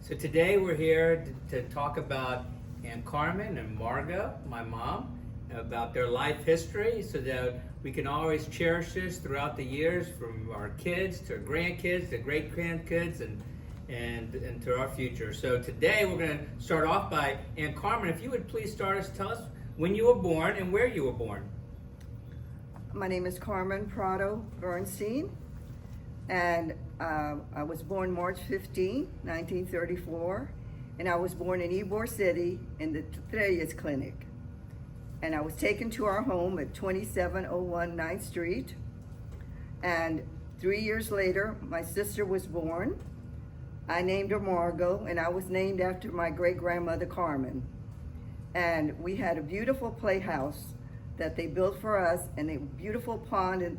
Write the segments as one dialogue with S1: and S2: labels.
S1: So today we're here to talk about Aunt Carmen and Margot, my mom, about their life history so that we can always cherish this throughout the years, from our kids to our grandkids to great grandkids and to our future. So today we're going to start off by Aunt Carmen. If you would please tell us when you were born and where you were born.
S2: My name is Carmen Prado Bernstein, and I was born March 15, 1934, and I was born in Ybor City in the Treyes Clinic. And I was taken to our home at 2701 9th Street, and 3 years later, my sister was born. I named her Margot, and I was named after my great-grandmother Carmen. And we had a beautiful playhouse that they built for us, and a beautiful pond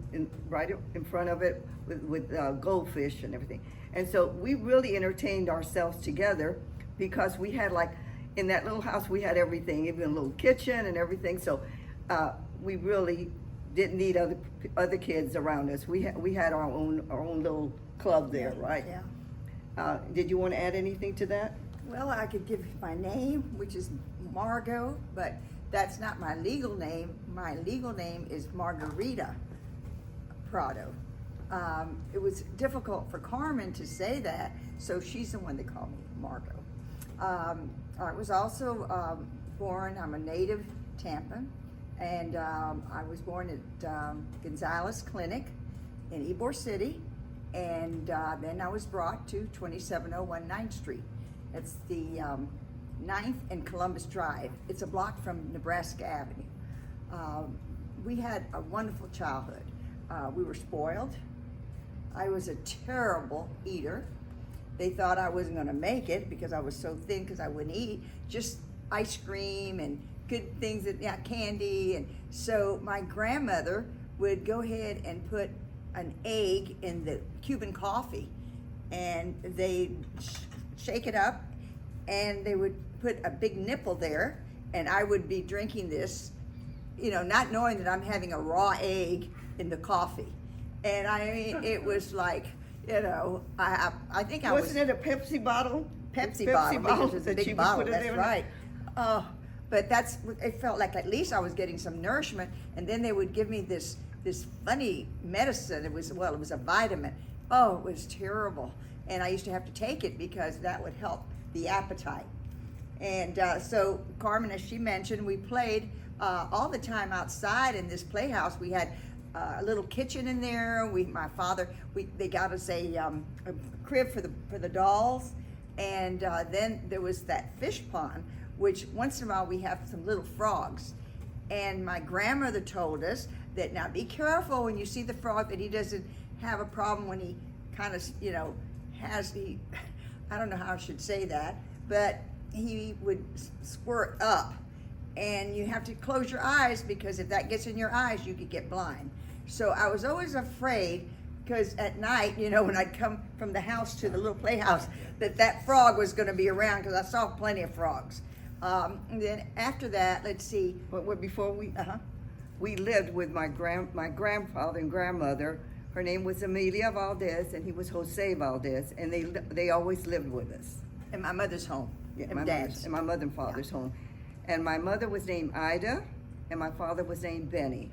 S2: right in front of it with goldfish and everything. And so we really entertained ourselves together because we had, like, in that little house, we had everything, even a little kitchen and everything. So we really didn't need other kids around us. We had our own little club there, right?
S3: Yeah.
S2: Did you want to add anything to that?
S3: Well, I could give you my name, which is Margot, but that's not my legal name. My legal name is Margarita Prado. It was difficult for Carmen to say that, so she's the one that called me Margot. I was also born, I'm a native Tampa, and I was born at Gonzalez Clinic in Ybor City, and then I was brought to 2701 9th Street. It's the 9th and Columbus Drive. It's a block from Nebraska Avenue. We had a wonderful childhood. We were spoiled. I was a terrible eater. They thought I wasn't gonna make it because I was so thin because I wouldn't eat, just ice cream and good things, candy. And so my grandmother would go ahead and put an egg in the Cuban coffee, and they'd shake it up, and they would put a big nipple there, and I would be drinking this, not knowing that I'm having a raw egg in the coffee. And I mean, it was like, I think I was.
S2: Wasn't it a Pepsi bottle?
S3: Pepsi bottle, because it's a
S2: that
S3: big
S2: you
S3: bottle,
S2: put it
S3: that's
S2: in?
S3: right. But it felt like at least I was getting some nourishment, and then they would give me this funny medicine. It was a vitamin. Oh, it was terrible. And I used to have to take it because that would help the appetite. And so Carmen, as she mentioned, we played all the time outside in this playhouse. We had a little kitchen in there. They got us a crib for the dolls, and then there was that fish pond, which once in a while we have some little frogs. And my grandmother told us that now be careful when you see the frog, that he doesn't have a problem when he kind of I don't know how I should say that, but he would squirt up, and you have to close your eyes because if that gets in your eyes, you could get blind. So I was always afraid, because at night, when I'd come from the house to the little playhouse, that frog was going to be around, because I saw plenty of frogs. And then after that, let's see.
S2: But before we lived with my grandfather and grandmother. Her name was Amelia Valdez, and he was Jose Valdez, and they always lived with us.
S3: In my mother's home.
S2: Yeah,
S3: and Dad's.
S2: in my mother and father's home. And my mother was named Ida, and my father was named Benny.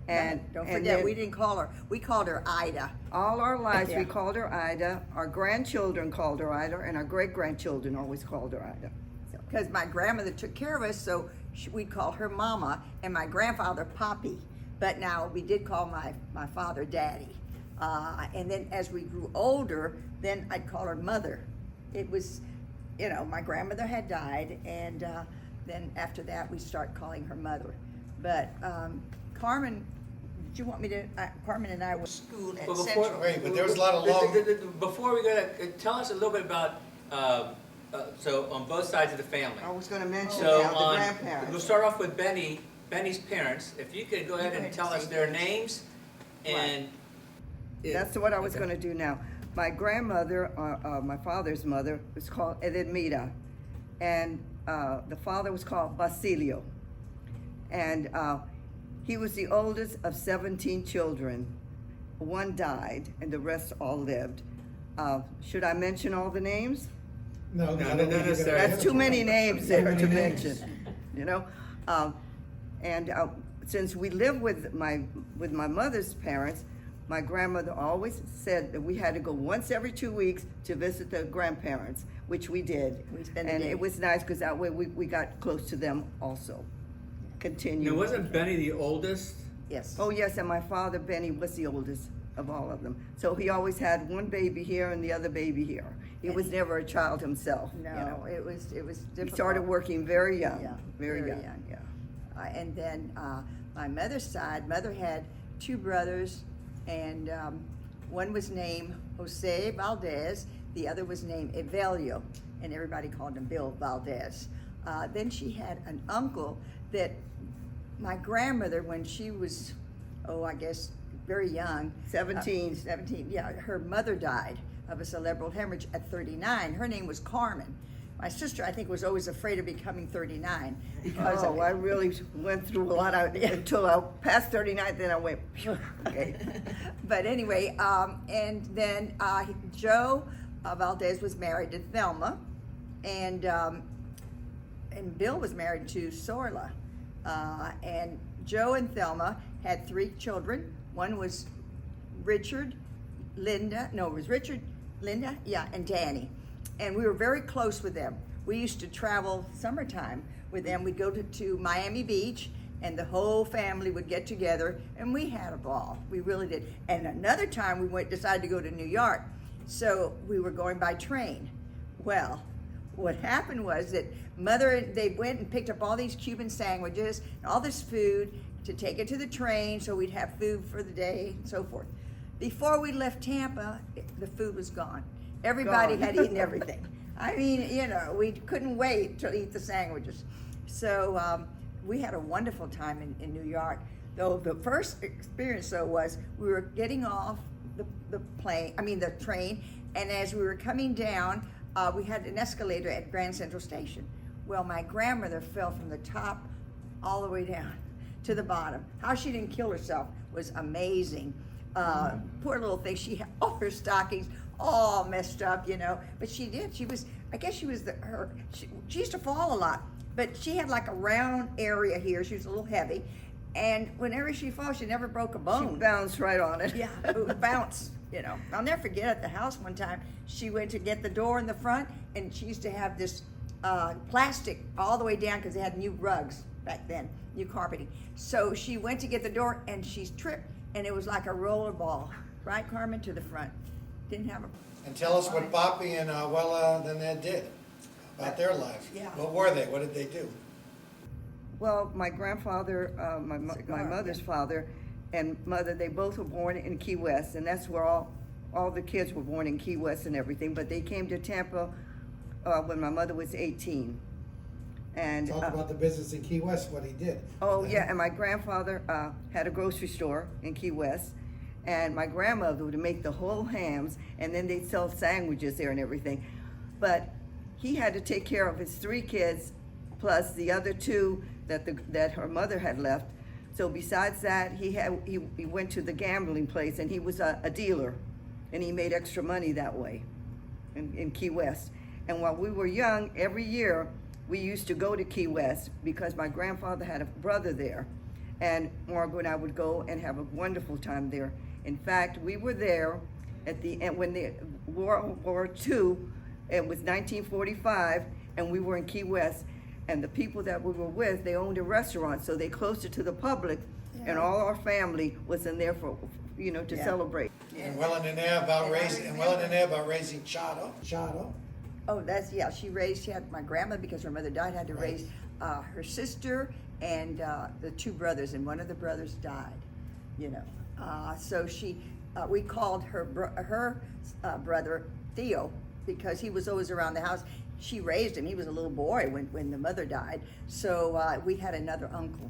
S2: And
S3: don't forget, we didn't call her. We called her Ida.
S2: All our lives
S3: Yeah.
S2: we called her Ida. Our grandchildren called her Ida, and our great-grandchildren always called her Ida.
S3: Because my grandmother took care of us, so we'd call her Mama, and my grandfather Poppy. But now we did call my father Daddy. And then as we grew older, then I'd call her Mother. It was, my grandmother had died, and then after that we start calling her Mother. But Carmen, did you want me to? Carmen and I were schooled at Central.
S4: Wait, but there was a lot of long.
S1: Before we go, tell us a little bit about. So on both sides of the family.
S2: I was going to mention
S1: So
S2: now the grandparents.
S1: we'll start off with Benny's parents. If you could go ahead and tell us their names, and
S2: That's what I was going to do now. My grandmother, my father's mother, was called Edelmira, and the father was called Basilio. And he was the oldest of 17 children. One died, and the rest all lived. Should I mention all the names?
S4: No,
S1: No,
S4: I don't
S1: not
S4: think you
S1: necessarily.
S4: gotta-
S2: That's too many names
S4: Too
S2: there
S4: many
S2: to
S4: names.
S2: mention, you know? And since we lived with my mother's parents, my grandmother always said that we had to go once every 2 weeks to visit the grandparents, which we did.
S3: We spent the
S2: And
S3: day.
S2: it was nice because that way we got close to them also. Continue.
S1: Now, wasn't Benny the oldest?
S3: Yes.
S2: Oh, yes, and my father, Benny, was the oldest of all of them. So he always had one baby here and the other baby here. He was never a child himself, you know.
S3: No, it was difficult.
S2: He started working very young,
S3: Yeah,
S2: very
S3: very
S2: young,
S3: young.
S2: yeah.
S3: And then my mother's side, mother had 2 brothers, and one was named Jose Valdez, the other was named Evelio, and everybody called him Bill Valdez. Then she had an uncle that my grandmother, when she was, I guess, very young.
S2: 17.
S3: 17, yeah. Her mother died of a cerebral hemorrhage at 39. Her name was Carmen. My sister, I think, was always afraid of becoming 39 because of
S2: Oh, I really went through a lot of, until I passed 39, then I went, phew, okay.
S3: But anyway, and then Joe Valdez was married to Thelma, and Bill was married to Sorla. And Joe and Thelma had 3 children. One was Richard, Linda, and Danny. And we were very close with them. We used to travel summertime with them. We'd go to Miami Beach, and the whole family would get together, and we had a ball. We really did. And another time we decided to go to New York. So we were going by train. Well, what happened was that they went and picked up all these Cuban sandwiches and all this food to take it to the train so we'd have food for the day and so forth. Before we left Tampa, the food was gone. Everybody
S2: Gone.
S3: had eaten everything. I mean, we couldn't wait to eat the sandwiches. So we had a wonderful time in New York. Though the first experience was we were getting off the train, and as we were coming down, we had an escalator at Grand Central Station. Well, my grandmother fell from the top all the way down to the bottom. How she didn't kill herself was amazing. Poor little thing. She had all her stockings all messed up, but she did. She used to fall a lot, but she had like a round area here. She was a little heavy, and whenever she falls, she never broke a bone.
S2: She bounced right on it.
S3: Yeah, it would bounce, I'll never forget at the house one time, she went to get the door in the front, and she used to have this plastic all the way down because they had new rugs back then, new carpeting. So she went to get the door, and she tripped, and it was like a roller ball, right, Carmen, to the front. Didn't have a...
S4: And tell us what Poppy and Wella and Ed did about their life.
S3: Yeah.
S4: What were they? What did they do?
S2: Well, my grandfather, my
S3: Cigar,
S2: mother's
S3: yeah.
S2: father and mother, they both were born in Key West, and that's where all the kids were born in Key West and everything, but they came to Tampa when my mother was 18. And
S4: Talk about the business in Key West, what he did.
S2: yeah, and my grandfather had a grocery store in Key West, and my grandmother would make the whole hams, and then they'd sell sandwiches there and everything. But he had to take care of his 3 kids, plus the other 2 that her mother had left. So besides that, he went to the gambling place, and he was a dealer, and he made extra money that way in Key West. And while we were young, every year we used to go to Key West because my grandfather had a brother there, and Margaret and I would go and have a wonderful time there. In fact, we were there at the end when the World War II. It was 1945, and we were in Key West. And the people that we were with, they owned a restaurant, so they closed it to the public, and all our family was in there for, to celebrate.
S4: And Wella and Ed about raising Chado.
S3: Oh, she had my grandmother, because her mother died, had to raise her sister and the 2 brothers, and one of the brothers died, so we called her brother Theo, because he was always around the house. She raised him. He was a little boy when the mother died. So we had another uncle,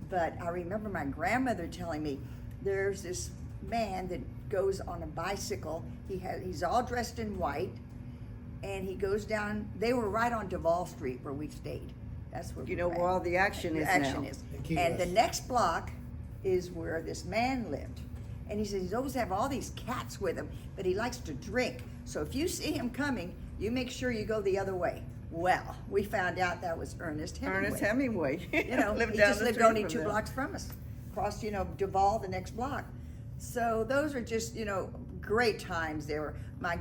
S3: But I remember my grandmother telling me there's this man that goes on a bicycle. He's all dressed in white, and he goes down. They were right on Duval Street where we stayed. That's where
S2: Where all the action is now.
S4: In Key
S3: And the
S4: West.
S3: next block is where this man lived. And he says he's always have all these cats with him, but he likes to drink. So if you see him coming, you make sure you go the other way. Well, we found out that was Ernest Hemingway.
S2: Ernest Hemingway.
S3: You know,
S2: lived
S3: he
S2: down
S3: just
S2: the
S3: lived
S2: street
S3: only
S2: from
S3: 2
S2: there.
S3: blocks from us. Across, Duval, the next block. So those are just, great times there. My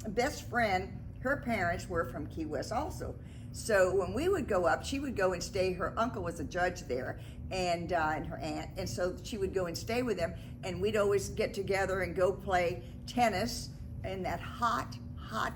S3: best friend, her parents were from Key West also. So when we would go up, she would go and stay. Her uncle was a judge there, and her aunt, and so she would go and stay with them. And we'd always get together and go play tennis in that hot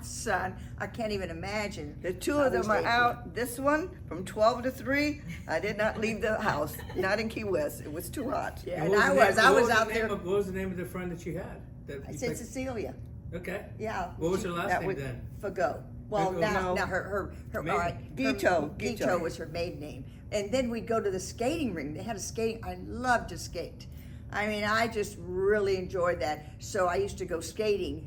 S3: sun. I can't even imagine.
S2: The two
S3: how
S2: of them
S3: those
S2: are
S3: days were.
S2: out. This one from 12 to 3. I did not leave the house. Not in Key West. It was too hot.
S3: Yeah,
S1: And
S3: and I was
S1: the
S3: out
S1: name
S3: there.
S1: What was the name of the friend that you had?
S3: I said Cecilia.
S1: Okay.
S3: Yeah.
S1: What was her last
S2: that
S1: name
S2: would-
S1: then?
S3: Fago. Well,
S1: Fago.
S3: now
S2: No.
S3: her
S1: Maiden.
S3: all right.
S2: Guito.
S3: Guito was her maiden name. And then we'd go to the skating ring. They had a skating. I loved to skate. I mean, I just really enjoyed that. So I used to go skating,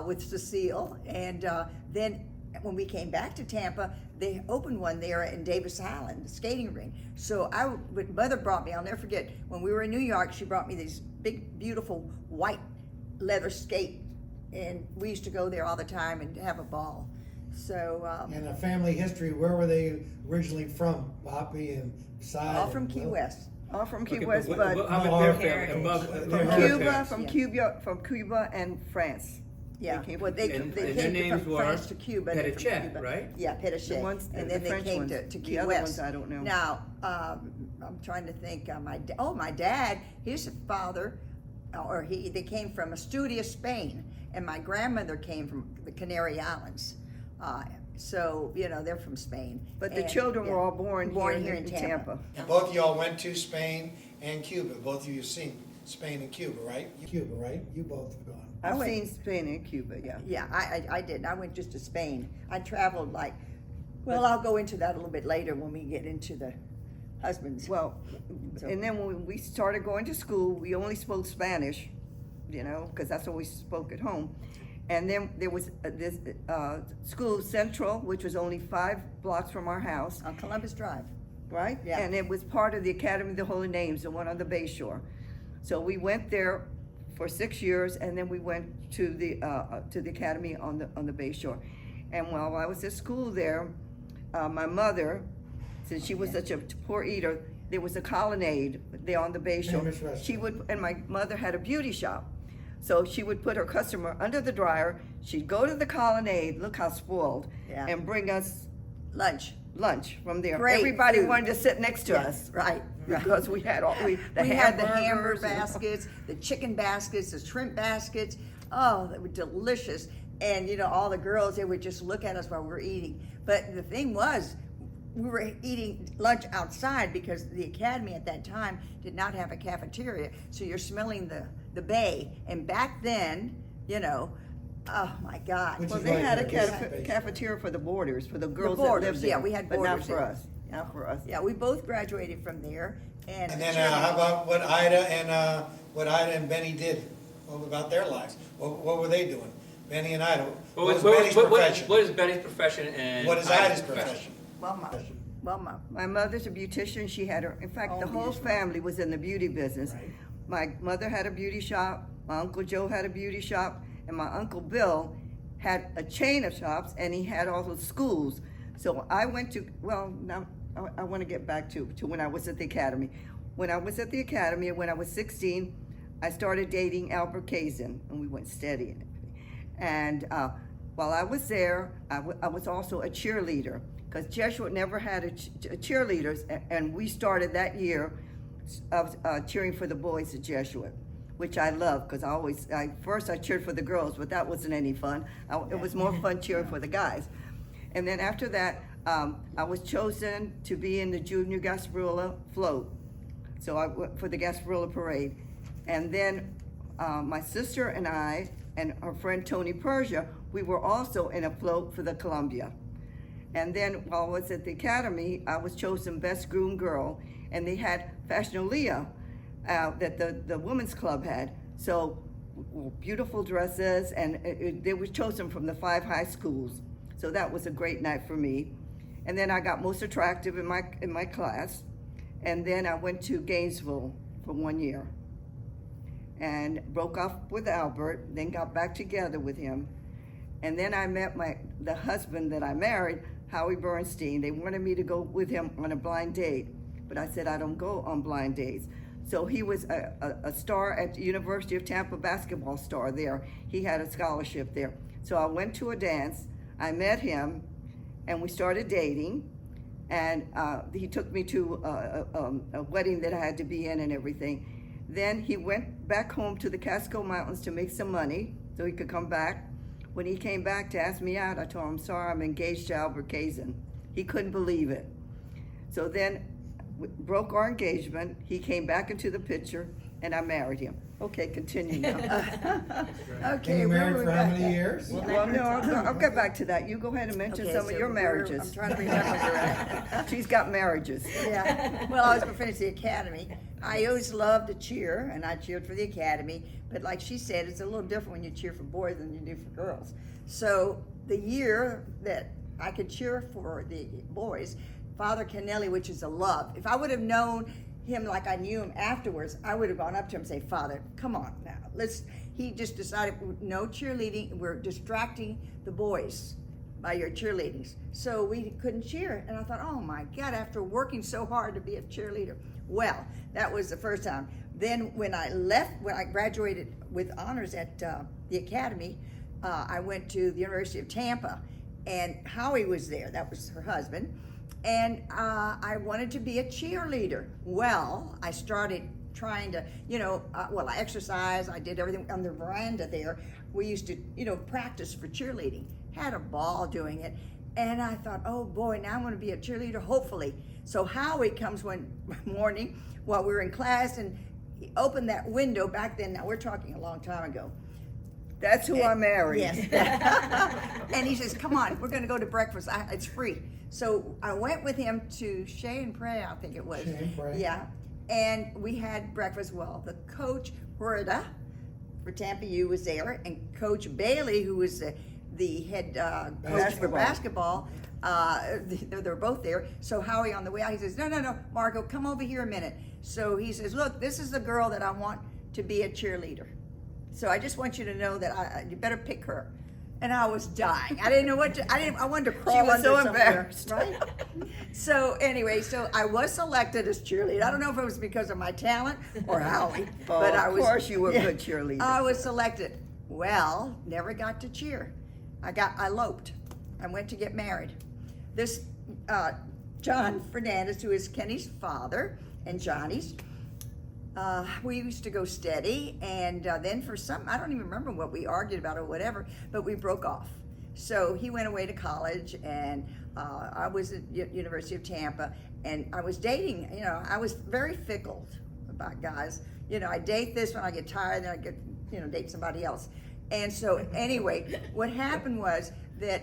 S3: with Cecile. And then when we came back to Tampa, they opened one there in Davis Island, the skating ring. So mother brought me, I'll never forget, when we were in New York, she brought me these big, beautiful white leather skate. And we used to go there all the time and have a ball. So,
S4: And a family history, where were they originally from? Poppy and Side?
S3: all from Key West.
S2: All from Key
S1: Okay,
S2: West,
S1: but
S2: but
S1: how about their family? Above,
S4: Their
S1: from
S2: from
S4: heritage.
S2: Cuba,
S1: parents?
S2: from Cuba and France.
S3: Yeah,
S2: They came
S3: well,
S2: from
S3: they,
S2: Cuba.
S1: And-
S3: they
S1: and their
S3: came
S1: names
S3: from
S1: were
S3: France to Cuba. and then from
S1: Petitchet,
S3: Cuba.
S1: right?
S3: Yeah, Petitchet.
S2: The ones-
S3: and
S2: the
S3: then they
S2: French
S3: came
S2: ones.
S3: to
S2: The
S3: Key
S2: other
S3: West.
S2: ones I don't know.
S3: Now, I'm trying to think. My dad, his father, they came from Asturias, Spain, and my grandmother came from the Canary Islands. So they're from Spain.
S2: But the
S3: And,
S2: children were
S3: yeah,
S2: all born here in Tampa.
S4: And both of y'all went to Spain and Cuba. Both of you have seen Spain and Cuba, right? Cuba, right? You both have gone.
S2: I've
S3: went-
S2: seen Spain and Cuba, yeah.
S3: Yeah, I didn't. I went just to Spain. I traveled I'll go into that a little bit later when we get into the husbands.
S2: Well,
S3: So-
S2: and then when we started going to school, we only spoke Spanish, because that's what we spoke at home. And then there was this school Central, which was only 5 blocks from our house,
S3: On Columbus Drive.
S2: right?
S3: Yeah.
S2: And it was part of the Academy of the Holy Names, the one on the Bay Shore. So we went there for 6 years, and then we went to the Academy on the Bay Shore. And while I was at school there, my mother, since she was such a poor eater, there was a colonnade there on the Bay Shore.
S4: Famous restaurant.
S2: And my mother had a beauty shop. So she would put her customer under the dryer, she'd go to the colonnade, look how spoiled,
S3: Yeah.
S2: and bring us
S3: Lunch.
S2: from there.
S3: Great
S2: Everybody
S3: food.
S2: wanted to sit next to
S3: Yes,
S2: us.
S3: right.
S2: Because we had all,
S3: We had the hamburger
S2: hamburgers and-
S3: baskets, the chicken baskets, the shrimp baskets. Oh, they were delicious. And all the girls, they would just look at us while we were eating. But the thing was, we were eating lunch outside because the academy at that time did not have a cafeteria. So you're smelling the bay. And back then, oh my God.
S4: Which
S2: Well,
S4: is
S2: they
S4: right
S2: had a
S4: there, this is
S2: cafeteria for the boarders, for the girls
S3: boarders,
S2: that lived there.
S3: yeah, we had
S2: But not
S3: boarders
S2: for
S3: there.
S2: us, not for us.
S3: Yeah, we both graduated from there. And
S4: And then how about what Ida and Benny did? What about their lives? What were they doing? Benny and Ida. What was Benny's profession?
S1: What is Benny's profession and
S4: What is Ida's profession?
S3: well,
S2: My mother's a beautician. She had her, in fact,
S3: Oh,
S2: the whole
S3: beautiful.
S2: family was in the beauty business.
S4: Right.
S2: My mother had a beauty shop, my Uncle Joe had a beauty shop, and my Uncle Bill had a chain of shops, and he had all those schools. So I went to, now I want to get back to when I was at the academy. When I was at the academy, when I was 16, I started dating Albert Kazin, and we went steady. And while I was there, I was also a cheerleader, because Jesuit never had a cheerleaders, and we started that year of cheering for the boys at Jesuit, which I love, because first I cheered for the girls, but that wasn't any fun. It was more fun cheering for the guys. And then after that, I was chosen to be in the Junior Gasparilla float. So I went for the Gasparilla parade. And then my sister and I and our friend Tony Persia, we were also in a float for the Columbia. And then while I was at the academy, I was chosen best groomed girl, and they had Fashionalia that the women's club had. So beautiful dresses, and they were chosen from the 5 high schools. So that was a great night for me. And then I got most attractive in my class. And then I went to Gainesville for 1 year and broke off with Albert, then got back together with him. And then I met the husband that I married, Howie Bernstein. They wanted me to go with him on a blind date, but I said I don't go on blind dates. So he was a star at the University of Tampa, basketball star there. He had a scholarship there. So I went to a dance, I met him, and we started dating. And he took me to a wedding that I had to be in and everything. Then he went back home to the Catskill Mountains to make some money so he could come back. When he came back to ask me out, I told him, sorry, I'm engaged to Albert Kazin. He couldn't believe it. So then we broke our engagement. He came back into the picture, and I married him. Okay, continue now.
S3: Okay.
S4: Been
S3: where
S4: married
S3: were we
S4: for how
S3: at?
S4: many years?
S2: Well, no, I'll get back to that. You go ahead and mention
S3: Okay,
S2: some of
S3: so
S2: your
S3: I'm
S2: marriages.
S3: trying to remember where we're at.
S2: She's got marriages.
S3: Yeah, well, I was gonna finish the academy. I always loved to cheer, and I cheered for the academy, but like she said, it's a little different when you cheer for boys than you do for girls. So the year that I could cheer for the boys, Father Kennelly, which is a love. If I would have known him like I knew him afterwards, I would have gone up to him and say, Father, come on now, he just decided, no cheerleading, we're distracting the boys by your cheerleadings. So we couldn't cheer. And I thought, oh my God, after working so hard to be a cheerleader. Well, that was the first time. Then when I graduated with honors at the academy, I went to the University of Tampa, and Howie was there, that was her husband, and I wanted to be a cheerleader. Well, I started trying to, I exercised, I did everything on the veranda there. We used to, practice for cheerleading. Had a ball doing it. And I thought, oh boy, now I'm gonna be a cheerleader, hopefully. So Howie comes one morning while we were in class, and he opened that window back then. Now we're talking a long time ago.
S2: That's who I married.
S3: Yes. And he says, come on, we're gonna go to breakfast, it's free. So I went with him to Shea and Pray, I think it was.
S4: Shea and Pray.
S3: Yeah, and we had breakfast. Well, the coach, Horida, for Tampa U was there, and Coach Bailey, who was the head coach for basketball, they're both there. So Howie on the way out, he says, no, Margo, come over here a minute. So he says, look, this is the girl that I want to be a cheerleader. So I just want you to know that you better pick her. And I was dying. I didn't know what to, I wanted to crawl
S2: She was
S3: under
S2: so
S3: somewhere,
S2: embarrassed.
S3: right? So anyway, so I was selected as cheerleader. I don't know if it was because of my talent or Howie, but I was.
S2: Of course you were a good cheerleader.
S3: I was selected. Well, never got to cheer. I eloped. I went to get married. This John Fernandez, who is Kenny's father and Johnny's, we used to go steady, and then for some, I don't even remember what we argued about or whatever, but we broke off. So he went away to college, and I was at University of Tampa, and I was dating, I was very fickle about guys. I date this one, I get tired, then I get, date somebody else. And so anyway, what happened was that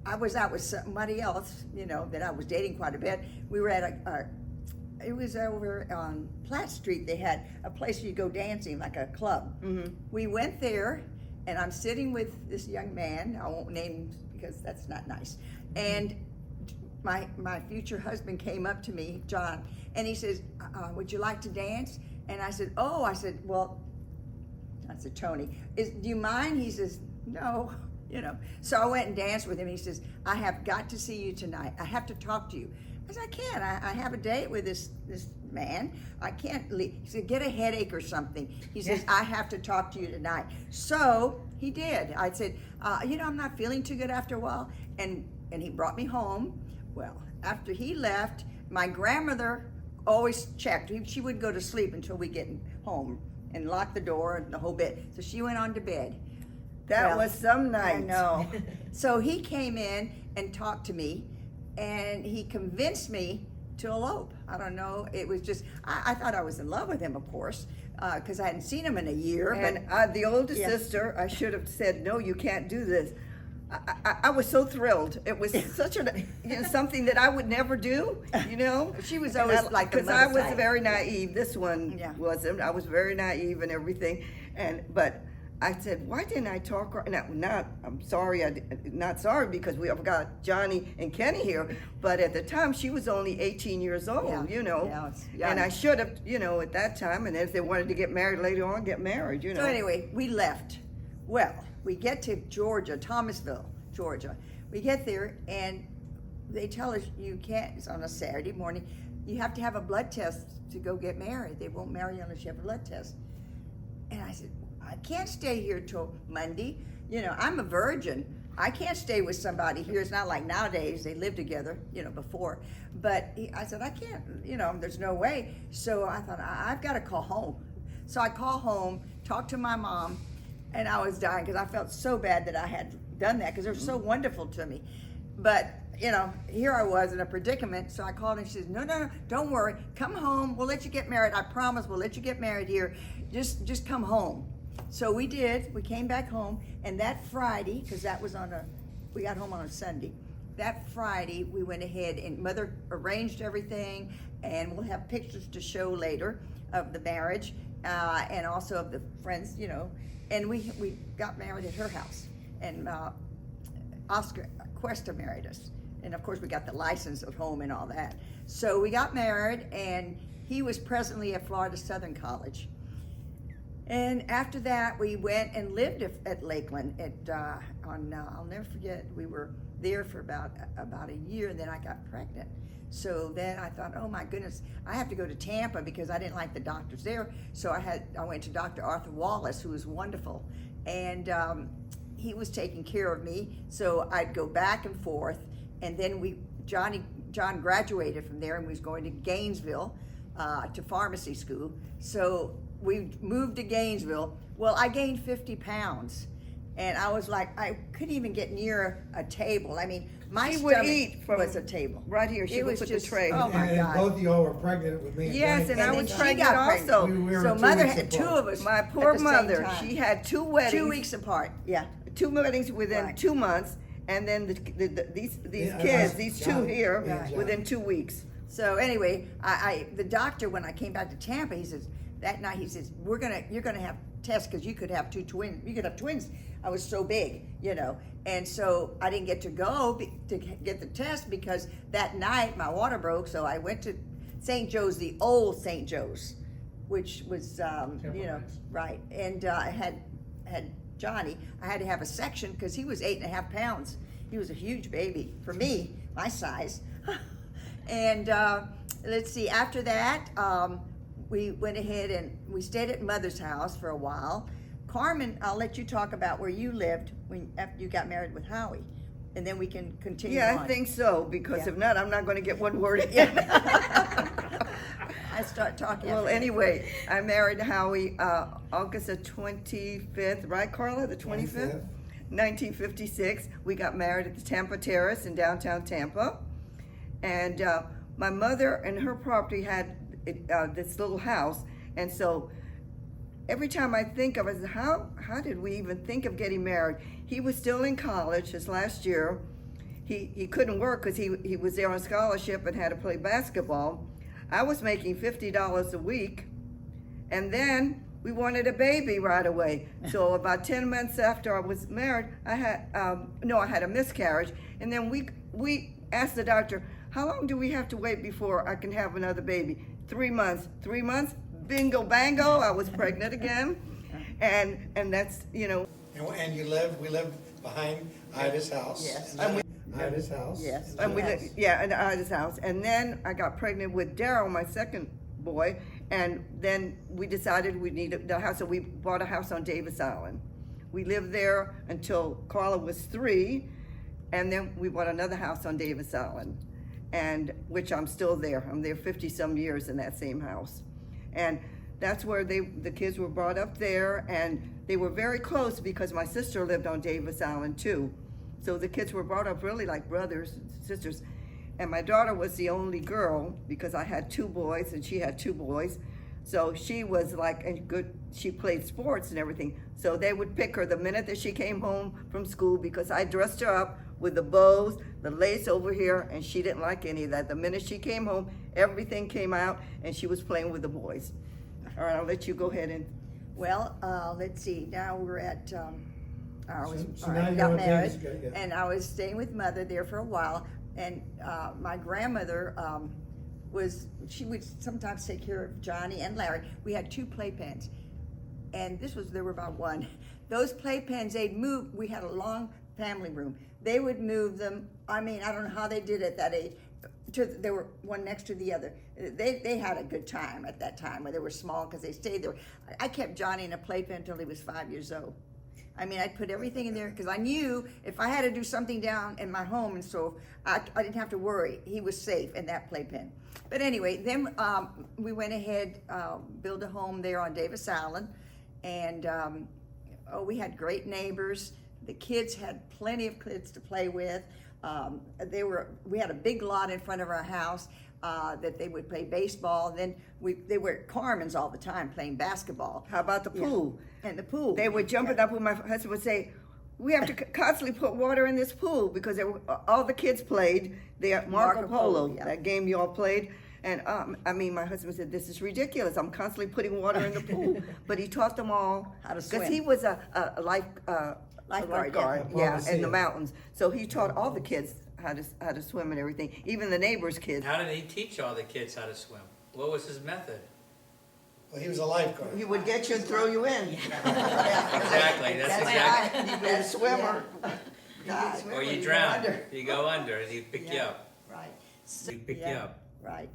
S3: I was out with somebody else, that I was dating quite a bit. We were at it was over on Platt Street. They had a place where you go dancing, like a club.
S2: Mm-hmm.
S3: We went there, and I'm sitting with this young man. I won't name him because that's not nice. And my future husband came up to me, John, and he says, would you like to dance? And I said, well, I said, Tony, do you mind? He says, no, So I went and danced with him. He says, I have got to see you tonight. I have to talk to you. I said, I can't. I have a date with this man. I can't leave. He said, get a headache or something. He says, I have to talk to you tonight. So he did. I said, I'm not feeling too good after a while. And he brought me home. Well, after he left, my grandmother always checked. She would go to sleep until we get home and lock the door and the whole bit. So she went on to bed.
S2: That was some night.
S3: I know. So he came in and talked to me, and he convinced me to elope. I don't know. It was just, I thought I was in love with him, of course, because I hadn't seen him in a year.
S2: And the oldest
S3: Yeah.
S2: sister, I should have said, no, you can't do this. I was so thrilled. It was such something that I would never do,
S3: She was always like the
S2: because I
S3: mother
S2: was
S3: type.
S2: very naive. This one
S3: Yeah.
S2: wasn't. I was very naive and everything, but I said, why didn't I talk her? I'm sorry, not sorry because we've got Johnny and Kenny here, but at the time she was only 18 years old,
S3: Yeah, it's young.
S2: and I should have, at that time, and if they wanted to get married later on, get married,
S3: So anyway, we left. Well, we get to Georgia, Thomasville, Georgia. We get there and they tell us you can't, it's on a Saturday morning, you have to have a blood test to go get married. They won't marry you unless you have a blood test. And I said, I can't stay here till Monday. You know, I'm a virgin. I can't stay with somebody here. It's not like nowadays, they live together, you know, before. But I said, I can't, you know, there's no way. So I thought, I've got to call home. So I call home, talk to my mom, and I was dying because I felt so bad that I had done that because they were so wonderful to me. But, you know, here I was in a predicament. So I called and she says, no, don't worry. Come home. We'll let you get married. I promise we'll let you get married here. Just come home. So we did. We came back home. And that Friday, because that was we got home on a Sunday. That Friday, we went ahead and Mother arranged everything. And we'll have pictures to show later of the marriage and also of the friends, you know. And we got married at her house. And Oscar Cuesta married us. And of course we got the license at home and all that. So we got married and he was presently at Florida Southern College. And after that we went and lived at Lakeland I'll never forget, we were there for about a year and then I got pregnant. So then I thought, oh my goodness, I have to go to Tampa because I didn't like the doctors there. So I went to Dr. Arthur Wallace, who was wonderful. And he was taking care of me. So I'd go back and forth. And then John graduated from there and was going to Gainesville to pharmacy school. So we moved to Gainesville. Well, I gained 50 pounds. And I was like, I couldn't even get near a table. I mean, my
S2: She would
S3: stomach
S2: eat from
S3: was a table.
S2: right here. She
S3: It
S2: would
S3: was
S2: put
S3: just,
S2: the tray.
S3: oh my
S4: And
S3: God.
S4: both of y'all were pregnant with me.
S2: Yes,
S4: Jenny.
S2: and I
S3: And
S2: was
S3: then she
S2: pregnant
S3: got pregnant.
S2: also.
S4: We were
S3: So
S4: 2
S3: Mother
S4: weeks
S3: had two
S4: apart.
S3: of us.
S2: My
S3: at
S2: poor
S3: the same
S2: mother,
S3: time.
S2: she had 2 weddings.
S3: 2 weeks apart. Yeah.
S2: 2 weddings within
S3: Right.
S2: 2 months, and then these
S4: Yeah,
S2: kids,
S4: right.
S2: these
S4: Johnny.
S2: 2 here,
S4: Yeah, Johnny.
S2: within 2 weeks.
S3: So anyway, the doctor, when I came back to Tampa, he says that night he says you're gonna have tests because you could have 2 twins. You could have twins. I was so big, you know, and so I didn't get to go to get the test because that night my water broke. So I went to St. Joe's, the old St. Joe's, which was you know, right, and I had Johnny. I had to have a section because he was 8.5 pounds. He was a huge baby for me, my size. And let's see, after that, we went ahead and we stayed at Mother's house for a while. Carmen, I'll let you talk about where you lived after you got married with Howie, and then we can continue
S2: Yeah,
S3: on.
S2: I think so, because
S3: Yeah.
S2: if not, I'm not going to get one word in.
S3: I start talking.
S2: Well,
S3: after that.
S2: anyway, I married Howie August the 25th, right, Carla? The 25th? 1956. We got married at the Tampa Terrace in downtown Tampa. And my mother and her property had this little house. And so every time I think of it, how did we even think of getting married? He was still in college his last year. He couldn't work because he was there on scholarship and had to play basketball. I was making $50 a week. And then we wanted a baby right away. So about 10 months after I was married, I had a miscarriage. And then we asked the doctor, how long do we have to wait before I can have another baby? 3 months. 3 months, bingo bango, I was pregnant again. And that's, you know.
S4: And we lived behind Ida's house.
S3: Yes.
S4: Ida's house.
S3: Yes.
S2: And we
S3: Yes.
S2: lived, yeah, in Ida's house. And then I got pregnant with Daryl, my second boy. And then we decided we needed the house, so we bought a house on Davis Island. We lived there until Carla was 3, and then we bought another house on Davis Island, and which I'm still there. I'm there 50 some years in that same house. And that's where the kids were brought up there, and they were very close because my sister lived on Davis Island too. So the kids were brought up really like brothers and sisters. And my daughter was the only girl because I had 2 boys and she had 2 boys. So she was like a good, she played sports and everything. So they would pick her the minute that she came home from school because I dressed her up with the bows, the lace over here, and she didn't like any of that. The minute she came home, everything came out and she was playing with the boys. All right, I'll let you go ahead and.
S3: Well, let's see. Now we're at. I was
S4: So
S3: all
S4: now
S3: right,
S4: you're
S3: got
S4: on
S3: married,
S4: Davis, yeah.
S3: and I was staying with Mother there for a while. And my grandmother she would sometimes take care of Johnny and Larry. We had 2 playpens, and there were about 1. those playpens, they'd move. We had a long family room. They would move them. I mean, I don't know how they did at that age. They were one next to the other. They had a good time at that time when they were small because they stayed there. I kept Johnny in a playpen until he was 5 years old. I mean, I'd put everything in there because I knew if I had to do something down in my home and so I didn't have to worry. He was safe in that playpen. But anyway, then we went ahead, built a home there on Davis Island, and we had great neighbors. The kids had plenty of kids to play with. We had a big lot in front of our house that they would play baseball. Then they were at Carmen's all the time playing basketball.
S2: How about the pool?
S3: And the pool.
S2: They would jump it up when my husband would say, we have to constantly put water in this pool because all the kids played the Marco Polo,
S3: yeah.
S2: that game you all played. And I mean, my husband said, this is ridiculous. I'm constantly putting water in the pool. But he taught them all
S3: How to swim.
S2: because he was a lifeguard,
S4: yeah.
S2: in the mountains. So he taught all the kids how to swim and everything, even the neighbors' kids.
S1: How did he teach all the kids how to swim? What was his method?
S4: Well, he was a lifeguard.
S2: He would get you and throw you in.
S1: Exactly, that's exactly.
S2: You be a swimmer.
S1: Or you drown, you go under, and he pick you up.
S3: Right.
S1: He pick you up.
S3: Right.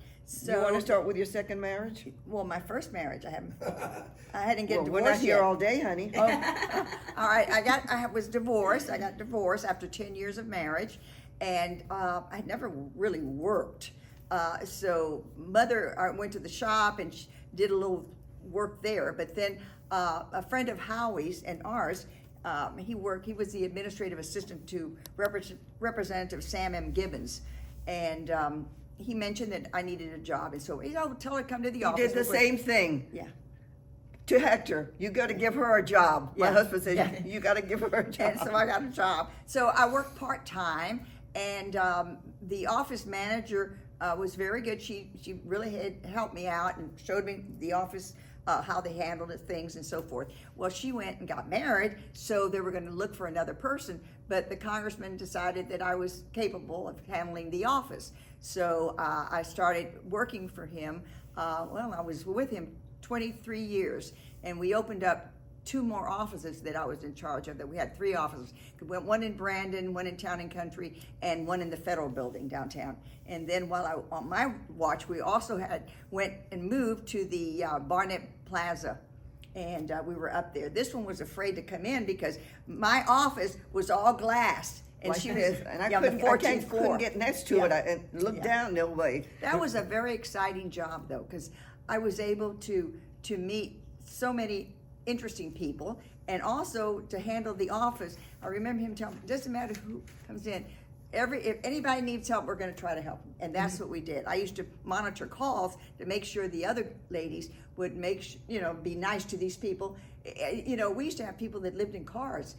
S2: Do you want to start with your second marriage?
S3: Well, my first marriage, I hadn't get
S2: Well,
S3: divorced
S2: we're not here
S3: yet.
S2: all day, honey.
S3: All right, I was divorced. I got divorced after 10 years of marriage, and I never really worked. So mother went to the shop and did a little work there. But then a friend of Howie's and ours, he was the administrative assistant to Representative Sam M. Gibbons, and he mentioned that I needed a job, and so tell her to come to the
S2: You
S3: office.
S2: did the same thing
S3: Yeah.
S2: to Hector. You got to give her a job. My
S3: Yeah.
S2: husband said,
S3: Yeah.
S2: you got to give her a job.
S3: And so I got a job. So I worked part-time, and the office manager was very good. She really had helped me out and showed me the office, how they handled things and so forth. Well, she went and got married, so they were going to look for another person, but the congressman decided that I was capable of handling the office. So I started working for him. I was with him 23 years, and we opened up 2 more offices that I was in charge of. That we had 3 offices. One in Brandon, one in Town and Country, and one in the Federal Building downtown. And then on my watch, we also went and moved to the Barnett Plaza, and we were up there. This one was afraid to come in because my office was all glass. And
S2: Like
S3: she
S2: this.
S3: was
S2: And I
S3: on the
S2: couldn't
S3: 14th floor.
S2: couldn't get next to it
S3: Yeah.
S2: and look
S3: Yeah.
S2: down no way.
S3: That was a very exciting job, though, because I was able to meet so many interesting people, and also to handle the office. I remember him telling me, it doesn't matter who comes in, if anybody needs help, we're going to try to help them, and that's what we did. I used to monitor calls to make sure the other ladies would be nice to these people. We used to have people that lived in cars.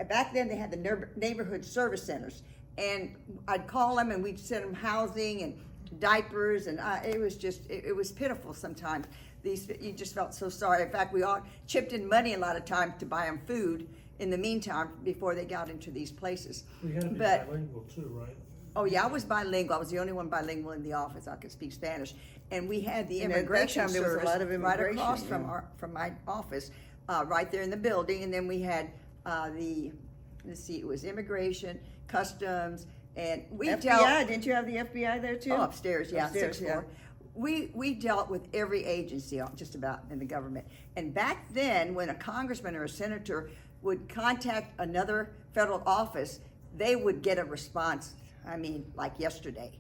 S3: Back then, they had the neighborhood service centers, and I'd call them, and we'd send them housing and diapers, and it was pitiful sometimes. You just felt so sorry. In fact, we all chipped in money a lot of times to buy them food in the meantime before they got into these places.
S5: We had to be
S3: But-
S5: bilingual too, right?
S3: Oh yeah, I was bilingual. I was the only one bilingual in the office. I could speak Spanish, and we had the
S2: And at that
S3: immigration
S2: time, there was a
S3: service
S2: lot of
S3: right
S2: immigration,
S3: across
S2: yeah.
S3: from my office, right there in the building. And then we had it was immigration, customs, and we
S2: FBI, didn't you have the FBI there too?
S3: Oh, upstairs, yeah,
S2: Upstairs,
S3: 6th floor. We dealt with every agency just about in the government. And back then, when a congressman or a senator would contact another federal office, they would get a response, like yesterday.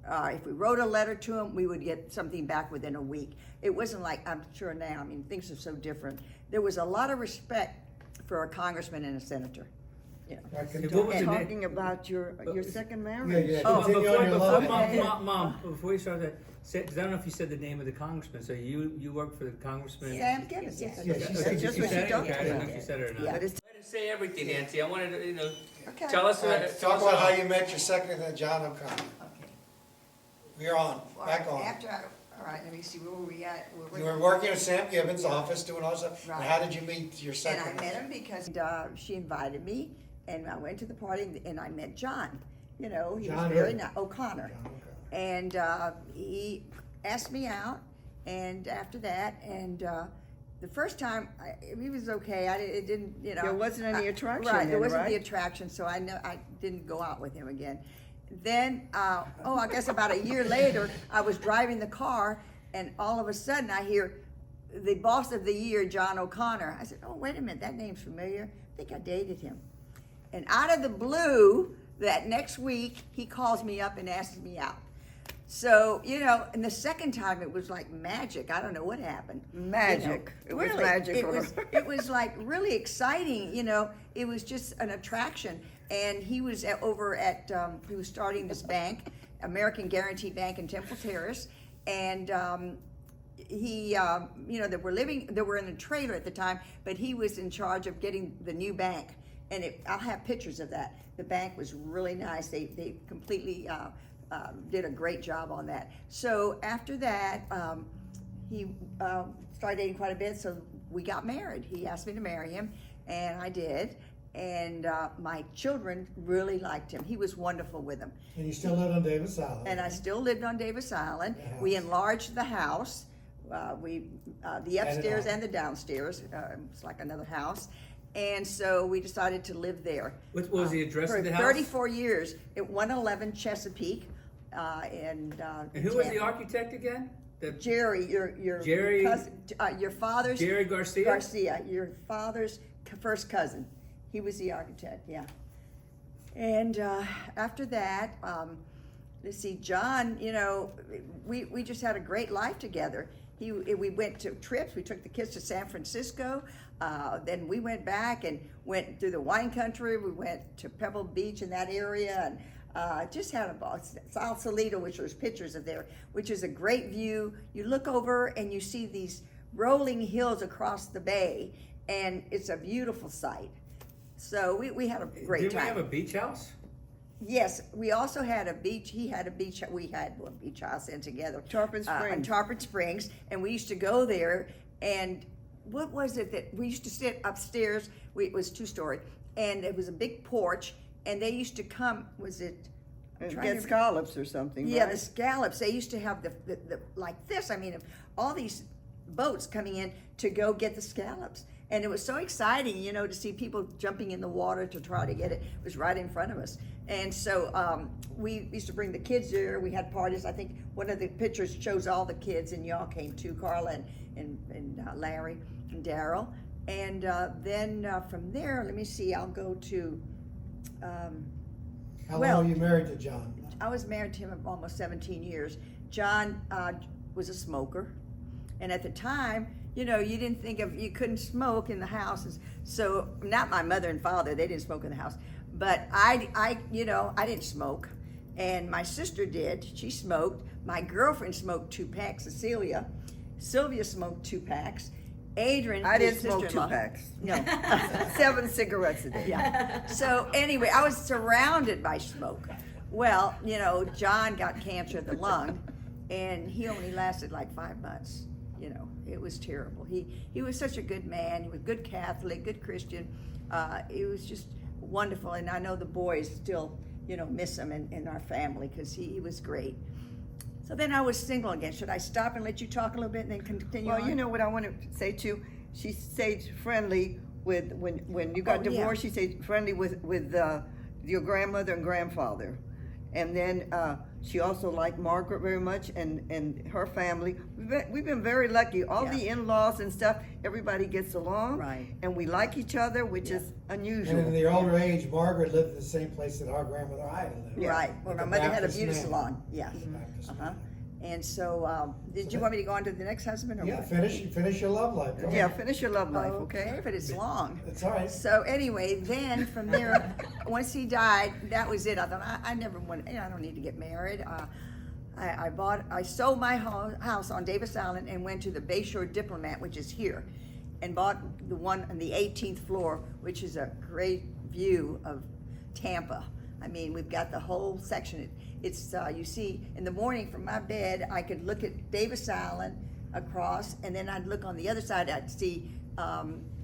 S3: If we wrote a letter to them, we would get something back within a week. It wasn't like, I'm sure now, things are so different. There was a lot of respect for a congressman and a senator. You know.
S4: I can
S1: Hey,
S4: tell-
S1: what was the name?
S2: Talking about your second
S4: Yeah,
S2: marriage.
S4: yeah,
S1: Oh,
S4: continue on your love.
S1: Mom, before you start that, because I don't know if you said the name of the congressman, so you work for the congressman?
S3: Sam Gibbons, yes.
S4: Yeah, she
S1: Okay,
S4: said-
S1: did
S2: just
S1: you
S2: what
S1: say
S2: she
S1: it?
S2: talked
S1: Okay, I don't know
S2: about.
S1: if you said it or not.
S3: Yeah.
S2: But it's
S1: I didn't say everything, Nancy, I wanted to,
S3: Okay.
S1: tell us.
S4: All right, talk about how you met your second, John O'Connor.
S3: Okay.
S4: We're on, back on.
S3: All right, let me see, where were we at?
S4: You were working in Sam Gibbons' office, doing all this stuff. And
S3: Right.
S4: how did you meet your
S3: And
S4: second?
S3: I met him because she invited me, and I went to the party, and I met John. He
S4: John
S3: was very
S4: who?
S3: nice, O'Connor.
S4: John O'Connor.
S3: And he asked me out, and after that, and the first time, he was okay. It didn't, you know.
S2: There wasn't any attraction
S3: Right,
S2: then,
S3: there wasn't the
S2: right?
S3: attraction, so I didn't go out with him again. Then, I guess about a year later, I was driving the car, and all of a sudden I hear the boss of the year, John O'Connor. I said, oh, wait a minute, that name's familiar. I think I dated him. And out of the blue, that next week, he calls me up and asks me out. So, you know, and the second time it was like magic. I don't know what happened.
S2: Magic.
S3: You know,
S2: It was magic
S3: It
S2: for
S3: was,
S2: her.
S3: it was like really exciting, you know. It was just an attraction. And he was over at, he was starting this bank, American Guaranty Bank in Temple Terrace. And he, you know, they were in a trailer at the time, but he was in charge of getting the new bank. And I'll have pictures of that. The bank was really nice. They completely did a great job on that. So after that, he started dating quite a bit, so we got married. He asked me to marry him, and I did. And my children really liked him. He was wonderful with them.
S5: And you still live on Davis Island.
S3: And I still lived on Davis Island.
S5: The house.
S3: We enlarged the house. The upstairs and the downstairs. It's like another house. And so we decided to live there.
S1: What was the address
S3: for
S1: of the house?
S3: 34 years at 111 Chesapeake. And
S1: who was the architect again?
S3: Jerry, your
S1: Jerry-
S3: cousin, your father's
S1: Jerry Garcia?
S3: Garcia, your father's first cousin. He was the architect, yeah. And after that, let's see, John, you know, we just had a great life together. We went to trips. We took the kids to San Francisco. Then we went back and went through the wine country. We went to Pebble Beach in that area, and just had a ball. Sausalito, which there's pictures of there, which is a great view. You look over and you see these rolling hills across the bay, and it's a beautiful sight. So we had a great
S1: Didn't
S3: time.
S1: we have a beach house?
S3: Yes, we also had a beach. He had a beach. We had one beach house in together.
S2: Tarpon
S3: In
S2: Springs.
S3: Tarpon Springs, and we used to go there. And what was it that we used to sit upstairs? It was 2-story, and it was a big porch. And they used to come. Was it? I'm trying
S2: Get
S3: to-
S2: scallops or something,
S3: Yeah,
S2: right?
S3: the scallops. They used to have the like this. I mean, all these boats coming in to go get the scallops. And it was so exciting, you know, to see people jumping in the water to try to get it. It was right in front of us. And so we used to bring the kids there. We had parties. I think one of the pictures shows all the kids, and y'all came too, Carla and Larry and Daryl. And then from there, let me see, I'll go to,
S5: How
S3: well-
S5: long are you married to John?
S3: I was married to him almost 17 years. John was a smoker. And at the time, you know, you didn't think you couldn't smoke in the house. So, not my mother and father, they didn't smoke in the house. But I didn't smoke. And my sister did. She smoked. My girlfriend smoked 2 packs, Cecilia. Sylvia smoked 2 packs. Adrian,
S2: I
S3: his
S2: didn't smoke 2
S3: sister-in-law-
S2: packs.
S3: No.
S2: 7 cigarettes a day.
S3: Yeah. So anyway, I was surrounded by smoke. Well, you know, John got cancer of the lung, and he only lasted like 5 months. You know, it was terrible. He was such a good man. He was good Catholic, good Christian. It was just wonderful, and I know the boys still, you know, miss him in our family because he was great. So then I was single again. Should I stop and let you talk a little bit and then continue
S2: Well,
S3: on?
S2: you know what I want to say too. She stayed friendly with when you got
S3: Oh, yeah.
S2: divorced. She stayed friendly with your grandmother and grandfather, and then she also liked Margaret very much and her family. We've been very lucky. All
S3: Yeah.
S2: the in-laws and stuff, everybody gets along,
S3: Right.
S2: and we like each other, which
S3: Yeah.
S2: is
S5: And
S2: unusual.
S5: in the older age, Margaret lived in the same place that our grandmother Ida lived.
S2: Yeah.
S3: Right. Well,
S5: At
S3: my
S5: the
S3: mother had a
S5: Baptist
S3: beauty
S5: Manor.
S3: salon. Yeah.
S5: Baptist
S3: Uh-huh.
S5: Manor.
S3: And so, did you want me to go on to the next husband or
S5: Yeah,
S3: what?
S5: finish your love life. Go
S2: Yeah,
S5: ahead.
S2: finish your love life,
S3: Okay,
S2: okay?
S3: but it's long.
S5: It's all right.
S3: So anyway, then from there, once he died, that was it. I thought I never want. I don't need to get married. I sold my house on Davis Island and went to the Bayshore Diplomat, which is here, and bought the one on the 18th floor, which is a great view of Tampa. I mean, we've got the whole section. It's you see in the morning from my bed, I could look at Davis Island across, and then I'd look on the other side. I'd see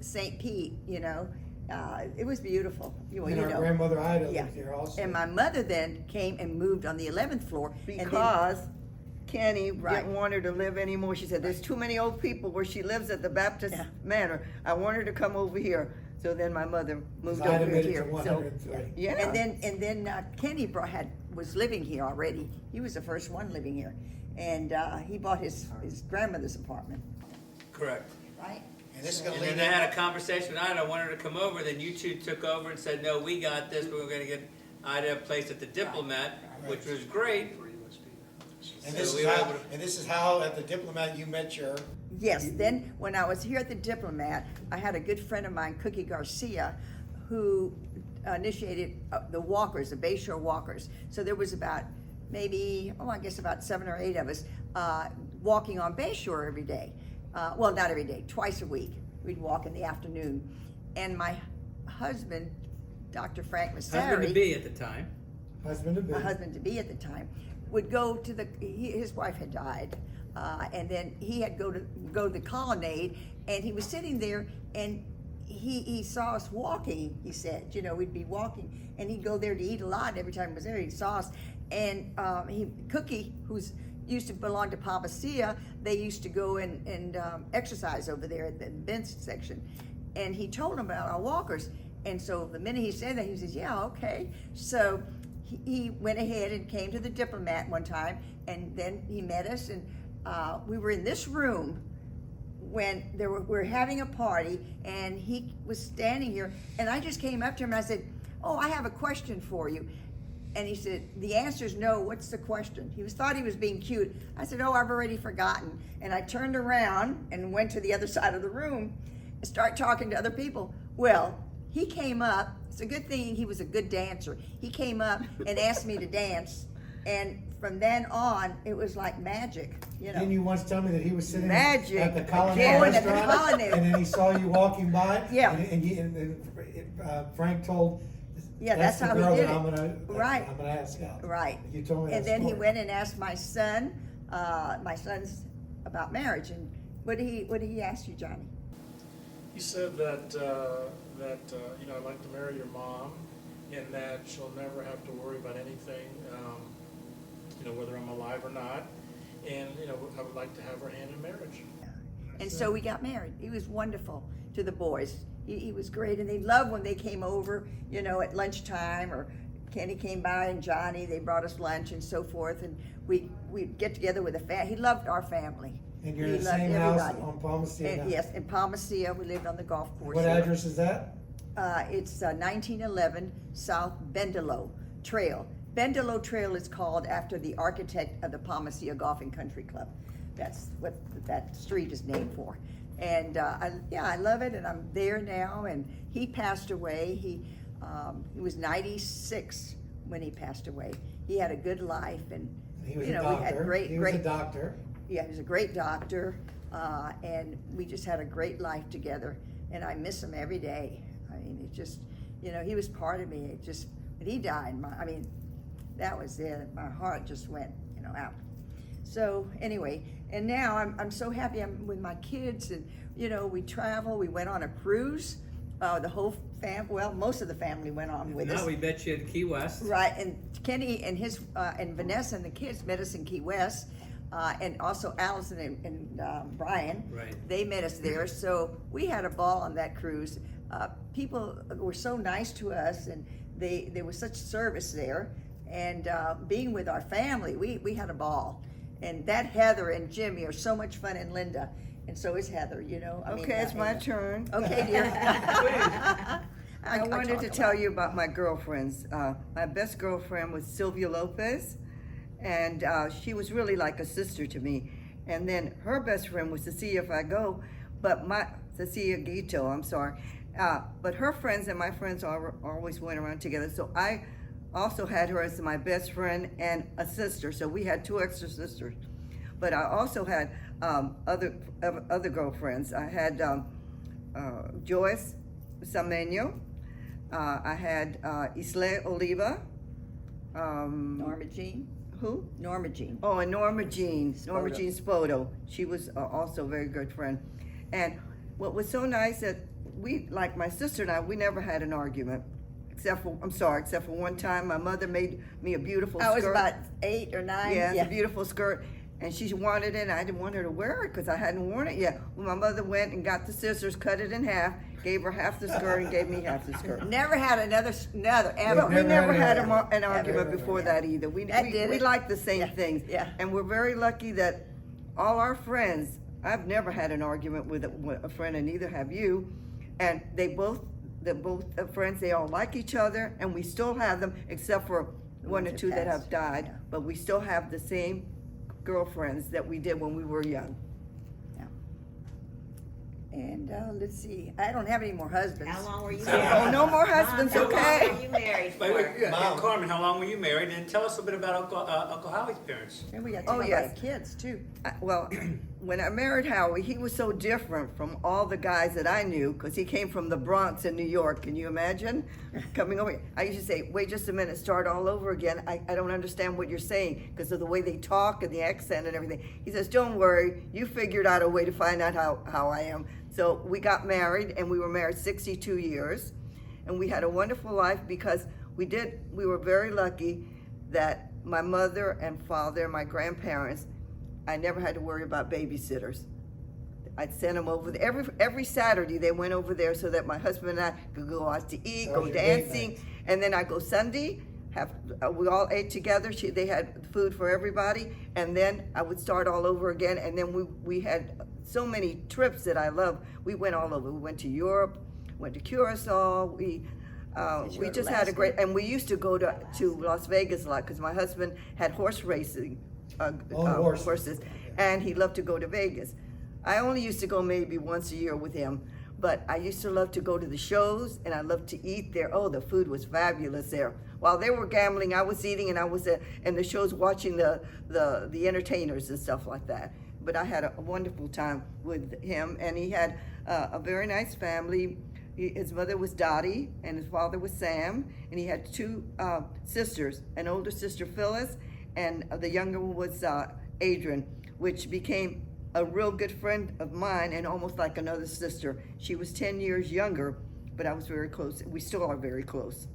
S3: St. Pete. You know, it was beautiful. Well,
S5: And
S3: you
S5: our
S3: know.
S5: grandmother Ida
S3: Yeah.
S5: lived here also.
S3: And my mother then came and moved on the 11th floor. and then-
S2: Because Kenny
S3: Right.
S2: didn't want her to live anymore. She said, there's too many old people where she lives at the Baptist
S3: Yeah.
S2: Manor. I want her to come over here. So then my mother moved
S5: Ida
S2: over
S5: made it
S2: here.
S5: to
S2: So,
S5: 103.
S2: yeah.
S3: And then Kenny was living here already. He was the first one living here, and he bought his grandmother's apartment.
S1: Correct.
S3: Right.
S4: And this is gonna
S1: And
S4: lead
S1: then they
S4: in,
S1: had a conversation with Ida, I wanted her to come over, then you two took over and said, no, we got this, we were gonna get Ida a place at the Diplomat, which was great.
S4: and this
S1: So
S4: is
S1: we were
S4: how,
S1: able to-
S4: and this is how at the Diplomat you met your,
S3: Yes, then when I was here at the Diplomat, I had a good friend of mine, Cookie Garcia, who initiated the walkers, the Bayshore walkers. So there was about maybe, I guess about 7 or 8 of us walking on Bayshore every day. Well, not every day, twice a week. We'd walk in the afternoon. And my husband, Dr. Frank Massari,
S1: Husband to be at the time.
S5: Husband to be.
S3: my husband to be at the time, would go to his wife had died, and then he had go to the colonnade, and he was sitting there, and he saw us walking. He said, we'd be walking, and he'd go there to eat a lot. Every time he was there, he saw us, and Cookie, who's used to belong to Palmacia, they used to go and exercise over there at the bench section, and he told them about our walkers. And so the minute he said that, he says, yeah, okay. So he went ahead and came to the Diplomat one time, and then he met us, and we were in this room when we were having a party, and he was standing here, and I just came up to him and I said, oh, I have a question for you. And he said, the answer's no, what's the question? Thought he was being cute. I said, oh, I've already forgotten. And I turned around and went to the other side of the room and started talking to other people. Well, he came up, it's a good thing he was a good dancer. He came up and asked me to dance, and from then on, it was like magic,
S5: Didn't you once tell me that he was sitting
S2: Magic.
S5: at the Colonnade
S2: Oh, and
S3: at the
S5: restaurant?
S3: Colonnade.
S5: And then he saw you walking by?
S3: Yeah.
S5: And Frank told,
S3: Yeah,
S5: that's
S3: that's
S5: the
S3: how
S5: girl
S3: he did
S5: that
S3: it. Right.
S5: I'm gonna ask out.
S3: Right.
S5: You told me that
S3: And then he
S5: story.
S3: went and asked my son's about marriage. And what did he ask you, Johnny?
S6: He said that I'd like to marry your mom, and that she'll never have to worry about anything, whether I'm alive or not, and I would like to have her hand in marriage.
S3: And so we got married. He was wonderful to the boys. He was great, and they loved when they came over, at lunchtime, or Kenny came by and Johnny, they brought us lunch and so forth, and we'd get together with the family. He loved our family.
S5: And you're
S3: He
S5: in the
S3: loved
S5: same house
S3: everybody.
S5: on Palmacia now?
S3: Yes, in Palmacia, we lived on the golf course.
S5: What
S3: there.
S5: address is that?
S3: It's 1911 South Bendelow Trail. Bendelow Trail is called after the architect of the Palmacia Golf and Country Club. That's what that street is named for. And I love it, and I'm there now. And he passed away. He was 96 when he passed away. He had a good life, and
S5: He was
S3: we
S5: a
S3: had
S5: doctor.
S3: great.
S5: He was a doctor.
S3: Yeah, he was a great doctor, and we just had a great life together, and I miss him every day. I mean, it just, he was part of me. It just, when he died, that was it. My heart just went, out. So anyway, and now I'm so happy I'm with my kids, and we travel. We went on a cruise. The whole most of the family went on with us.
S1: Now we met you in Key West.
S3: Right, and Kenny and his and Vanessa and the kids met us in Key West, and also Allison and Brian.
S1: Right.
S3: They met us there, so we had a ball on that cruise. People were so nice to us, and there was such service there, and being with our family, we had a ball. And that Heather and Jimmy are so much fun, and Linda, and so is Heather.
S2: Okay, it's my turn.
S3: Okay, dear.
S2: I wanted to tell you about my girlfriends. My best girlfriend was Sylvia Lopez, and she was really like a sister to me. And then her best friend was Cecilia Fago, Cecilia Guito, I'm sorry. But her friends and my friends always went around together. So I also had her as my best friend and a sister. So we had 2 extra sisters. But I also had other girlfriends. I had Joyce Samenyo. I had Isle Oliva.
S3: Norma Jean.
S2: Who?
S3: Norma Jean.
S2: Oh, and Norma Jean
S3: Spoto.
S2: Spoto. She was also a very good friend. And what was so nice that we, like my sister and I, we never had an argument. Except for one time my mother made me a beautiful skirt.
S3: I was about 8 or 9.
S2: Yeah, it's a beautiful skirt. and she wanted it, and I didn't want her to wear it because I hadn't worn it yet. Well, my mother went and got the scissors, cut it in half, gave her half the skirt, and gave me half the skirt.
S3: Never had another ever.
S2: But we never had an
S3: Ever.
S2: argument before that either. We
S3: did
S2: we
S3: it.
S2: like the same
S3: Yeah,
S2: things.
S3: yeah.
S2: And we're very lucky that all our friends, I've never had an argument with a friend, and neither have you. And they're both friends, they all like each other, and we still have them, except for one or
S3: ones
S2: two
S3: that
S2: that have
S3: passed.
S2: died.
S3: Yeah.
S2: But we still have the same girlfriends that we did when we were young.
S3: And let's see, I don't have any more husbands.
S7: How long were you
S1: Oh,
S7: married?
S2: no more husbands,
S7: Mom,
S2: okay.
S7: How long were you married
S1: Wait, wait,
S7: for?
S1: yeah,
S4: Mom.
S1: Carmen, how long were you married? And tell us a bit about Uncle Howie's parents.
S3: And we got to
S2: Oh,
S3: talk
S2: yes.
S3: about kids too.
S2: Well, when I married Howie, he was so different from all the guys that I knew because he came from the Bronx in New York. Can you imagine coming over here? I used to say, wait just a minute, start all over again. I don't understand what you're saying because of the way they talk and the accent and everything. He says, don't worry, you figured out a way to find out how I am. So we got married, and we were married 62 years, and we had a wonderful life because we were very lucky that my mother and father, my grandparents, I never had to worry about babysitters. I'd send them over there. Every Saturday they went over there so that my husband and I could go out to eat,
S5: That
S2: go
S5: was your date
S2: dancing,
S5: night.
S2: and then I go Sunday. We all ate together. They had food for everybody, and then I would start all over again. And then we had so many trips that I love. We went all over. We went to Europe, went to Curacao. We just had a great, and we used to go to Las Vegas a lot because my husband had horse racing horses, and he loved to go to Vegas. I only used to go maybe once a year with him, but I used to love to go to the shows, and I loved to eat there. Oh, the food was fabulous there. While they were gambling, I was eating, and I was in the shows watching the entertainers and stuff like that. But I had a wonderful time with him, and he had a very nice family. His mother was Dottie, and his father was Sam, and he had two sisters, an older sister, Phyllis, and the younger one was Adrian, which became a real good friend of mine and almost like another sister. She was 10 years younger, but I was very close. We still are very close.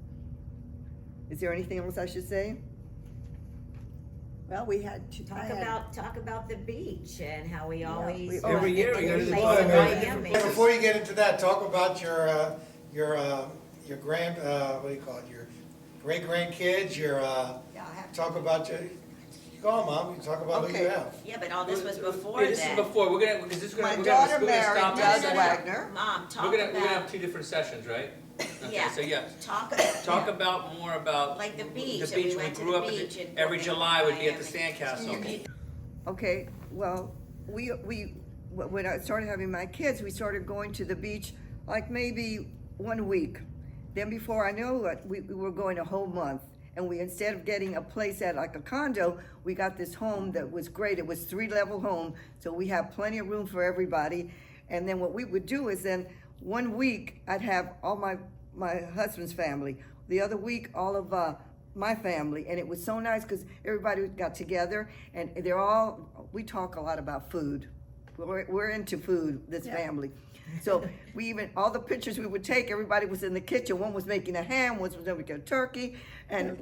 S2: Is there anything else I should say?
S3: Well, we had to
S7: Talk about the beach and how we always.
S1: Every year we go to the beach.
S4: Wait, wait, wait.
S7: Miami.
S4: Before you get into that, talk about your grand, what do you call it, your great grandkids, talk about your, go on, Mom, you talk about who you
S2: Okay.
S4: have.
S7: Yeah, but all this was before
S1: Yeah, this is
S7: that.
S1: before. We're gonna because this is
S2: My
S1: gonna
S2: daughter
S1: we're gonna
S2: married
S1: stop
S2: Doug
S1: this session.
S2: Wagner.
S7: Mom, talk
S1: We're gonna have
S7: about,
S1: two different sessions, right? Okay,
S7: yeah.
S1: so yeah.
S7: Talk
S1: Talk more about
S7: like the beach.
S1: The
S7: that we
S1: beach.
S7: went to
S1: grew
S7: the
S1: up in
S7: beach in
S1: every July would be at the
S7: Miami.
S1: sandcastle.
S2: Okay, well, when I started having my kids, we started going to the beach like maybe 1 week. Then before I knew it, we were going a whole month. And we, instead of getting a place at like a condo, we got this home that was great. It was 3-level home, so we have plenty of room for everybody. And then what we would do is then 1 week I'd have all my husband's family. The other week, all of my family, and it was so nice because everybody got together, and we talk a lot about food. We're into food, this family. So all the pictures we would take, everybody was in the kitchen. One was making a ham, one was making a turkey, and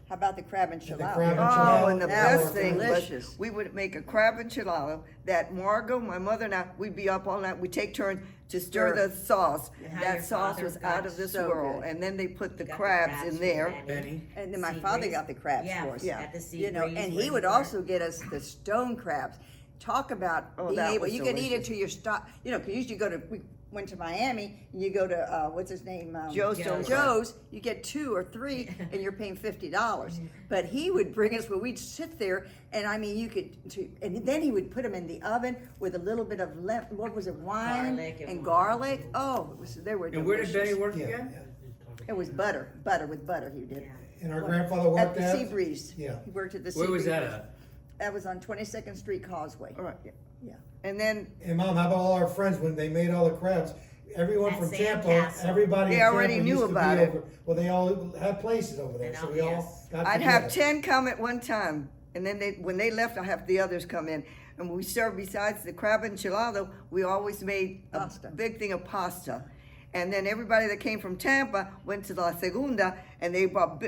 S3: how about the crab enchilada?
S5: crab
S2: Oh,
S5: enchilada.
S2: and the
S3: That
S2: best
S3: was
S2: thing was
S3: delicious.
S2: we would make a crab enchilada that Margot, my mother, and I, we'd be up all night. We'd take turns to stir the sauce.
S7: How
S2: That
S7: your
S2: sauce
S7: father
S2: was
S7: got
S2: out of this
S3: so
S2: world.
S3: good.
S2: And then they put the
S7: Got the
S2: crabs in
S7: for
S2: there.
S7: Benny.
S1: Benny.
S3: And then my
S7: Sea
S3: father
S7: breeze.
S3: got the crabs
S7: Yeah,
S3: for us.
S2: Yeah.
S7: at the sea
S3: You know,
S7: breeze
S3: and
S7: where
S3: he
S7: you
S3: would
S7: were.
S3: also get us the stone crabs. Talk about
S2: Oh,
S3: being
S2: that
S3: able,
S2: was
S3: you can eat it
S2: delicious.
S3: to your stop, you know, because usually we went to Miami, and you go to, what's his name?
S2: Joe's
S7: Stone
S3: Joe's, you get 2 or 3, and you're paying $50. But he would bring us, where we'd sit there, and I mean, and then he would put them in the oven with a little bit of, what was it, wine
S7: Garlic and
S3: and
S7: wine.
S3: garlic. Oh, they were
S1: And where did
S3: delicious.
S1: Benny work
S5: Yeah,
S1: again?
S5: yeah.
S3: It was butter with butter he did.
S5: And our grandfather
S3: At
S5: worked
S3: the
S5: at?
S3: Sea Breeze.
S5: Yeah.
S3: He worked at the Sea
S1: Where was
S3: Breeze.
S1: that at?
S3: That was on 22nd Street Causeway.
S2: All right.
S3: Yeah.
S2: And then
S5: And Mom, how about all our friends when they made all the crabs? Everyone
S7: At
S5: from Tampa,
S7: Sandcastle.
S5: everybody
S2: They
S5: in Tampa
S2: already knew
S5: used to
S2: about
S5: be
S2: it.
S5: over. Well, they all had places over there,
S7: And
S5: so
S7: all-
S5: we all
S7: yes.
S5: got
S2: I'd
S5: together.
S2: have 10 come at one time. And then when they left, I'd have the others come in. And we served, besides the crab enchilada, we always made a
S3: Pasta.
S2: big thing of pasta. And then everybody that came from Tampa went to La Segunda, and they brought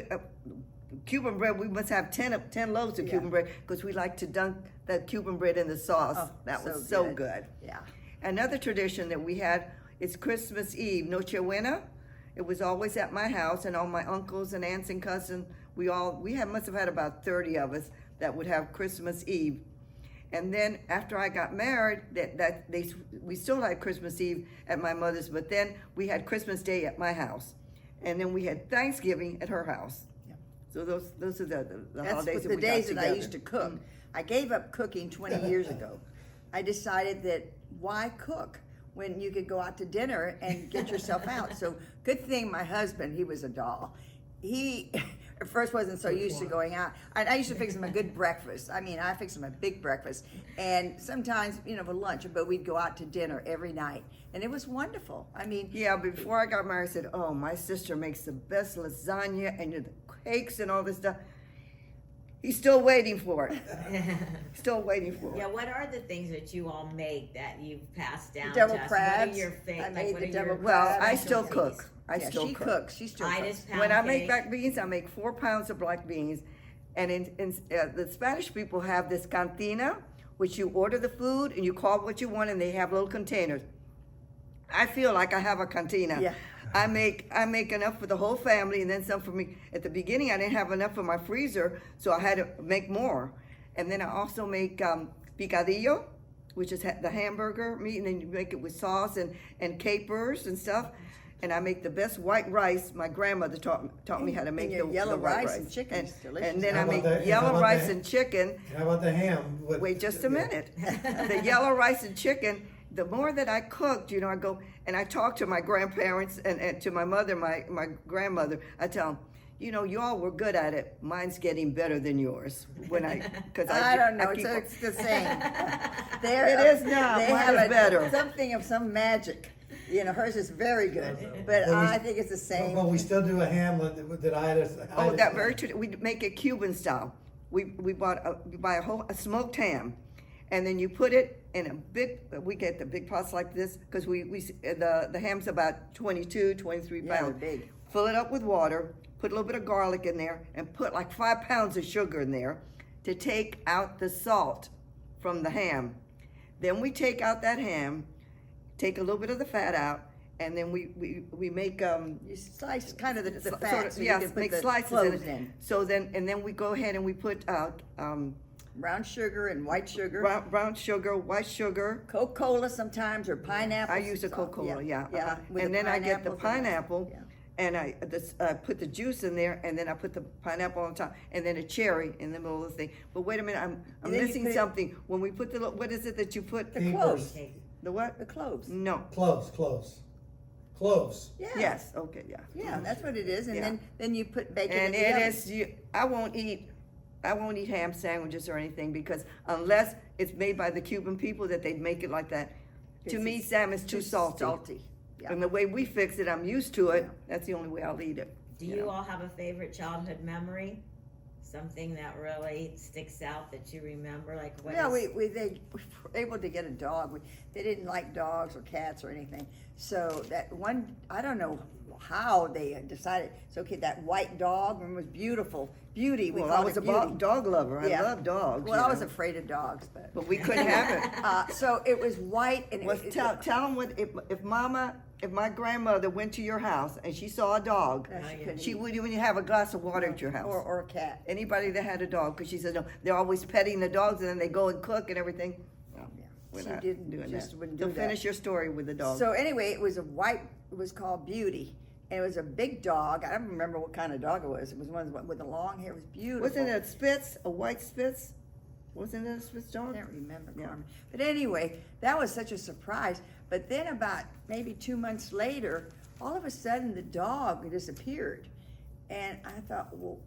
S2: Cuban bread, we must have 10 loaves of
S3: Yeah.
S2: Cuban bread, because we like to dunk that Cuban bread in the sauce.
S3: Oh,
S2: That
S3: so
S2: was so
S3: good.
S2: good.
S3: Yeah.
S2: Another tradition that we had is Christmas Eve, Noche Buena. It was always at my house, and all my uncles and aunts and cousins, must have had about 30 of us that would have Christmas Eve. And then after I got married, we still had Christmas Eve at my mother's, but then we had Christmas Day at my house, and then we had Thanksgiving at her house.
S3: Yep.
S2: So those are the
S3: That's
S2: holidays
S3: what
S2: that
S3: the
S2: we got
S3: days that I
S2: together.
S3: used to cook. I gave up cooking 20 years ago. I decided that why cook when you could go out to dinner and get yourself out? So good thing my husband, he was a doll. He at first wasn't so used to going out. I used to fix him a good breakfast. I mean, I fixed him a big breakfast, and sometimes for lunch. But we'd go out to dinner every night, and it was wonderful. I mean,
S2: Yeah, before I got married, I said, "Oh, my sister makes the best lasagna and the cakes and all this stuff." He's still waiting for it. Still waiting for it.
S7: Yeah, what are the things that you all make that you've passed down
S3: Devil
S7: to us?
S3: crabs.
S7: What are your
S3: I
S7: favorite?
S3: made
S7: what
S3: the
S7: are
S3: devil
S7: your
S2: Well, I
S3: crabs.
S2: still
S7: specialties?
S2: cook. I
S3: yeah,
S2: still
S3: she
S2: cook.
S3: cooks. She still
S7: Titus
S3: cooks.
S7: pound
S2: When I make
S7: cake.
S2: black beans, I make 4 pounds of black beans. And the Spanish people have this cantina, which you order the food and you call what you want, and they have little containers. I feel like I have a cantina.
S3: Yeah.
S2: I make enough for the whole family, and then some for me. At the beginning, I didn't have enough for my freezer, so I had to make more. And then I also make picadillo, which is the hamburger meat, and then you make it with sauce and capers and stuff. And I make the best white rice. My grandmother taught me how to make
S3: your
S2: the
S3: yellow
S2: white
S3: rice and chicken is delicious.
S2: And then
S5: How
S2: I
S5: about
S2: make
S5: how
S2: yellow
S5: about
S2: rice
S5: the-
S2: and chicken.
S5: How about the ham?
S2: Wait just a minute. The yellow rice and chicken, the more that I cooked, I go and I talk to my grandparents and to my mother, my grandmother. I tell them, you all were good at it. Mine's getting better than yours. Because
S3: I don't know.
S2: keep-
S3: It's the same.
S2: It is now.
S3: They
S2: Mine
S3: have
S2: is better.
S3: something of some magic. Hers is very good, but
S5: Well, we-
S3: I think it's the same.
S5: But we still do a ham that
S2: Oh, that very true. We make it Cuban style. We buy a smoked ham, and then you put it in a big. We get the big pots like this because the ham's about 22, 23
S3: Yeah, they're
S2: pounds.
S3: big.
S2: Fill it up with water. Put a little bit of garlic in there, and put like 5 pounds of sugar in there to take out the salt from the ham. Then we take out that ham, take a little bit of the fat out, and then we make
S3: You slice kind of the
S2: sort
S3: fat
S2: of-
S3: so you
S2: yes,
S3: can put
S2: make
S3: the
S2: slices
S3: cloves
S2: in.
S3: in.
S2: So then we go ahead and we put
S3: Brown sugar and white sugar.
S2: brown sugar, white sugar.
S3: Coca-Cola sometimes or pineapple.
S2: I use a Coca-Cola, yeah.
S3: Yeah. with
S2: And
S3: the
S2: then I get the
S3: pineapples and that.
S2: pineapple,
S3: Yeah.
S2: and I put the juice in there, and then I put the pineapple on top, and then a cherry in the middle of the thing. But wait a minute, I'm
S3: And then you
S2: missing
S3: put it-
S2: something. When we put what is it that you put?
S3: The
S5: Capers.
S3: cloves.
S2: The what?
S3: The cloves.
S2: No.
S5: Cloves.
S3: Yeah.
S2: Yes. Okay. Yeah.
S3: Yeah, that's what it is. And
S2: Yeah.
S3: then you put bacon in
S2: And
S3: the
S2: it
S3: oven.
S2: is. I won't eat ham sandwiches or anything because unless it's made by the Cuban people that they make it like that. To
S3: It's
S2: me, Sam is too salty.
S3: Salty. Yeah.
S2: And the way we fix it, I'm used to it.
S3: Yeah.
S2: That's the only way I'll eat it.
S7: Do you all have a favorite childhood memory? Something that really sticks out that you remember? Like what
S3: Yeah,
S7: is-
S3: we were able to get a dog. They didn't like dogs or cats or anything. So that one, I don't know how they decided. So okay, that white dog was beautiful, Beauty. We
S2: Well, I
S3: called
S2: was
S3: it
S2: a
S3: Beauty.
S2: dog lover. I
S3: Yeah.
S2: love dogs.
S3: Well,
S2: you
S3: I was
S2: know.
S3: afraid of dogs, but
S2: But we couldn't have it.
S3: so it was white and
S2: Well, tell them what if my grandmother went to your house and she saw a dog,
S3: No, she couldn't
S2: she
S3: eat.
S2: wouldn't even have a glass of water at your house.
S3: or a cat.
S2: Anybody that had a dog, because she said no, they're always petting the dogs and then they go and cook and everything. No,
S3: Yeah.
S2: we're
S3: She
S2: not
S3: didn't-
S2: doing
S3: just
S2: that.
S3: wouldn't
S2: So
S3: do that.
S2: finish your story with the dog.
S3: So anyway, it was a white. It was called Beauty, and it was a big dog. I don't remember what kind of dog it was. It was one with the long hair. It was beautiful.
S2: Wasn't it a Spitz, a white Spitz? Wasn't it a Spitz
S3: I
S2: dog?
S3: can't remember,
S2: Yeah.
S3: Carmen. But anyway, that was such a surprise. But then about maybe 2 months later, all of a sudden the dog disappeared. And I thought, well,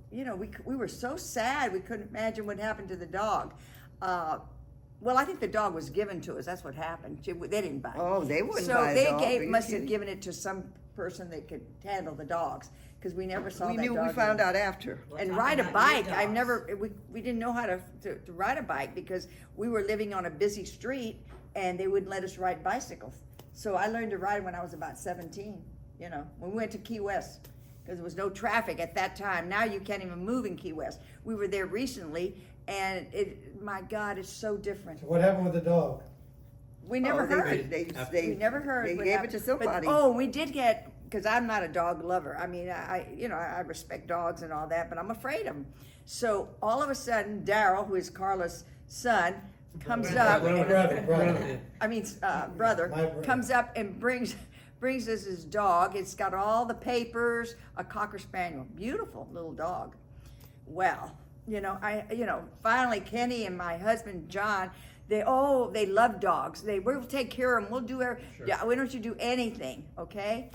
S3: we were so sad we couldn't imagine what happened to the dog. Well, I think the dog was given to us. That's what happened. They didn't buy it.
S2: Oh, they wouldn't
S3: so
S2: buy a
S3: they
S2: dog. Are you
S3: must have
S2: kidding?
S3: given it to some person that could handle the dogs because we never saw
S2: We
S3: that
S2: knew.
S3: dog
S2: We found
S3: again.
S2: out after.
S7: Well,
S3: And
S7: talk
S3: ride a
S7: about
S3: bike.
S7: your
S3: I've
S7: dogs.
S3: never, we didn't know how to ride a bike because we were living on a busy street and they wouldn't let us ride bicycles. So I learned to ride when I was about 17, when we went to Key West. because there was no traffic at that time. Now you can't even move in Key West. We were there recently, and my God, it's so different.
S5: So what happened with the dog?
S3: We never
S2: Oh, they-
S3: heard.
S2: They
S3: We never heard.
S2: They
S3: what
S2: gave it
S3: happened.
S2: to somebody.
S3: But, oh, we did get, because I'm not a dog lover. I mean, I respect dogs and all that, but I'm afraid of them. So all of a sudden, Daryl, who is Carla's son, comes up.
S5: Brother.
S3: Brother
S5: My brother.
S3: comes up and brings us his dog. It's got all the papers, a Cocker Spaniel, beautiful little dog. Well, finally Kenny and my husband John, they love dogs. We'll take care of them. We'll do yeah, why don't you do anything, okay?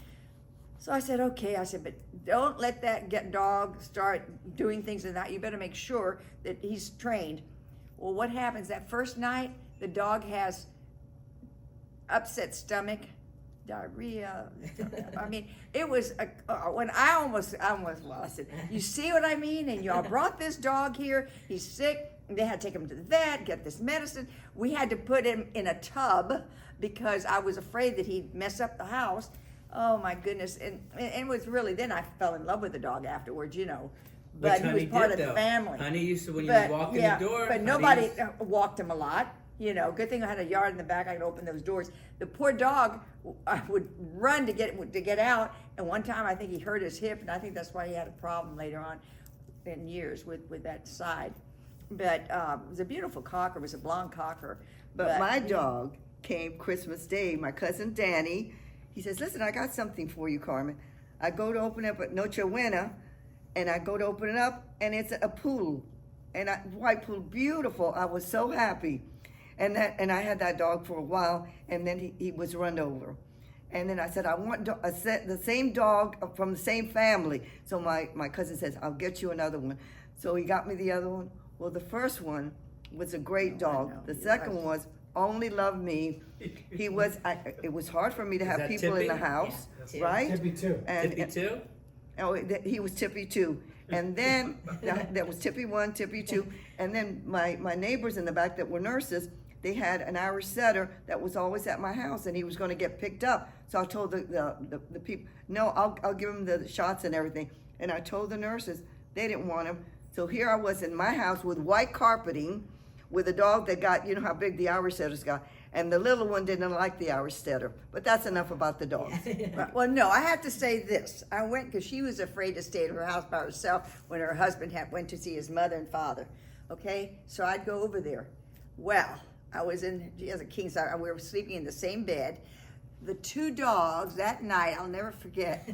S3: So I said, okay. I said, but don't let that dog start doing things like that. You better make sure that he's trained. Well, what happens that first night? The dog has upset stomach, diarrhea. I mean, it was when I almost lost it. You see what I mean? And y'all brought this dog here. He's sick. They had to take him to the vet, get this medicine. We had to put him in a tub because I was afraid that he'd mess up the house. Oh my goodness! And it was really, then I fell in love with the dog afterwards, But he was part of the family.
S1: Honey used to, when you
S3: But,
S1: walk in
S3: yeah,
S1: the door.
S3: but
S1: Honey
S3: nobody
S1: used-
S3: walked him a lot. Good thing I had a yard in the back. I could open those doors. The poor dog, I would run to get out. And one time, I think he hurt his hip, and I think that's why he had a problem later on in years with that side. But it was a beautiful cocker. It was a blonde cocker.
S2: But my dog came Christmas Day, my cousin Danny. He says, listen, I got something for you, Carmen. I go to open up at Noche Buena, and I go to open it up, and it's a poodle. And white poodle, beautiful. I was so happy. And I had that dog for a while, and then he was run over. And then I said, I want the same dog from the same family. So my cousin says, I'll get you another one. So he got me the other one. Well, the first one was a great dog.
S3: know.
S2: The second one was only loved me. It was hard for me to have
S1: that
S2: people in the
S1: Tippy?
S2: house,
S7: Yeah,
S2: right?
S5: Tippy too.
S1: Tippy too?
S2: He was Tippy 2. And then that was Tippy 1, Tippy 2. And then my neighbors in the back that were nurses, they had an Irish setter that was always at my house, and he was going to get picked up. So I told the people, no, I'll give him the shots and everything. And I told the nurses, they didn't want him. So here I was in my house with white carpeting, with a dog that got, how big the Irish setters got. And the little one didn't like the Irish setter. But that's enough about the dogs.
S3: Well, no, I have to say this. I went because she was afraid to stay at her house by herself when her husband went to see his mother and father. Okay, so I'd go over there. Well, she has a king size. We were sleeping in the same bed. The two dogs that night, I'll never forget.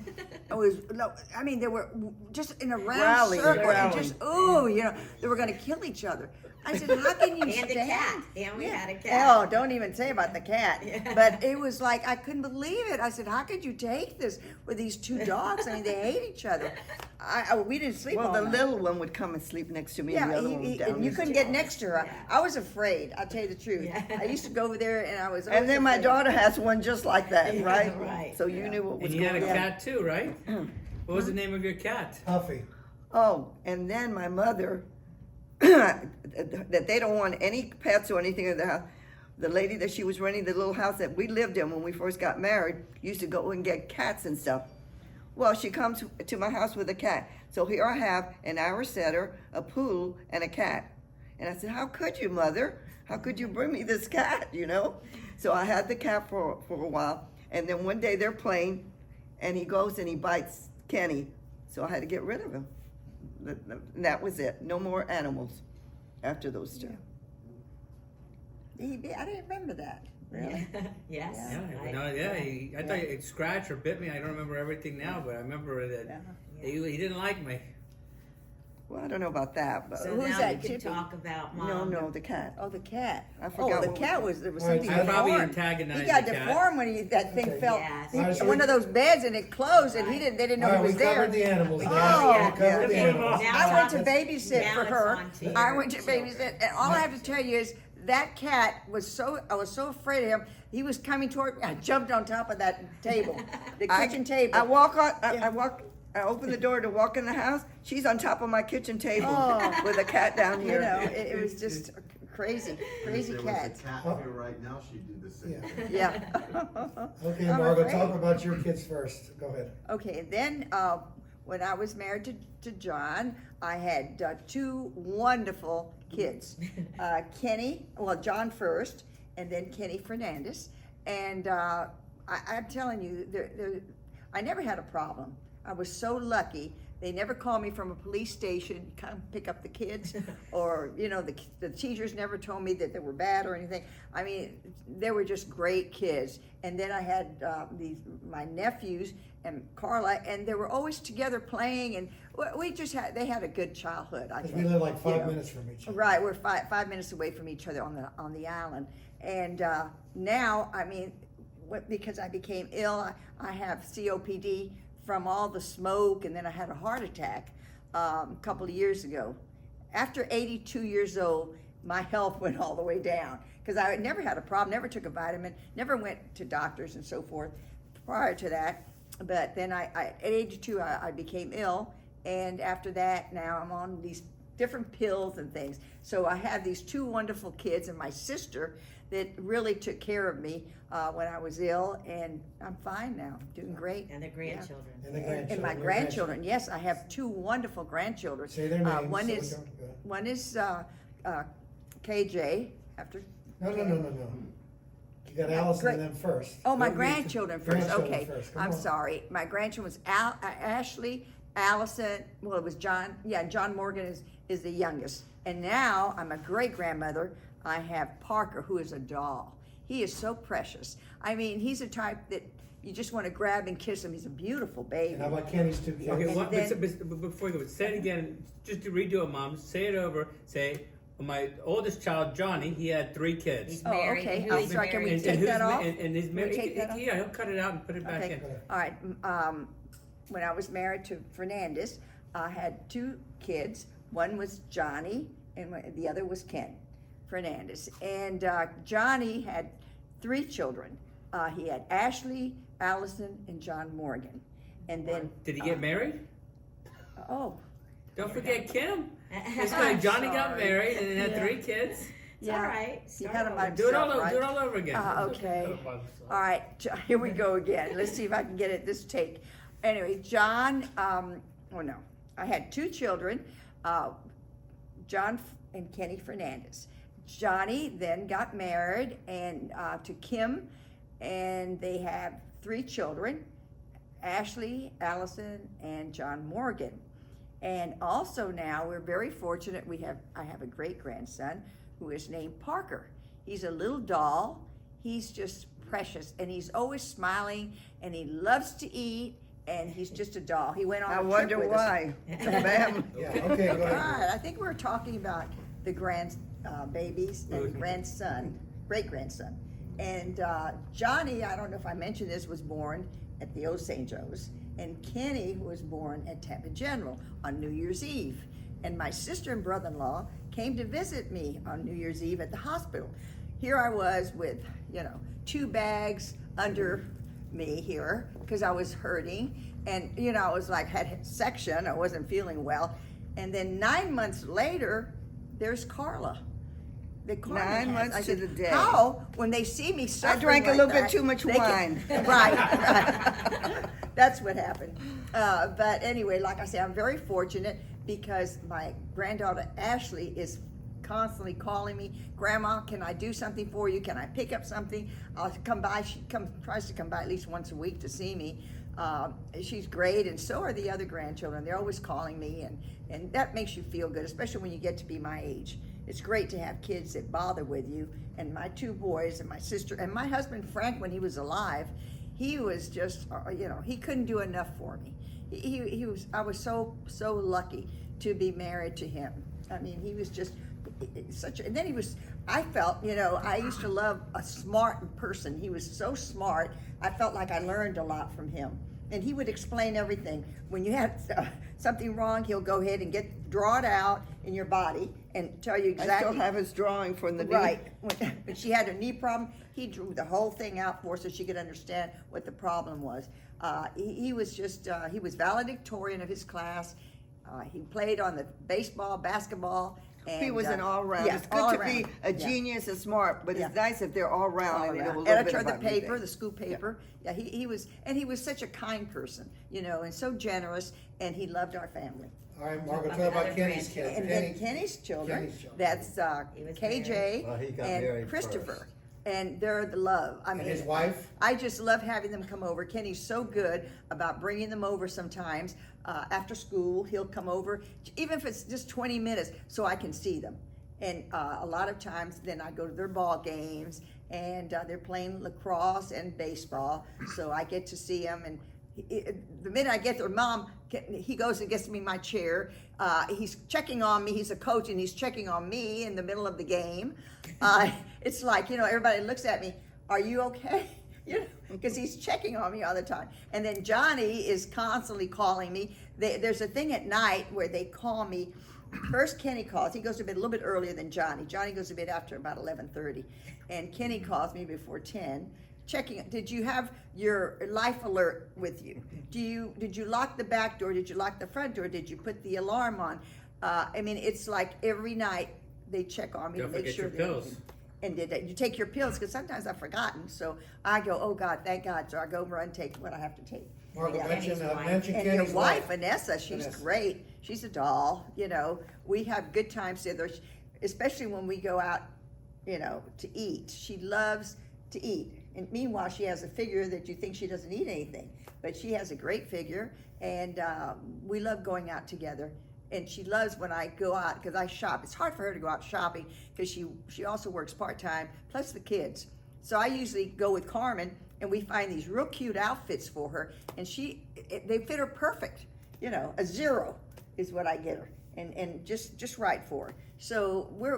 S3: They were just in a round
S2: Growling,
S3: circle, and
S2: growling.
S3: they were going to kill each other. I said, how can you
S7: And
S3: stand?
S7: a cat. And we had a cat.
S3: Oh, don't even say about the cat.
S7: Yeah.
S3: But it was like, I couldn't believe it. I said, how could you take this with these two dogs? I mean, they hate each other. We didn't sleep
S2: Well,
S3: all
S2: the
S3: night.
S2: little one would come and sleep next to me, and the other one was down.
S3: and you
S2: the
S3: couldn't
S2: street.
S3: get next to her. I was afraid. I'll tell you the truth.
S7: Yeah.
S3: I used to go over there, and I was.
S2: And then my
S3: always
S2: daughter has one just like that,
S7: Yeah,
S2: right?
S7: right.
S2: So you knew what was
S1: And you had
S2: going
S1: a
S2: on.
S1: cat too, right? What was the name of your cat?
S5: Puffy.
S2: Oh, and then my mother, that they don't want any pets or anything in the house. The lady that she was renting the little house that we lived in when we first got married used to go and get cats and stuff. Well, she comes to my house with a cat. So here I have an Irish setter, a poodle, and a cat. And I said, how could you, Mother? How could you bring me this cat, So I had the cat for a while. And then one day they're playing, and he goes and he bites Kenny. So I had to get rid of him. And that was it. No more animals after those two.
S3: I didn't remember that. Really?
S7: Yes.
S1: I thought it scratched or bit me. I don't remember everything now, but I remember that he didn't like me.
S2: Well, I don't know about that, but
S7: So
S3: Who's
S7: now
S3: that,
S7: you can
S3: Tippy?
S7: talk about Mom.
S2: no, the cat.
S3: Oh, the cat.
S2: I forgot
S3: the
S2: what
S3: cat
S2: we-
S3: was there was
S5: All right,
S3: something
S5: so
S1: I probably
S3: deformed.
S1: antagonized
S3: He got
S1: the cat.
S3: deformed when that thing
S5: Okay.
S3: fell.
S7: Yes.
S5: All right, so
S3: One of those beds and it closed, and they didn't know
S5: All
S3: he
S5: right,
S3: was
S5: we
S3: there.
S5: covered the animals.
S3: Oh,
S5: now.
S3: yeah.
S5: We covered the
S7: Okay,
S5: animals.
S7: now
S3: I went to
S7: on-
S3: babysit
S7: now
S3: for
S7: it's
S3: her.
S7: on to
S3: I
S7: your
S3: went to
S7: children.
S3: babysit, and all I have to tell you is that cat I was so afraid of him. He was coming toward me. I jumped on top of that table, the kitchen table.
S2: I open the door to walk in the house. She's on top of my kitchen table
S3: Oh.
S2: with a cat down
S3: You
S2: here.
S3: know, it was just crazy
S8: If there
S3: cat.
S8: was a cat here right now, she'd do the same
S5: Yeah.
S8: thing.
S3: Yeah.
S5: Okay,
S3: I'm
S5: Margot,
S3: afraid.
S5: talk about your kids first. Go ahead.
S3: Okay, then when I was married to John, I had two wonderful kids. Kenny, well, John first, and then Kenny Fernandez. And I'm telling you, I never had a problem. I was so lucky. They never called me from a police station, come pick up the kids, or, you know, the teachers never told me that they were bad or anything. I mean, they were just great kids. And then I had my nephews and Carla, and they were always together playing, and they had a good childhood, I
S5: Because
S3: think.
S5: we live like
S3: you
S5: 5
S3: know.
S5: minutes from each other.
S3: Right, we're 5 minutes away from each other on the island. And now, I mean, because I became ill, I have COPD from all the smoke, and then I had a heart attack a couple of years ago. After 82 years old, my health went all the way down because I never had a problem, never took a vitamin, never went to doctors and so forth prior to that. But then at 82, I became ill, and after that, now I'm on these different pills and things. So I have these two wonderful kids and my sister that really took care of me when I was ill, and I'm fine now, doing great.
S7: And the grandchildren.
S5: And the grandchildren.
S3: And my grandchildren, yes, I have two wonderful grandchildren.
S5: Say their names.
S3: One
S5: so we
S3: is
S5: don't- go ahead.
S3: one is KJ after.
S5: No. You got Allison
S3: Great.
S5: and them first.
S3: Oh, my
S5: Don't read-
S3: grandchildren first.
S5: grandchildren
S3: Okay,
S5: first. Come
S3: I'm
S5: on.
S3: sorry. My grandchildren was Ashley, Allison. Well, it was John. Yeah, John Morgan is the youngest. And now I'm a great grandmother. I have Parker, who is a doll. He is so precious. I mean, he's a type that you just want to grab and kiss him. He's a beautiful baby.
S5: And how about Kenny's two kids?
S1: Okay,
S3: And then-
S1: before you go, say it again, just to redo it, Mom. Say it over. Say, my oldest child, Johnny, he had 3 kids.
S7: He's
S3: Oh,
S7: married.
S3: okay.
S7: Who
S3: I'm
S7: he's
S3: sorry, can we
S7: married
S3: take
S7: to.
S3: that off?
S1: And he's
S3: Can we
S1: married.
S3: take that off?
S1: Yeah, he'll cut it out and put it back
S3: Okay.
S1: in.
S3: All right. When I was married to Fernandez, I had 2 kids. One was Johnny, and the other was Ken Fernandez. And Johnny had 3 children. He had Ashley, Allison, and John Morgan. And then
S1: Did he get married?
S3: oh
S1: Don't forget Kim. This
S3: I'm
S1: guy Johnny got
S3: sorry.
S1: married and had
S3: Yeah.
S1: 3 kids.
S7: It's all right.
S3: He
S7: Start
S3: had him
S7: over.
S3: by
S1: Do it all
S3: himself,
S1: over.
S3: right?
S1: Do it all over again.
S3: Okay. All right, here we go again. Let's see if I can get it this take. Anyway, John, I had 2 children, John and Kenny Fernandez. Johnny then got married and to Kim, and they have 3 children, Ashley, Allison, and John Morgan. And also now we're very fortunate. I have a great grandson who is named Parker. He's a little doll. He's just precious, and he's always smiling, and he loves to eat, and he's just a doll. He went on
S2: I
S3: a trip
S2: wonder
S3: with us.
S2: why. Bam.
S5: Yeah, okay, go
S3: All
S5: ahead.
S3: right, I think we're talking about the babies and the grandson, great grandson. And Johnny, I don't know if I mentioned this, was born at the Old St. Joe's, and Kenny was born at Tampa General on New Year's Eve. And my sister and brother-in-law came to visit me on New Year's Eve at the hospital. Here I was with, 2 bags under me here because I was hurting, and I was like had section. I wasn't feeling well, and then 9 months later, there's Carla. That Carla
S2: 9
S3: has.
S2: months
S3: I
S2: to
S3: said,
S2: the day.
S3: How when they see me suffering
S2: drank a
S3: like
S2: little bit
S3: that,
S2: too much
S3: they can-
S2: wine.
S3: right. That's what happened. But anyway, like I say, I'm very fortunate because my granddaughter Ashley is constantly calling me, Grandma, can I do something for you? Can I pick up something? I'll come by. She tries to come by at least once a week to see me. She's great, and so are the other grandchildren. They're always calling me, and that makes you feel good, especially when you get to be my age. It's great to have kids that bother with you, and my 2 boys and my sister and my husband Frank, when he was alive, he was just, he couldn't do enough for me. He was, I was so lucky to be married to him. I mean, he was just and then I felt, I used to love a smart person. He was so smart. I felt like I learned a lot from him. And he would explain everything. When you had something wrong, he'll go ahead and draw it out in your body and tell you exactly.
S2: I still have his drawing from the knee.
S3: Right. When she had a knee problem, he drew the whole thing out for her so she could understand what the problem was. He was just, he was valedictorian of his class. He played on the baseball, basketball, And,
S2: He was an all-round.
S3: yeah,
S2: It's good
S3: all
S2: to be
S3: around.
S2: a
S3: Yeah.
S2: genius and smart, but
S3: Yeah.
S2: it's nice if they're all round
S3: All
S2: and they know a
S3: around.
S2: little bit
S3: Editor of the
S2: about
S3: paper,
S2: everything.
S3: the school paper. Yeah, he was, and he was such a kind person, you know, and so generous, and he loved our family.
S4: All right, Margaret,
S7: About
S4: tell about
S7: other
S4: Kenny's
S7: grandkids.
S4: kids.
S3: And then Kenny's children,
S4: Kenny's children.
S3: that's
S7: He was
S3: KJ
S8: Well, he got
S3: and
S8: married
S3: Christopher.
S8: first.
S3: And they're the love. I
S4: And
S3: mean,
S4: his wife?
S3: I just love having them come over. Kenny's so good about bringing them over sometimes. After school, he'll come over, even if it's just 20 minutes, so I can see them. And a lot of times, then I go to their ball games, and they're playing lacrosse and baseball, so I get to see them. And the minute I get there, Mom, he goes and gets me my chair. He's checking on me. He's a coach, and he's checking on me in the middle of the game. It's like, you know, everybody looks at me. Are you okay? You know, because he's checking on me all the time. And then Johnny is constantly calling me. There's a thing at night where they call me. First, Kenny calls. He goes to bed a little bit earlier than Johnny. Johnny goes to bed after about 11:30, and Kenny calls me before 10. Checking, did you have your life alert with you? Did you lock the back door? Did you lock the front door? Did you put the alarm on? I mean, it's like every night they check on me
S1: Don't
S3: to make
S1: forget
S3: sure
S1: your
S3: that
S1: pills.
S3: and did you take your pills? Because sometimes I've forgotten. So I go, oh God, thank God. So I go run, take what I have to take.
S4: Margaret,
S3: Yeah.
S4: mention
S7: Kenny's wife.
S4: mention
S3: And
S4: Kenny's
S3: your wife, Vanessa, she's
S4: Vanessa.
S3: great. She's a doll. You know, we have good times together, especially when we go out, you know, to eat. She loves to eat. And meanwhile, she has a figure that you think she doesn't eat anything, but she has a great figure, and we love going out together. And she loves when I go out because I shop. It's hard for her to go out shopping because she also works part-time, plus the kids. So I usually go with Carmen, and we find these real cute outfits for her, and they fit her perfect. You know, a 0 is what I get her, and just right for her. So we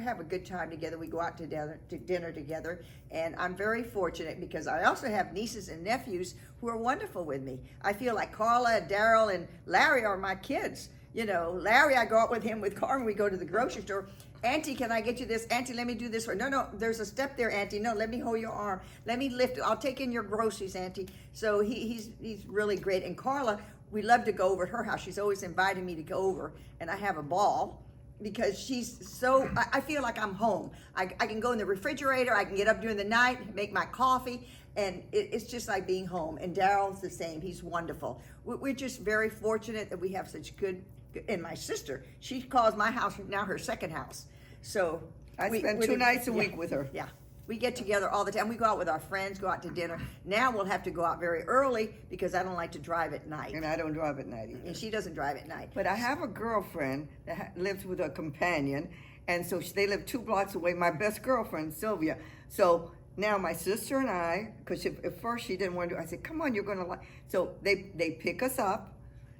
S3: have a good time together. We go out to dinner together, and I'm very fortunate because I also have nieces and nephews who are wonderful with me. I feel like Carla, Daryl, and Larry are my kids. You know, Larry, I go out with him with Carmen. We go to the grocery store. Auntie, can I get you this? Auntie, let me do this for. No, there's a step there, Auntie. No, let me hold your arm. Let me lift it. I'll take in your groceries, Auntie. So he's really great. And Carla, we love to go over at her house. She's always inviting me to go over, and I have a ball because she's so. I feel like I'm home. I can go in the refrigerator. I can get up during the night, make my coffee, and it's just like being home. And Daryl's the same. He's wonderful. We're just very fortunate that we have such good. And my sister, she calls my house now her second house. So
S2: I spend 2 nights a week with her.
S3: Yeah, we get together all the time. We go out with our friends, go out to dinner. Now we'll have to go out very early because I don't like to drive at night,
S2: And I don't drive at night either.
S3: and she doesn't drive at night.
S2: But I have a girlfriend that lives with a companion, and so they live 2 blocks away. My best girlfriend, Sylvia. So now my sister and I, because at first she didn't want to, I said, come on, you're going to like. So they pick us up,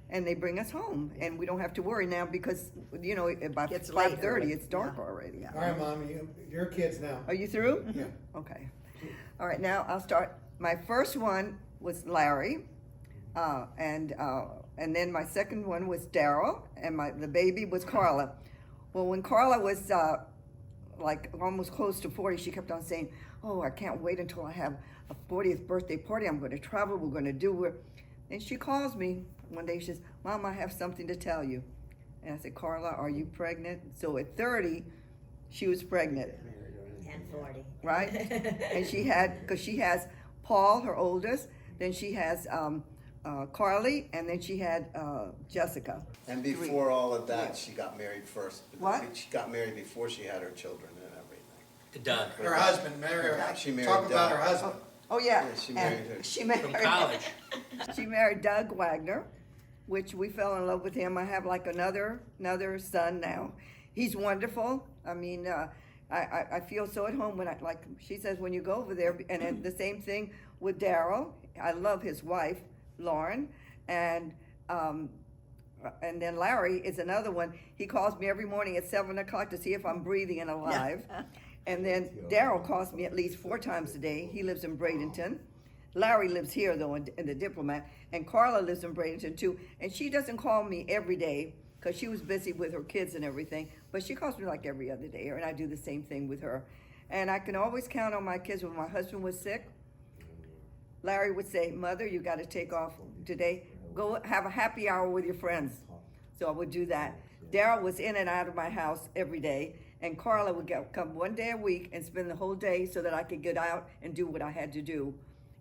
S2: and they bring us home, and we don't have to worry now because, you know, by
S3: Gets late
S2: 5:30
S3: early.
S2: it's dark
S3: Yeah.
S2: already.
S3: Yeah.
S4: All right, Mom, your kids now.
S2: Are you through?
S4: Yeah.
S2: Okay. All right, now I'll start. My first one was Larry, and then my second one was Daryl, and the baby was Carla. Well, when Carla was like almost close to 40, she kept on saying, "Oh, I can't wait until I have a 40th birthday party. I'm going to travel. We're going to do it." And she calls me one day. She says, "Mom, I have something to tell you." And I said, "Carla, are you pregnant?" So at 30, she was pregnant.
S7: 10:40.
S2: Right? And she had, because she has Paul, her oldest, then she has Carly, and then she had Jessica.
S8: And before all of that, she got married first.
S2: What?
S8: She got married before she had her children and everything.
S1: Doug
S4: Her husband,
S8: She married
S4: talk about
S8: Doug.
S4: her husband.
S2: Oh yeah,
S8: Yeah, she
S2: and
S8: married her.
S2: she married
S1: from college.
S2: She married Doug Wagner, which we fell in love with him. I have like another son now. He's wonderful. I mean, I feel so at home when she says when you go over there, and then the same thing with Daryl. I love his wife, Lauren, and then Larry is another one. He calls me every morning at 7 o'clock to see if I'm breathing and alive. And then Daryl calls me at least 4 times a day. He lives in Bradenton. Larry lives here though in the Diplomat, and Carla lives in Bradenton too. And she doesn't call me every day because she was busy with her kids and everything. But she calls me like every other day, and I do the same thing with her. And I can always count on my kids. When my husband was sick, Larry would say, "Mother, you got to take off today. Go have a happy hour with your friends." So I would do that. Daryl was in and out of my house every day, and Carla would come one day a week and spend the whole day so that I could get out and do what I had to do,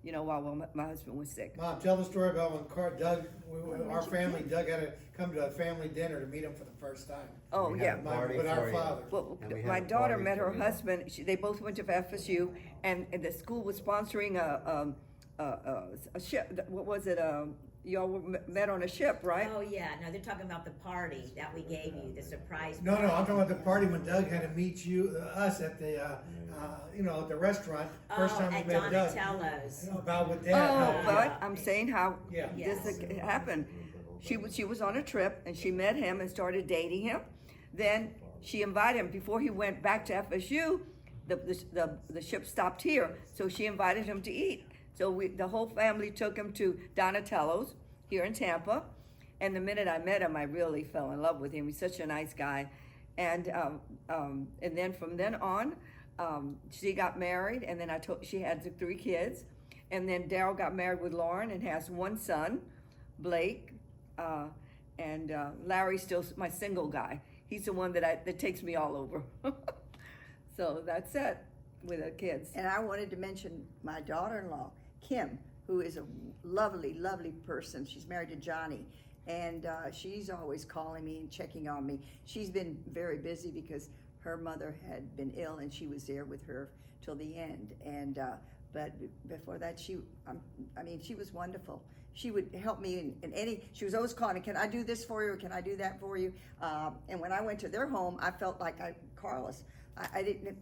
S2: you know, while my husband was sick.
S5: Mom, tell the story about when our family, Doug had to come to a family dinner to meet him for the first time.
S2: Oh,
S8: We
S2: yeah.
S8: had a party
S5: With our
S8: for you.
S5: father.
S2: Well,
S8: And we had
S2: my
S8: a
S2: daughter
S8: party
S2: met
S8: for
S2: her
S8: you.
S2: husband. They both went to FSU, and the school was sponsoring a ship. What was it? Y'all met on a ship, right?
S7: Oh, yeah, no, they're talking about the party that we gave you, the surprise.
S5: No,
S7: party.
S5: I'm talking about the party when Doug had to meet us at the, at the restaurant. First
S7: Oh,
S5: time we
S7: at
S5: met Doug.
S7: Donatello's.
S5: About with
S2: Oh,
S5: Dad.
S2: but I'm saying how
S5: Yeah.
S2: this happened. She was on a trip and she met him and started dating him. Then she invited him before he went back to FSU. The ship stopped here, so she invited him to eat. So the whole family took him to Donatello's here in Tampa. And the minute I met him, I really fell in love with him. He's such a nice guy. And then from then on, she got married, and then she had the 3 kids. And then Daryl got married with Lauren and has 1 son, Blake, and Larry's still my single guy. He's the one that takes me all over. So that's it with the kids.
S3: And I wanted to mention my daughter-in-law, Kim, who is a lovely, lovely person. She's married to Johnny, and she's always calling me and checking on me. She's been very busy because her mother had been ill, and she was there with her till the end. And but before that, she was wonderful. She would help me in any. She was always calling, "Can I do this for you? Or can I do that for you?" And when I went to their home, I felt like Carlos. I didn't,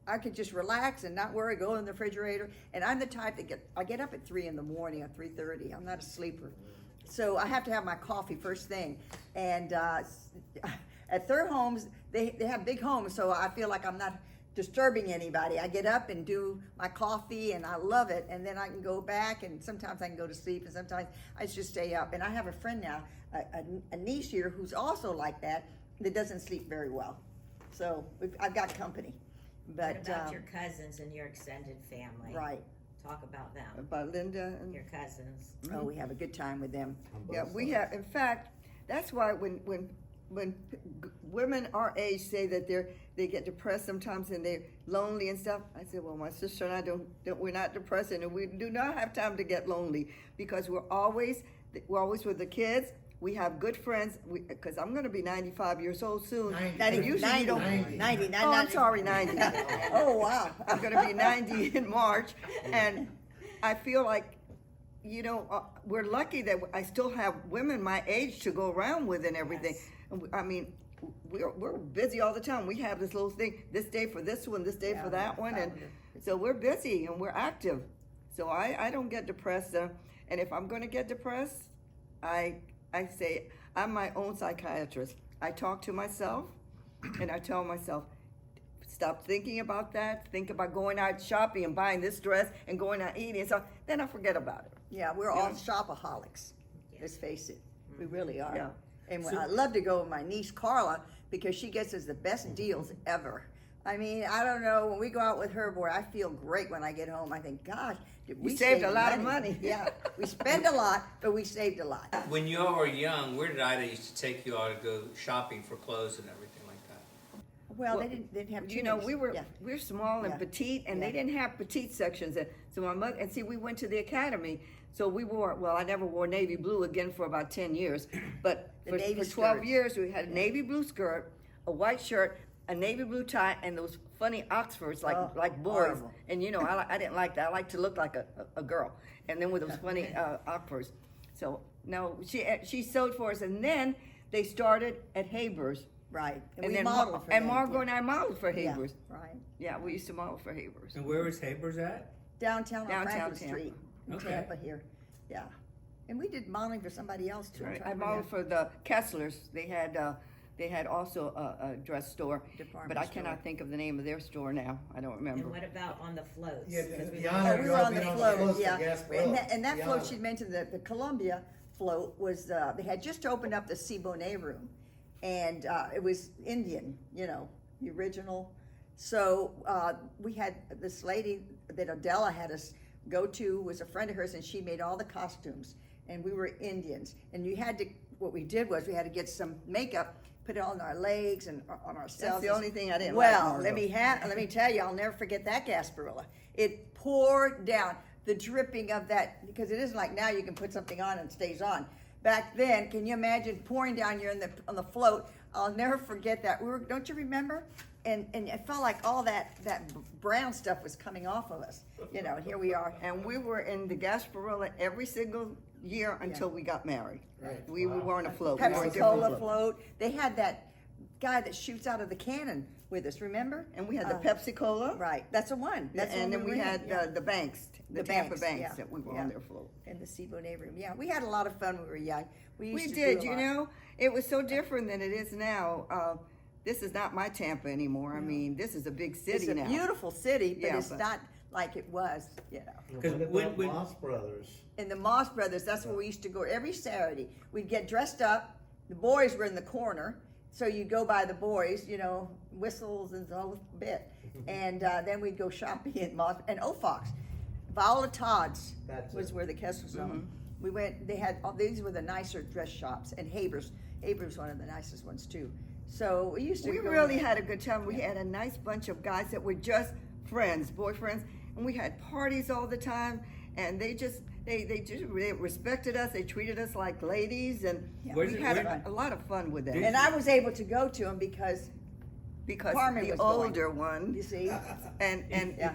S3: I could just relax and not worry, go in the refrigerator. And I'm the type that I get up at 3 in the morning or 3:30. I'm not a sleeper. So I have to have my coffee first thing. And at their homes, they have big homes, so I feel like I'm not disturbing anybody. I get up and do my coffee, and I love it. And then I can go back, and sometimes I can go to sleep, and sometimes I just stay up. And I have a friend now, a niece here, who's also like that doesn't sleep very well. So I've got company. But
S7: What about your cousins and your extended family?
S3: right.
S7: Talk about them,
S2: About Linda and
S7: your cousins.
S3: Oh, we have a good time with them.
S8: On both
S2: yeah, we
S8: sides.
S2: have. In fact, that's why when women our age say that they get depressed sometimes and they're lonely and stuff, I said, well, my sister and I we're not depressed, and we do not have time to get lonely because we're always with the kids. We have good friends, because I'm going to be 95 years old soon.
S5: 90.
S2: And usually you don't.
S3: 90.
S2: Oh, I'm sorry, 90.
S3: Oh, wow.
S2: I'm going to be 90 in March, and I feel like, we're lucky that I still have women my age to go around with and everything.
S7: Yes.
S2: And I mean, we're busy all the time. We have this little thing, this day for this one, this day for that one, and so we're busy and we're active. So I don't get depressed, and if I'm going to get depressed, I say I'm my own psychiatrist. I talk to myself, and I tell myself, stop thinking about that. Think about going out shopping and buying this dress and going out eating. So then I forget about it.
S3: Yeah, we're all shopaholics. Let's face it, we really are.
S2: Yeah.
S3: And I love to go with my niece Carla because she gets us the best deals ever. I mean, I don't know, when we go out with her, boy, I feel great when I get home. I think, gosh, did we
S2: You saved
S3: save
S2: a lot of money.
S3: Yeah, we spend a lot, but we saved a lot.
S1: When you all were young, where did Ida used to take you all to go shopping for clothes and everything like that?
S3: Well,
S2: Well,
S3: they didn't have too many-
S2: we're
S3: yeah.
S2: small and
S3: Yeah.
S2: petite, and
S3: Yeah.
S2: they didn't have petite sections. And so my mother, and see, we went to the academy, so we wore. Well, I never wore navy blue again for about 10 years, but
S3: The
S2: for
S3: navy
S2: 12
S3: skirts.
S2: years we had a navy blue skirt, a white shirt, a navy blue tie, and those funny Oxfords like
S3: Oh,
S2: boys.
S3: horrible.
S2: And I didn't like that. I like to look like a girl, and then with those funny Oxfords. So no, she sewed for us, and then they started at Haber's.
S3: Right, and
S2: And
S3: we
S2: then
S3: modeled for
S2: and
S3: them,
S2: Margot
S3: yeah.
S2: and I modeled for
S3: Yeah,
S2: Haber's.
S3: right.
S2: Yeah, we used to model for Haber's.
S1: And where was Haber's at?
S3: Downtown on
S2: Downtown
S3: Franklin
S2: Tampa.
S3: Street, in
S1: Okay.
S3: Tampa here, yeah. And we did modeling for somebody else too. I'm
S2: Right.
S3: trying
S2: I
S3: to
S2: modeled
S3: remember.
S2: for the Kesslers. They had also a dress store,
S3: Department
S2: but I
S3: store.
S2: cannot think of the name of their store now. I don't
S7: And
S2: remember.
S7: what about on the floats?
S5: Yeah,
S7: 'Cause we
S5: the
S7: went-
S5: honor
S3: Oh, we were on the
S5: being
S3: float,
S5: the
S3: yeah.
S5: gas
S3: And
S5: float.
S3: that
S5: The
S3: float
S5: honor.
S3: she mentioned, the Columbia float was, they had just opened up the Cibonet room. And it was Indian, the original. So we had this lady that Adela had us go to, was a friend of hers, and she made all the costumes. and we were Indians. And what we did was we had to get some makeup, put it on our legs and on ourselves.
S2: That's the only thing I didn't like,
S3: Well,
S2: Margo.
S3: let me tell you, I'll never forget that Gasparilla. It poured down, the dripping of that, because it isn't like now you can put something on and it stays on. Back then, can you imagine pouring down here on the float? I'll never forget that. Don't you remember? And it felt like all that brown stuff was coming off of us, you know. And here we are.
S2: And we were in the Gasparilla every single year until we got married.
S5: Right.
S2: We were on a float. We were on a
S3: Pepsi
S2: different
S3: Cola float. They had that guy that shoots out of the cannon with us. Remember?
S2: And we had the Pepsi Cola.
S3: Right. That's the one. That's the
S2: And
S3: one
S2: then we
S3: were in,
S2: had
S3: yeah.
S2: the Banks, the
S3: The
S2: Tampa
S3: Banks,
S2: Banks
S3: yeah,
S2: that we were
S3: yeah.
S2: on their float.
S3: In the Seaboard Navy Room. Yeah, we had a lot of fun when we were young. We used
S2: We
S3: to
S2: did,
S3: do a
S2: you
S3: lot.
S2: know, it was so different than it is now. This is not my Tampa anymore. I mean, this is a big
S3: It's
S2: city
S3: a
S2: now.
S3: beautiful city, but
S2: Yeah,
S3: it's
S2: but-
S3: not like it was, you know.
S1: Because when-
S8: Moss Brothers.
S3: In the Moss Brothers, that's where we used to go every Saturday. We'd get dressed up. The boys were in the corner, so you'd go by the boys, you know, whistles and the whole bit. And then we'd go shopping at Moss and Ofox. Viola Todd's
S8: That's
S3: was
S8: it.
S3: where the Kessels owned. We went. They had these were the nicer dress shops, and Haber's. Haber's one of the nicest ones too. So we used to.
S2: We
S3: go
S2: really
S3: there.
S2: had a good time. We had a nice bunch of guys that were just friends, boyfriends, and we had parties all the time. And they respected us. They treated us like ladies, and
S1: Where's
S2: we
S1: it-
S2: had
S1: where-
S2: a lot of fun with them.
S3: And I was able to go to them because Carmen
S2: the
S3: was going.
S2: older one,
S3: you see.
S2: and
S3: Yeah.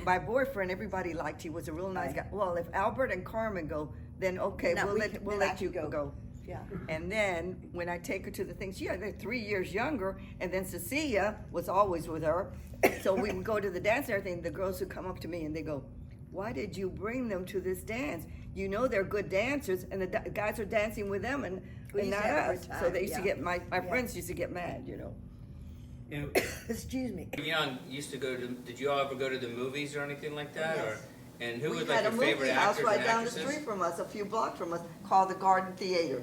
S2: my boyfriend, everybody liked. He was a real nice guy. Well, if Albert and Carmen go, then okay,
S3: No,
S2: we'll
S3: then
S2: let
S3: I
S2: you
S3: could
S2: go.
S3: Yeah.
S2: And then when I take her to the things, they're 3 years younger, and then Cecilia was always with her. So we would go to the dance and everything. The girls would come up to me and they go, "Why did you bring them to this dance? You know they're good dancers, and the guys are dancing with them, and
S3: We used
S2: not
S3: to have a
S2: us."
S3: good
S2: So
S3: time,
S2: they used to
S3: yeah.
S2: get my friends used to get mad, you know.
S1: And
S3: Excuse me.
S1: young, used to go to. Did you all ever go to the movies or anything like that?
S3: Yes.
S1: Or and who
S2: We
S1: was
S2: had
S1: like
S2: a
S1: your favorite
S2: movie house
S1: actors
S2: right
S1: and
S2: down the
S1: actresses?
S2: street from us, a few blocks from us, called the Garden Theater.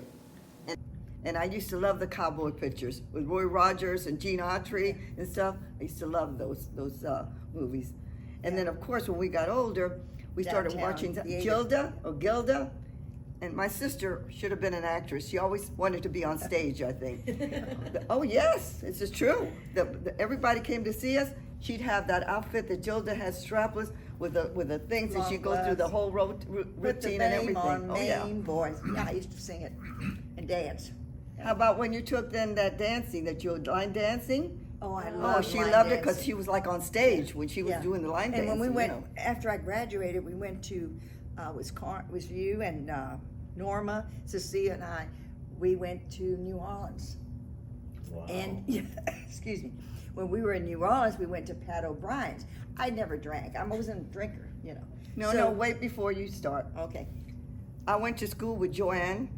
S2: And I used to love the cowboy pictures with Roy Rogers and Gene Autry and stuff. I used to love those movies. And then, of course, when we got older, we started
S3: Downtown
S2: watching
S3: Theater.
S2: Gilda. And my sister should have been an actress. She always wanted to be on stage, I think. Oh, yes, this is true. Everybody came to see us. She'd have that outfit that Gilda has, strapless, with the things, and
S3: Long
S2: she'd go through the
S3: gloves.
S2: whole
S3: Put the
S2: routine and
S3: name
S2: everything.
S3: on
S2: Oh, yeah.
S3: Maine Boys. Yeah, I used to sing it and dance.
S2: How about when you took then that dancing, that you were line dancing?
S3: Oh, I
S2: Oh,
S3: love
S2: she
S3: line
S2: loved it because
S3: dancing.
S2: she was like on stage when she was
S3: Yeah.
S2: doing the line
S3: And
S2: dancing.
S3: when we
S2: you
S3: went,
S2: know.
S3: after I graduated, we went to, was you and Norma, Cecilia and I, we went to New Orleans.
S8: Wow.
S3: And, excuse me, when we were in New Orleans, we went to Pat O'Brien's. I never drank. I wasn't a drinker, you know.
S2: No,
S3: So-
S2: no, wait before you start.
S3: Okay.
S2: I went to school with Joanne,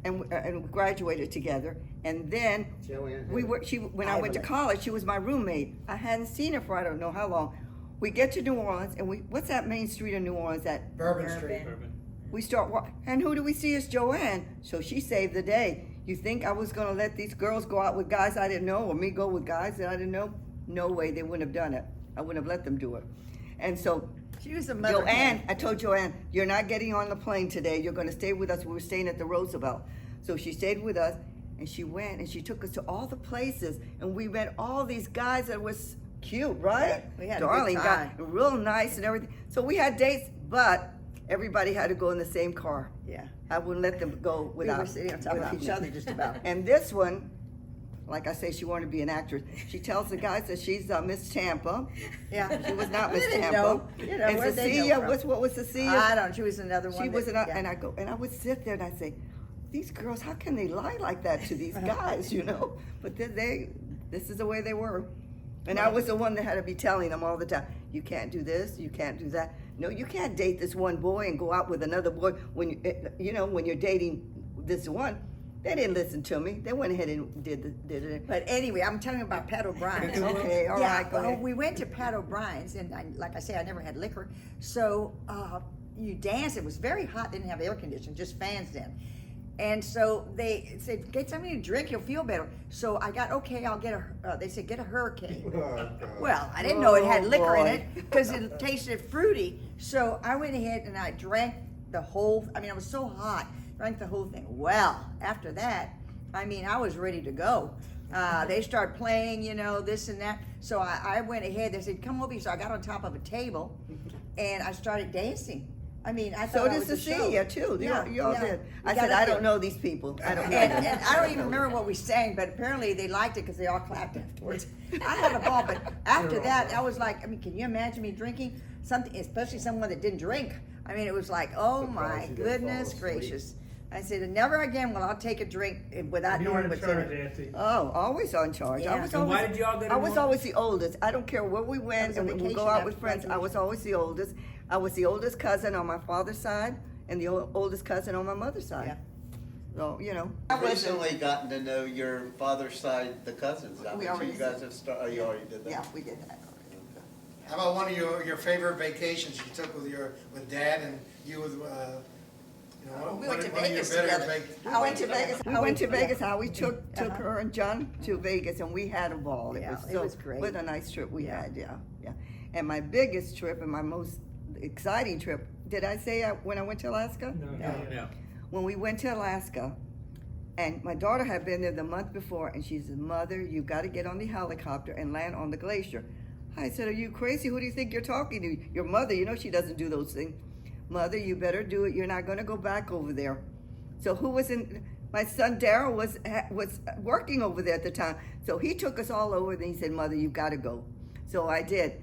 S2: and we graduated together. And then
S8: Joanne.
S2: when I went to
S3: Ivory.
S2: college, she was my roommate. I hadn't seen her for I don't know how long. We get to New Orleans, and what's that main street in New Orleans that
S5: Bourbon Street.
S1: Urban.
S2: we start and who do we see as Joanne? So she saved the day. You think I was gonna let these girls go out with guys I didn't know, or me go with guys that I didn't know? No way, they wouldn't have done it. I wouldn't have let them do it. And so
S3: She was a mother.
S2: Joanne, I told Joanne, you're not getting on the plane today. You're going to stay with us. We were staying at the Roosevelt. So she stayed with us, and she went, and she took us to all the places, and we met all these guys that was cute, right?
S3: We had a good
S2: Darling,
S3: time.
S2: got real nice and everything. So we had dates, but everybody had to go in the same car.
S3: Yeah.
S2: I wouldn't let them go
S3: We
S2: without.
S3: were sitting on top of
S2: without
S3: each
S2: me.
S3: other just about.
S2: And this one, like I say, she wanted to be an actress. She tells the guys that she's Miss Tampa.
S3: Yeah.
S2: She was not
S3: They
S2: Miss
S3: didn't
S2: Tampa.
S3: know. You know,
S2: and
S3: where'd they know
S2: Cecilia,
S3: from?
S2: what was Cecilia?
S3: I don't know. She was another one.
S2: She was
S3: that- yeah.
S2: and I would sit there and I'd say, these girls, how can they lie like that to these guys, you know? But this is the way they were. And I was the one that had to be telling them all the time, you can't do this, you can't do that. No, you can't date this one boy and go out with another boy when when you're dating this one. They didn't listen to me. They went ahead and did it.
S3: But anyway, I'm telling you about Pat O'Brien's.
S2: Okay, all right, go ahead.
S3: We went to Pat O'Brien's, and like I say, I never had liquor. So you dance. It was very hot. Didn't have air conditioning, just fans then. And so they said, get something to drink, you'll feel better. So I got, okay, I'll get they said, get a Hurricane. Well, I didn't know it had
S2: Oh,
S3: liquor in
S2: boy.
S3: it because it tasted fruity. So I went ahead and I drank the whole, I mean, I was so hot, drank the whole thing. Well, after that, I mean, I was ready to go. They start playing, you know, this and that. So I went ahead, they said, come over here. So I got on top of a table and I started dancing. I mean, I
S2: So
S3: thought I
S2: did
S3: was a show.
S2: Cecilia too.
S3: Yeah,
S2: you all
S3: yeah.
S2: did.
S3: We
S2: I
S3: got
S2: said,
S3: up
S2: I
S3: there.
S2: don't know these people. I don't know.
S3: And I don't even remember what we sang, but apparently they liked it because they all clapped afterwards. I had a ball, but after that, I was like, I mean, can you imagine me drinking something, especially someone that didn't drink? I mean, it was like, oh my goodness gracious. I said, never again will I take a drink without knowing what's in it.
S6: Auntie.
S2: Oh, always on charge.
S3: Yeah.
S2: I was
S1: And why
S2: always,
S1: did y'all go to
S2: I was
S1: one?
S2: always the oldest. I don't care where we
S3: That
S2: went
S3: was a
S2: and we would
S3: vacation
S2: go out
S3: after
S2: with friends. I was
S3: graduation.
S2: always the oldest. I was the oldest cousin on my father's side and the oldest cousin on my mother's side.
S3: Yeah.
S2: So, you know.
S8: I've recently gotten to know your father's side, the cousins.
S2: We
S8: So
S2: already
S8: you guys have started, oh, you already did that?
S2: Yeah, we did that.
S4: How about one of your favorite vacations you took with Dad and you with, you know,
S3: We
S4: one
S3: went to
S4: of your
S3: Vegas
S4: better
S3: together.
S4: vac-
S2: We went to Vegas. We went to Vegas. How we took
S3: Uh-huh.
S2: her and John to Vegas, and we had a ball.
S3: Yeah,
S2: was
S3: it
S2: so
S3: was great.
S2: What a nice trip we
S3: Yeah.
S2: had. Yeah, yeah. And my biggest trip and my most exciting trip. Did I say when I went to Alaska?
S1: No.
S2: When we went to Alaska, and my daughter had been there the month before, and she said, "Mother, you got to get on the helicopter and land on the glacier." I said, "Are you crazy? Who do you think you're talking to? Your mother? You know she doesn't do those things." "Mother, you better do it. You're not going to go back over there." So who was in? My son Daryl was working over there at the time, so he took us all over. And he said, "Mother, you've got to go." So I did.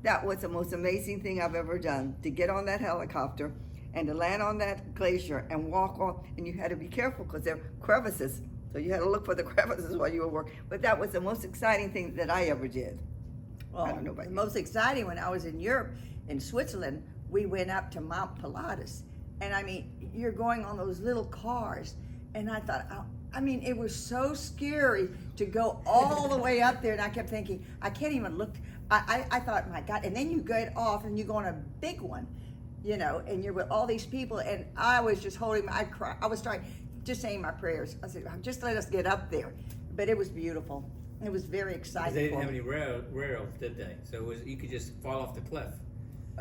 S2: That was the most amazing thing I've ever done, to get on that helicopter and to land on that glacier and walk on. And you had to be careful because there are crevices, so you had to look for the crevices while you were working. But that was the most exciting thing that I ever did.
S3: Well,
S2: I don't know about
S3: the
S2: you.
S3: most exciting when I was in Europe, in Switzerland, we went up to Mount Pilatus. And I mean, you're going on those little cars. And I thought, I mean, it was so scary to go all the way up there. And I kept thinking, I can't even look. I thought, my God. And then you get off and you go on a big one, you know, and you're with all these people. And I was just holding my, I'd cry. I was starting, just saying my prayers. I said, just let us get up there. But it was beautiful. It was very
S1: Because
S3: exciting.
S1: they didn't
S3: for
S1: have
S3: me.
S1: any rails, did they? So it was, you could just fall off the cliff.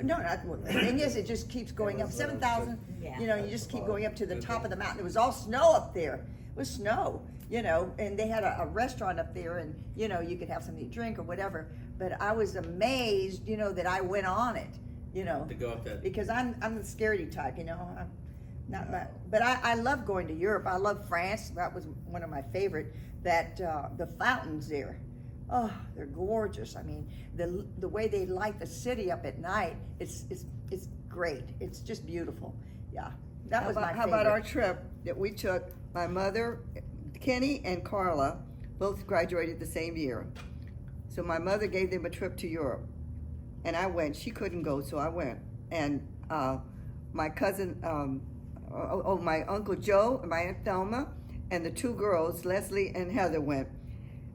S3: No, not, the thing is, it just keeps going up, 7,000,
S7: Yeah.
S3: you know, you just keep going up to the top of the mountain. It was all snow up there. It was snow, you know, and they had a restaurant up there and, you know, you could have something to drink or whatever. But I was amazed, you know, that I went on it, you know,
S1: To go up that.
S3: because I'm the scaredy type, you know. I'm not that, but I love going to Europe. I love France. That was one of my favorite. That the fountains there. Oh, they're gorgeous. I mean, the way they light the city up at night, it's great. It's just beautiful. Yeah, that was my favorite.
S2: How about our trip that we took? My mother, Kenny and Carla, both graduated the same year. So my mother gave them a trip to Europe, and I went. She couldn't go, so I went. And my cousin, my Uncle Joe, and my Aunt Thelma, and the two girls, Leslie and Heather, went.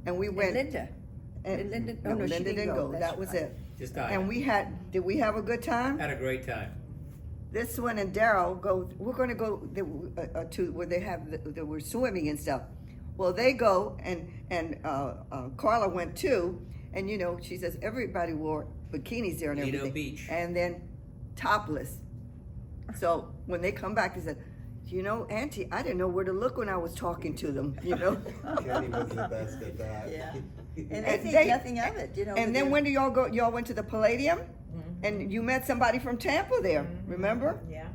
S2: And we went.
S3: Linda.
S2: And
S3: Linda-
S2: no,
S3: oh, no, she
S2: Linda
S3: didn't
S2: didn't
S3: go.
S2: go.
S3: That's
S2: That was
S3: right.
S2: it.
S1: Just died.
S2: And did we have a good time?
S1: Had a great time.
S2: This one and Daryl go. We're going to go to where they have they were swimming and stuff. Well, they go and Carla went too, and you know she says everybody wore bikinis there and
S1: Lido
S2: everything,
S1: Beach.
S2: and then topless. So when they come back, they said, "You know, Auntie, I didn't know where to look when I was talking to them." You know.
S8: Kenny was the best at that.
S3: Yeah. And
S2: And
S3: they think
S2: they-
S3: nothing of it, you know.
S2: And then when do y'all go? Y'all went to the Palladium, and you met somebody from Tampa there. Remember?
S7: Yeah.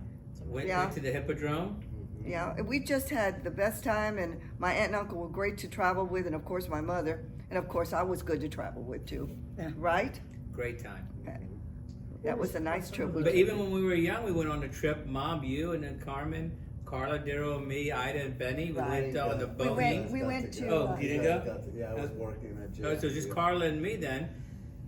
S1: Went
S2: Yeah.
S1: to the Hippodrome.
S2: Yeah, and we just had the best time, and my aunt and uncle were great to travel with, and of course my mother, and of course I was good to travel with too.
S3: Yeah.
S2: Right?
S1: Great time.
S2: That was a nice trip.
S1: But even when we were young, we went on a trip. Mom, you, and then Carmen, Carla, Daryl, and me, Ida, and Benny. We
S3: Right.
S1: went on the
S3: We
S1: boat.
S3: went to.
S1: Oh, you didn't go?
S8: Yeah, I was working at
S1: Oh, so just Carla and me then.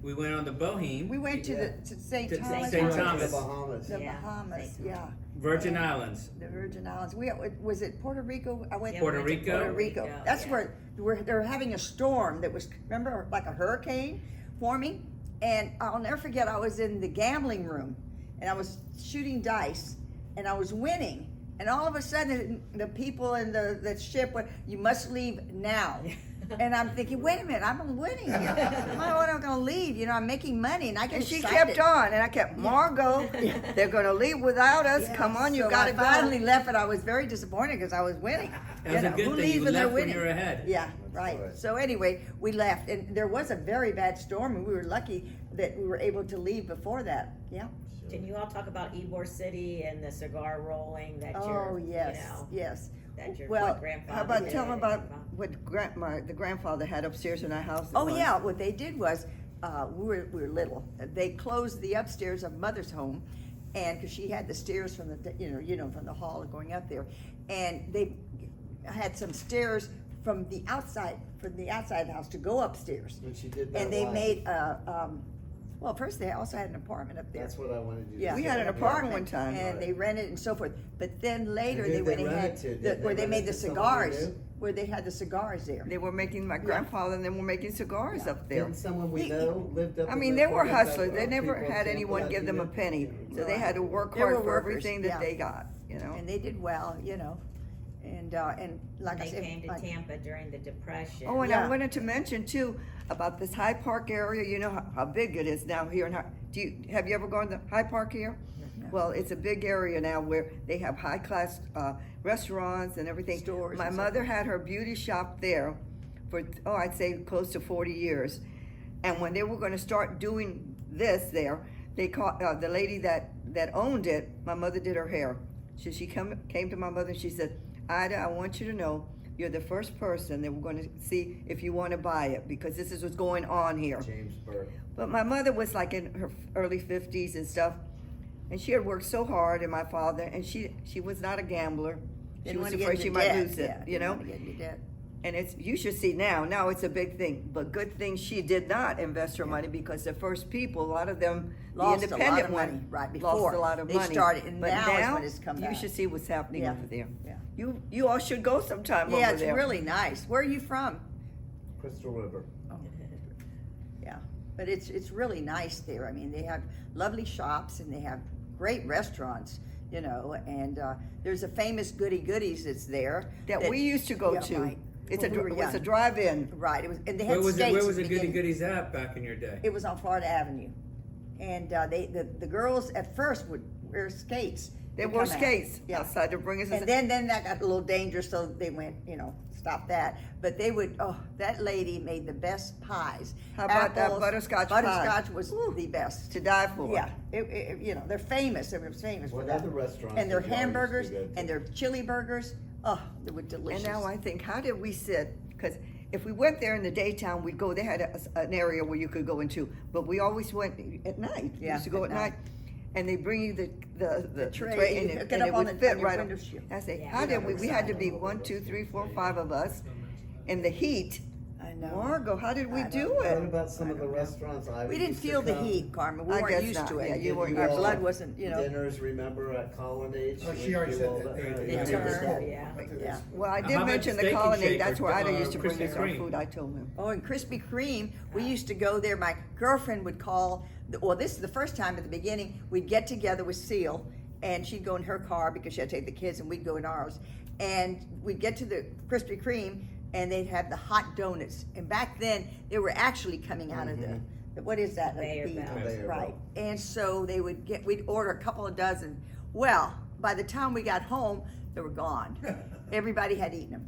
S1: We went on the Boheme,
S3: We went to
S8: Yeah.
S3: to St.
S1: To
S3: Thomas.
S1: St.
S8: The
S1: Thomas.
S8: Bahamas.
S3: The
S7: Yeah,
S3: Bahamas,
S7: St.
S3: yeah.
S1: Virgin Islands.
S3: The Virgin Islands. Was it Puerto Rico? I went
S7: Yeah,
S1: Puerto
S7: we went to
S1: Rico?
S3: Puerto Rico.
S7: Yeah.
S3: That's where they're having a storm that was, remember, like a hurricane forming. And I'll never forget, I was in the gambling room and I was shooting dice and I was winning. And all of a sudden, the people in the ship went, "You must leave now." And I'm thinking, wait a minute, I'm winning here. Why am I going to leave? You know, I'm making money, and I get
S2: And she
S3: excited.
S2: kept on, and I kept, Margot, they're gonna leave without us.
S3: Yeah,
S2: Come on, you
S3: so
S2: gotta
S3: I
S2: go.
S3: finally left, and I was very disappointed because I was winning.
S1: That was a good
S3: who
S1: thing.
S3: leaves
S1: You
S3: when they're
S1: left when
S3: winning?
S1: you're ahead.
S3: Yeah, right.
S8: right.
S3: So anyway, we left, and there was a very bad storm, and we were lucky that we were able to leave before that. Yeah.
S7: Can you all talk about Ybor City and the cigar rolling that
S3: Oh
S7: your,
S3: yes,
S7: you know,
S3: yes.
S7: that your
S3: Well,
S7: grandfather
S2: How about
S7: did
S2: tell them
S7: and
S2: about
S7: everything?
S2: what the grandfather had upstairs in our house? at
S3: Oh
S2: once?
S3: yeah, what they did was, we were little. They closed the upstairs of Mother's home, and because she had the stairs from the from the hall going up there, and they had some stairs from the outside of the house to go upstairs.
S8: When she did that.
S3: And they
S8: why?
S3: made well, first they also had an apartment up there.
S8: That's what I wanted you to
S3: Yeah.
S2: We
S8: say.
S2: had an apartment one time.
S3: and they rented and so forth. But then later
S8: And
S3: they
S8: who'd
S3: went
S8: they
S3: and
S8: rent
S3: had
S8: it to? Did
S3: where
S8: they
S3: they
S8: rent
S3: made
S8: it
S3: the
S8: to someone you
S3: cigars,
S8: knew?
S3: where they had the cigars there.
S2: They were making my grandfather and them were making cigars up there.
S8: Didn't someone we
S3: He-
S8: know lived up
S2: I
S8: in
S2: mean,
S8: the
S2: they were
S8: apartment
S2: hustlers.
S8: that
S2: They never
S8: people
S2: had
S8: can't
S2: anyone
S8: let
S2: give them
S8: you
S2: a
S8: in?
S2: penny, so they had to work
S3: They were
S2: hard for
S3: workers,
S2: everything that
S3: yeah.
S2: they got. You know.
S3: And they did well, and like I
S7: They
S3: said,
S7: came to
S3: like-
S7: Tampa during the Depression.
S2: Oh, and
S3: Yeah.
S2: I wanted to mention too about this Hyde Park area. You know how big it is now here in Hyde. Have you ever gone to Hyde Park here?
S3: No.
S2: Well, it's a big area now where they have high class restaurants and everything.
S3: Stores
S2: My
S3: and
S2: mother had her beauty shop there for I'd say close to 40 years. And when they were going to start doing this there, they called the lady that owned it. My mother did her hair. So she came to my mother and she said, "Ida, I want you to know you're the first person that we're going to see if you want to buy it because this is what's going on here."
S8: James Burke.
S2: But my mother was like in her early 50s and stuff, and she had worked so hard, and my father, and she was not a gambler. She
S3: Didn't
S2: was
S3: wanna get
S2: afraid she
S3: into
S2: might
S3: debt.
S2: lose it,
S3: Yeah,
S2: you
S3: didn't
S2: know.
S3: wanna get into debt.
S2: And you should see now it's a big thing. But good thing she did not invest her money because the first people, a lot of them,
S3: Lost
S2: the
S3: a lot
S2: independent
S3: of money
S2: one,
S3: right
S2: lost
S3: before
S2: a lot of
S3: they
S2: money.
S3: started, and
S2: but
S3: now is when it's come
S2: you
S3: back.
S2: should see what's happening
S3: Yeah,
S2: over there.
S3: yeah.
S2: You all should go sometime
S3: Yeah,
S2: over
S3: it's
S2: there.
S3: really nice. Where are you from?
S8: Crystal River.
S3: Yeah, but it's really nice there. I mean, they have lovely shops and they have great restaurants, and there's a famous Goody Goodies that's there.
S2: that we used to go
S3: Yeah,
S2: to.
S3: right.
S2: It's
S3: When we were
S2: a
S3: young.
S2: drive-in.
S3: Right, and they had
S1: Where was
S3: skates.
S1: it? Where was
S3: in
S1: the
S3: the
S1: Goody
S3: beginning.
S1: Goodies at back in your day?
S3: It was on Florida Avenue, and the girls at first would wear skates.
S2: They
S3: to
S2: wore
S3: come out.
S2: skates
S3: Yeah.
S2: outside to bring us.
S3: And then that got a little dangerous, so they went, stop that. But they would, that lady made the best pies.
S2: How about that
S3: Apples,
S2: butterscotch pie?
S3: Butterscotch was the best.
S2: to die for.
S3: Yeah, they're famous. They were famous
S8: What
S3: for that.
S8: other restaurants
S3: And their
S8: did y'all used to
S3: hamburgers
S8: go to?
S3: and their chili burgers. Oh, they were delicious.
S2: And now I think, how did we sit? Because if we went there in the daytime, we'd go. They had an area where you could go into, but we always went at night. We
S3: Yeah,
S2: used to go
S3: at
S2: at night. And they bring you the
S3: tray,
S2: and
S3: you
S2: it,
S3: hook it
S2: and
S3: up
S2: it
S3: on
S2: would
S3: the-
S2: fit
S3: on your
S2: right on.
S3: window shield.
S2: I say,
S7: Yeah.
S2: how did we? We had to be 1, 2, 3, 4, 5 of us, in the heat.
S3: I know.
S2: Margot, how did we
S3: I
S2: do
S3: don't
S8: What
S2: it?
S8: about some of the restaurants?
S3: We didn't feel the heat, Carmen. We
S2: I
S3: weren't
S2: guess
S3: used
S2: not.
S3: to it.
S2: Yeah, you weren't
S3: Our
S2: used to
S3: blood
S2: it.
S3: wasn't,
S8: Dinners, remember, at Colonnade?
S5: Oh, she
S8: We'd
S5: already
S8: do
S5: said
S8: all
S5: that.
S3: They
S2: Yeah.
S3: turn,
S7: Yeah.
S3: yeah.
S2: Well, I
S1: How
S2: did
S1: about
S2: mention the
S1: Steak and
S2: colonnade.
S1: Shake
S2: That's
S1: or,
S2: where Ida used to bring
S1: Krispy
S2: us our
S1: Kreme?
S2: food. I told him.
S3: Oh, and Krispy Kreme, we used to go there. My girlfriend would call, well, this is the first time at the beginning, we'd get together with Seal, and she'd go in her car because she had to take the kids, and we'd go in ours. And we'd get to the Krispy Kreme, and they'd have the hot donuts. And back then, they were actually coming out of the what is that?
S7: Conveyor
S3: The-
S7: belt.
S8: Conveyor
S3: Right.
S8: belt.
S3: And so we'd order a couple of dozen. Well, by the time we got home, they were gone. Everybody had eaten them.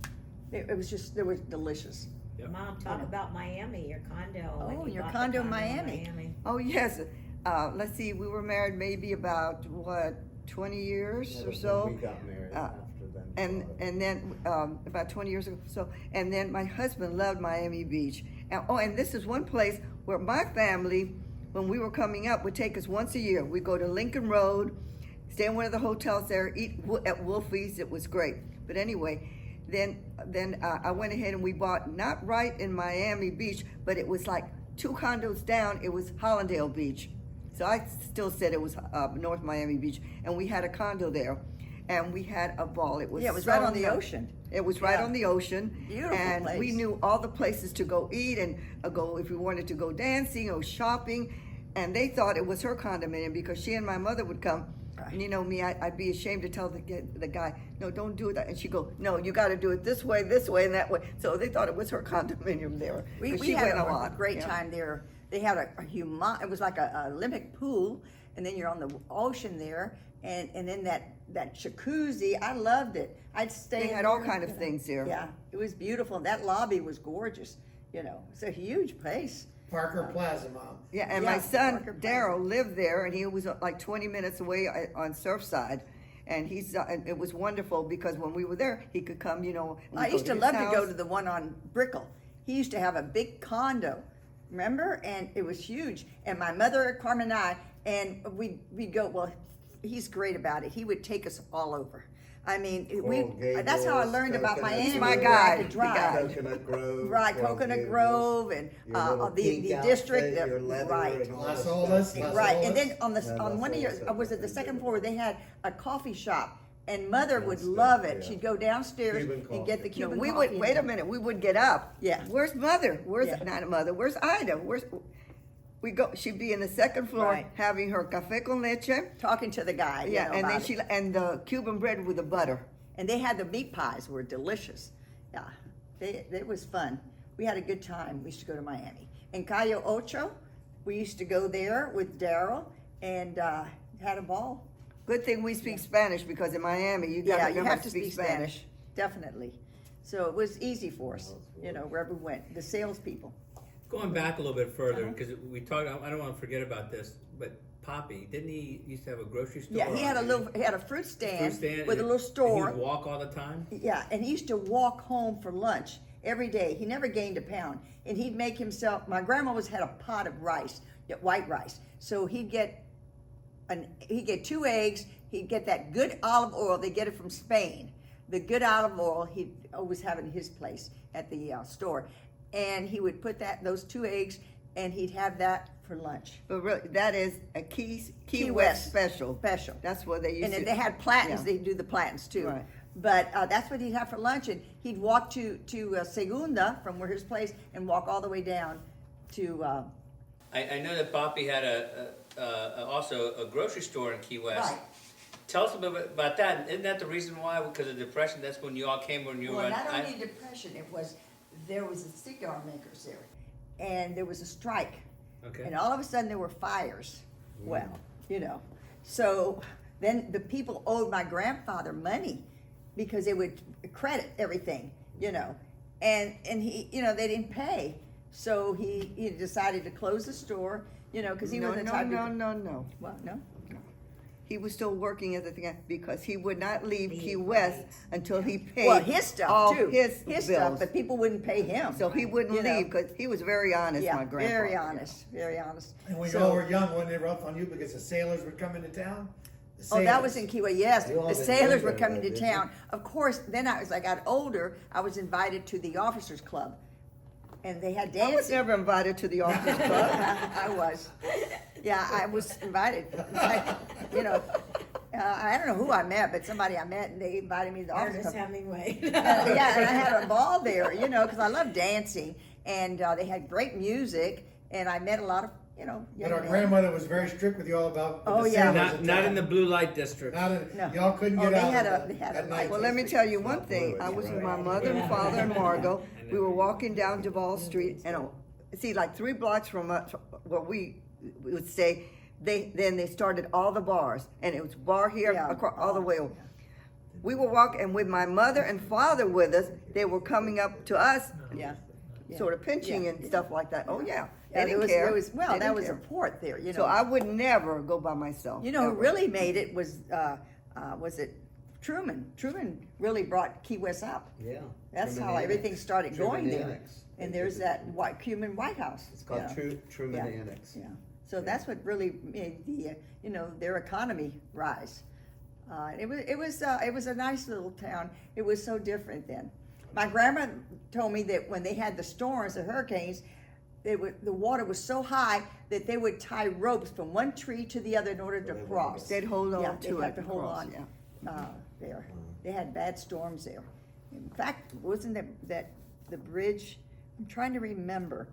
S3: They were delicious.
S7: Mom, talk about Miami, your condo. when
S3: Oh,
S7: you
S3: your
S7: bought the
S3: condo in Miami.
S2: Oh yes. Let's see. We were married maybe about 20 years
S8: That
S2: or
S8: was
S2: so.
S8: when we got married
S2: Uh,
S8: after then.
S2: And then about 20 years ago. So and then my husband loved Miami Beach. And this is one place where my family, when we were coming up, would take us once a year. We'd go to Lincoln Road, stay in one of the hotels there, eat at Wolfie's. It was great. But anyway, then I went ahead and we bought not right in Miami Beach, but it was like 2 condos down. It was Hollandale Beach. So I still said it was North Miami Beach, and we had a condo there, and we had a ball. It was
S3: Yeah, it was
S2: so
S3: right on the
S2: nice.
S3: ocean.
S2: It was right
S3: Yeah.
S2: on the ocean,
S3: Beautiful
S2: and we
S3: place.
S2: knew all the places to go eat and go if we wanted to go dancing or shopping, and they thought it was her condominium because she and my mother would come And you know me, I'd be ashamed to tell the guy, no, don't do that. And she'd go, no, you got to do it this way, and that way. So they thought it was her condominium there.
S3: We
S2: But she
S3: had
S2: went
S3: a
S2: lot.
S3: great
S2: Yeah.
S3: time there. They had a it was like a Olympic pool, and then you're on the ocean there, and then that jacuzzi. I loved it. I'd stay.
S2: They
S3: in
S2: had all
S3: there,
S2: kind of
S3: you know.
S2: things there.
S3: Yeah, it was beautiful. That lobby was gorgeous. You know, it's a huge place.
S5: Parker Plaza, Mom.
S2: Yeah, and
S3: Yeah,
S2: my son
S3: Parker Plaza.
S2: Daryl lived there, and he was like 20 minutes away on Surfside, and and it was wonderful because when we were there, he could come, you know.
S3: I used to love to go to the one on Brickell. He used to have a big condo, remember? And it was huge. And my mother, Carmen, and I, and we'd go. Well, he's great about it. He would take us all over. I mean, that's how I learned about Miami.
S2: He's my
S3: where I
S2: guide,
S3: could
S2: the
S3: drive.
S2: guide.
S8: Coconut Grove.
S3: Right,
S8: Coral
S3: Coconut
S8: Gables,
S3: Grove and
S8: your little
S3: the
S8: pink
S3: district,
S8: outfit, your leather
S3: right.
S8: and all
S5: Las
S8: that
S5: Olas,
S8: stuff.
S5: Las
S3: Right, and
S5: Olas.
S3: then on
S8: Yeah,
S3: on one of your,
S8: that's
S3: was it the second floor, they had a coffee shop, and Mother would
S8: That's
S3: love
S8: good,
S3: it.
S8: yeah.
S3: She'd go downstairs
S8: Cuban
S3: and get the
S8: coffee.
S3: Cuban
S2: we
S3: coffee.
S2: would wait a minute. We would get up.
S3: Yeah.
S2: Where's Mother? Where's
S3: Yeah.
S2: not Mother? Where's Ida? We go? She'd be in the second floor
S3: Right.
S2: having her café con leche.
S3: Talking to the guy, you
S2: Yeah,
S3: know,
S2: and then
S3: about it.
S2: and the Cuban bread with the butter.
S3: And they had the meat pies were delicious. Yeah, it was fun. We had a good time. We used to go to Miami. And Cayo Ocho, we used to go there with Daryl and had a ball.
S2: Good thing we speak Spanish because in Miami you got
S3: Yeah,
S2: to
S3: you
S2: remember
S3: have to speak Spanish, definitely. So it was easy for us, you know, wherever we went. The salespeople.
S1: Going back a little bit further, because we talked, I don't want to forget about this, but Poppy, didn't he used to have a grocery store?
S3: Yeah, he had a fruit stand, with a little
S1: and
S3: store.
S1: he'd walk all the time?
S3: Yeah, and he used to walk home for lunch every day. He never gained a pound. And he'd make himself, my grandma always had a pot of rice, white rice. So he'd get 2 eggs, he'd get that good olive oil, they get it from Spain. The good olive oil, he'd always have it in his place at the store. And he would put those 2 eggs, and he'd have that for lunch.
S2: But really, that is a Key
S3: Key
S2: West
S3: West
S2: special.
S3: special.
S2: That's what they used
S3: And
S2: to.
S3: then they had platans.
S2: Yeah.
S3: They do the platans too.
S2: Right.
S3: But that's what he'd have for lunch, and he'd walk to Segunda from where his place, and walk all the way down to.
S1: I know that Poppy had also a grocery store in Key West.
S3: Right.
S1: Tell us a bit about that. Isn't that the reason why? Because of depression, that's when you all came when you were.
S3: Well, not only depression, there was a cigar makers there, and there was a strike,
S1: Okay.
S3: and all of a sudden there were fires. Well, you know, so then the people owed my grandfather money because they would credit everything, you know, and he, you know, they didn't pay, so he decided to close the store, you know, because he
S2: no,
S3: wasn't the
S2: no,
S3: type
S2: no,
S3: of.
S2: no, no.
S3: Well, no.
S2: He was still working at the thing because he would not leave
S7: Leave,
S2: Key West
S7: right.
S2: until he paid
S3: Well, his stuff
S2: all
S3: too.
S2: his
S3: stuff,
S2: bills.
S3: but people wouldn't pay him.
S2: So he wouldn't
S3: you know.
S2: leave because he was very honest.
S3: Yeah,
S2: My grandfather.
S3: very honest, very honest.
S5: And when
S3: So-
S5: y'all were young, wasn't it rough on you because the sailors would come into town? The
S3: Oh, that was
S5: sailors.
S3: in Key West, yes.
S8: You all
S3: The
S8: didn't
S3: sailors
S8: live
S3: were
S8: there,
S3: coming
S8: though,
S3: to
S8: did you?
S3: town. Of course, then as I got older, I was invited to the officers club. And they had
S2: I was
S3: dancing.
S2: never invited to the office club.
S3: I was. Yeah, I was invited. You know, I don't know who I met, but somebody I met, and they invited me to the officers
S7: Ernest
S3: club.
S7: Hemingway.
S3: Yeah, and I had a ball there, you know, because I love dancing. And they had great music, and I met a lot of, you know, young
S5: But our
S3: men.
S5: grandmother was very strict with y'all about
S3: Oh,
S5: the
S3: yeah.
S5: sailors
S1: Not in the blue light district.
S3: No.
S5: Y'all couldn't
S3: Oh,
S5: get
S3: they
S5: out
S3: had
S5: at
S3: they had
S5: at
S3: a
S5: night.
S2: Well, let me tell you one thing. I was with my mother and
S7: Yeah.
S2: father and Margot. We were walking down Duval Street, and see, like 3 blocks from us, where we would stay. Then they started all the bars, and it was bar here,
S3: Yeah.
S2: across, all the way over. We were walking, and with my mother and father with us, they were coming up to us,
S3: Yeah. Yeah.
S2: sort of pinching
S3: Yeah.
S2: and stuff like that. Oh yeah, they
S3: Yeah,
S2: didn't
S3: there
S2: care.
S3: was,
S2: They
S3: well, that
S2: didn't
S3: was
S2: care.
S3: a port there, you know.
S2: So I would never go by myself.
S3: You know, who
S2: ever.
S3: really made it was it Truman? Truman really brought Key West up.
S8: Yeah.
S3: That's
S8: Truman
S3: how
S8: Annex.
S3: everything started
S8: Truman
S3: going there.
S8: Annex.
S3: And there's that Cuban White House.
S8: It's called
S3: Yeah.
S8: Truman
S3: Yeah.
S8: Annex.
S3: Yeah. So that's what really made the you know, their economy rise. It was a nice little town. It was so different then. My grandma told me that when they had the storms, the hurricanes, the water was so high that they would tie ropes from one tree to the other in order to cross.
S2: They'd hold on
S3: Yeah,
S2: to
S3: they'd
S2: it
S3: have to hold
S2: cross,
S3: on.
S2: yeah.
S3: There, they had bad storms there. In fact, wasn't that the bridge? I'm trying to remember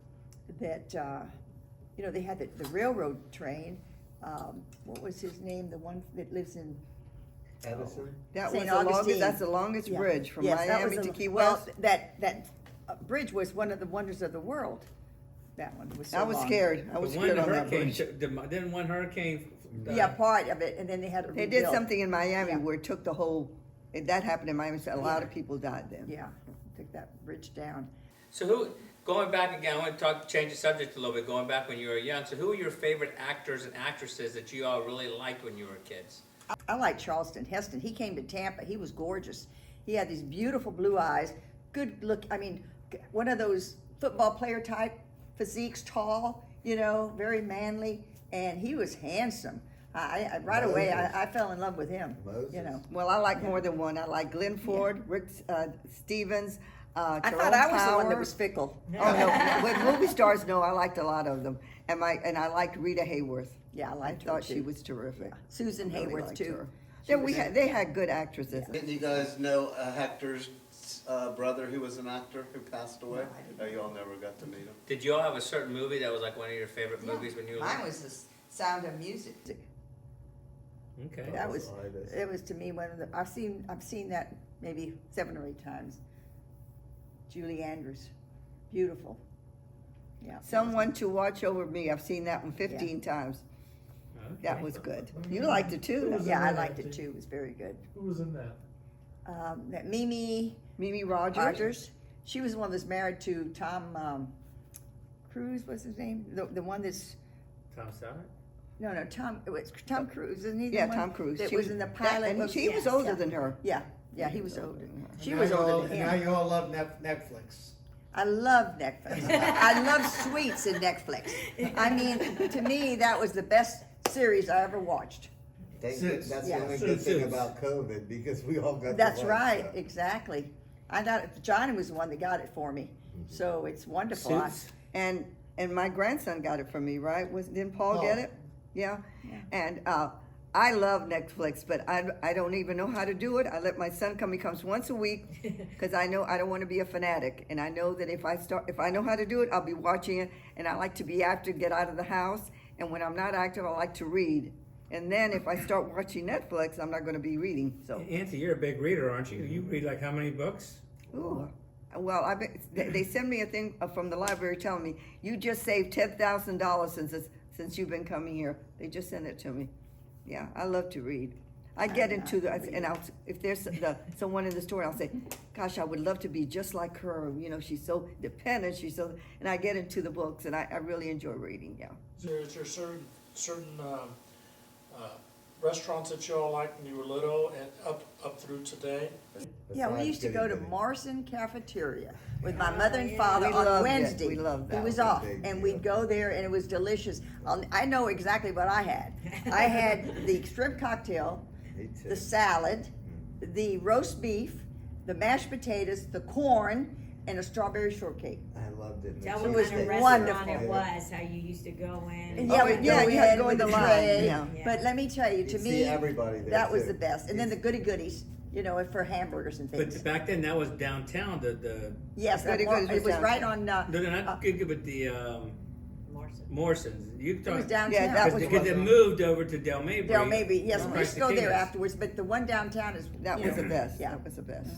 S3: that. You know, they had the railroad train, what was his name, the one that lives in
S8: Edison?
S2: That
S3: St.
S2: was the longest,
S3: Augustine.
S2: that's the longest
S3: Yeah.
S2: bridge from
S3: Yes, that
S2: Miami
S3: was
S2: to
S3: the-
S2: Key
S3: well,
S2: West.
S3: that bridge was one of the wonders of the world. That one was so
S2: I was
S3: long.
S2: scared. I was
S1: But
S2: scared
S1: one
S2: on that
S1: hurricane,
S2: bridge.
S1: didn't one hurricane?
S3: Yeah, part of it, and then they had to
S2: They
S3: rebuild.
S2: did something in Miami
S3: Yeah.
S2: where it took the whole, that happened in Miami, so a lot of people died then.
S3: Yeah, took that bridge down.
S1: So who, going back again, I want to change the subject a little bit, going back when you were young. So who were your favorite actors and actresses that you all really liked when you were kids?
S3: I like Charleston Heston. He came to Tampa. He was gorgeous. He had these beautiful blue eyes, good look. I mean, one of those football player type physiques, tall, you know, very manly, and he was handsome. I right away I fell in love with him.
S8: Moses.
S3: You know,
S2: Well, I like more than one. I like Glenn Ford, Rick Stevens,
S3: I
S2: Tyrone
S3: thought I was the one that
S2: Power.
S3: was fickle.
S2: Oh no, with movie stars, no, I liked a lot of them, and I liked Rita Hayworth.
S3: Yeah, I
S2: I
S3: liked her
S2: thought
S3: too.
S2: she was terrific.
S3: Susan
S2: I really
S3: Hayworth
S2: liked
S3: too.
S2: her.
S3: She
S2: Then
S3: was a-
S2: they had good actresses.
S8: Didn't you guys know Hector's brother who was an actor who passed away?
S3: No, I didn't.
S8: Oh, you all never got to meet him?
S1: Did you all have a certain movie that was like one of your favorite movies when you were
S3: Mine
S1: little?
S3: was the Sound of Music.
S1: Okay.
S3: That was,
S8: Oh, it is.
S3: it was to me one of the, I've seen that maybe 7 or 8 times. Julie Andrews, beautiful. Yeah.
S2: Someone to Watch Over Me. I've seen that one 15 times. That
S1: Okay.
S2: was good. You liked it too.
S3: Yeah, I liked it too. It was very good.
S6: Who was in that?
S3: That Mimi
S2: Mimi Rogers.
S3: Rogers, she was the one that's married to Tom Cruise. What's his name? The one that's
S1: Tom Selleck?
S3: no Tom. It was Tom Cruise, isn't he? The
S2: Yeah,
S3: one
S2: Tom Cruise.
S3: That
S2: She
S3: was in the pilot.
S2: and
S3: of-
S2: he was
S3: yes,
S2: older
S3: yeah.
S2: than her.
S3: Yeah, he was older. She
S5: And
S3: was
S5: now you all-
S3: older than
S5: and Now
S3: him.
S5: you all love Netflix.
S3: I love Netflix. I love sweets in Netflix. I mean, to me, that was the best series I ever watched.
S5: Suits.
S8: That's
S3: Yeah.
S8: the only good thing
S1: Suits.
S8: about COVID, because we all got to
S3: That's
S8: watch
S3: right,
S8: that.
S3: exactly. I got it. Johnny was the one that got it for me, so it's wonderful.
S1: Suits?
S2: And my grandson got it from me, right? Didn't Paul get it? Yeah.
S3: Yeah.
S2: And I love Netflix, but I don't even know how to do it. I let my son come. He comes once a week because I know I don't want to be a fanatic, and I know that if I know how to do it, I'll be watching it. And I like to be active, get out of the house. And when I'm not active, I like to read. And then if I start watching Netflix, I'm not going to be reading. So.
S1: Nancy, you're a big reader, aren't you? You read like how many books?
S2: Ooh. Well, they send me a thing from the library telling me you just saved $10,000 since you've been coming here. They just sent it to me. Yeah, I love to read. I get into the and if there's someone in the store, I'll say, "Gosh, I would love to be just like her." You know, she's so dependent. And I get into the books, and I really enjoy reading. Yeah.
S6: Is there certain restaurants that you all liked when you were little and up through today?
S3: Yeah, we
S8: Besides
S3: used to
S8: getting
S3: go to
S8: big.
S3: Morrison Cafeteria with my mother and father
S2: We
S3: on
S2: loved it.
S3: Wednesday.
S2: We loved that.
S3: It was
S8: That was a
S3: off,
S8: big
S3: and
S8: deal.
S3: we'd go there, and it was delicious. I know exactly what I had. I had the shrimp cocktail,
S8: Me too.
S3: the salad, the roast beef, the mashed potatoes, the corn, and a strawberry shortcake.
S8: I loved it.
S7: Tell
S3: It
S7: what
S3: was
S7: kind of
S3: wonderful.
S7: restaurant it was, how you used to go in.
S3: And
S2: Oh,
S3: yeah, we'd
S2: yeah,
S3: go
S2: you had to
S3: in
S2: go in
S3: with
S2: the
S3: the
S2: line,
S3: tray.
S2: yeah.
S3: But let me tell you, to
S8: You'd
S3: me,
S8: see everybody there,
S3: that was
S8: too.
S3: the best. And then the goody goodies, you know, for hamburgers and things.
S1: But back then, that was downtown. The
S3: Yes,
S2: Goody
S3: that
S2: Goodies
S3: it was
S2: was
S3: right
S2: downtown.
S3: on,
S1: no, not good with the
S7: Morrison.
S1: Morsons. You
S3: it was
S1: talking
S3: downtown.
S2: Yeah, that was
S1: because it moved over to Del Mabry.
S3: Del Mabry, yes, we
S1: Across
S3: used to
S1: the
S3: go there
S1: Kingdoms.
S3: afterwards, but the one downtown is,
S2: That
S3: you
S2: was
S3: know,
S2: the best.
S3: Yeah,
S2: That was the best.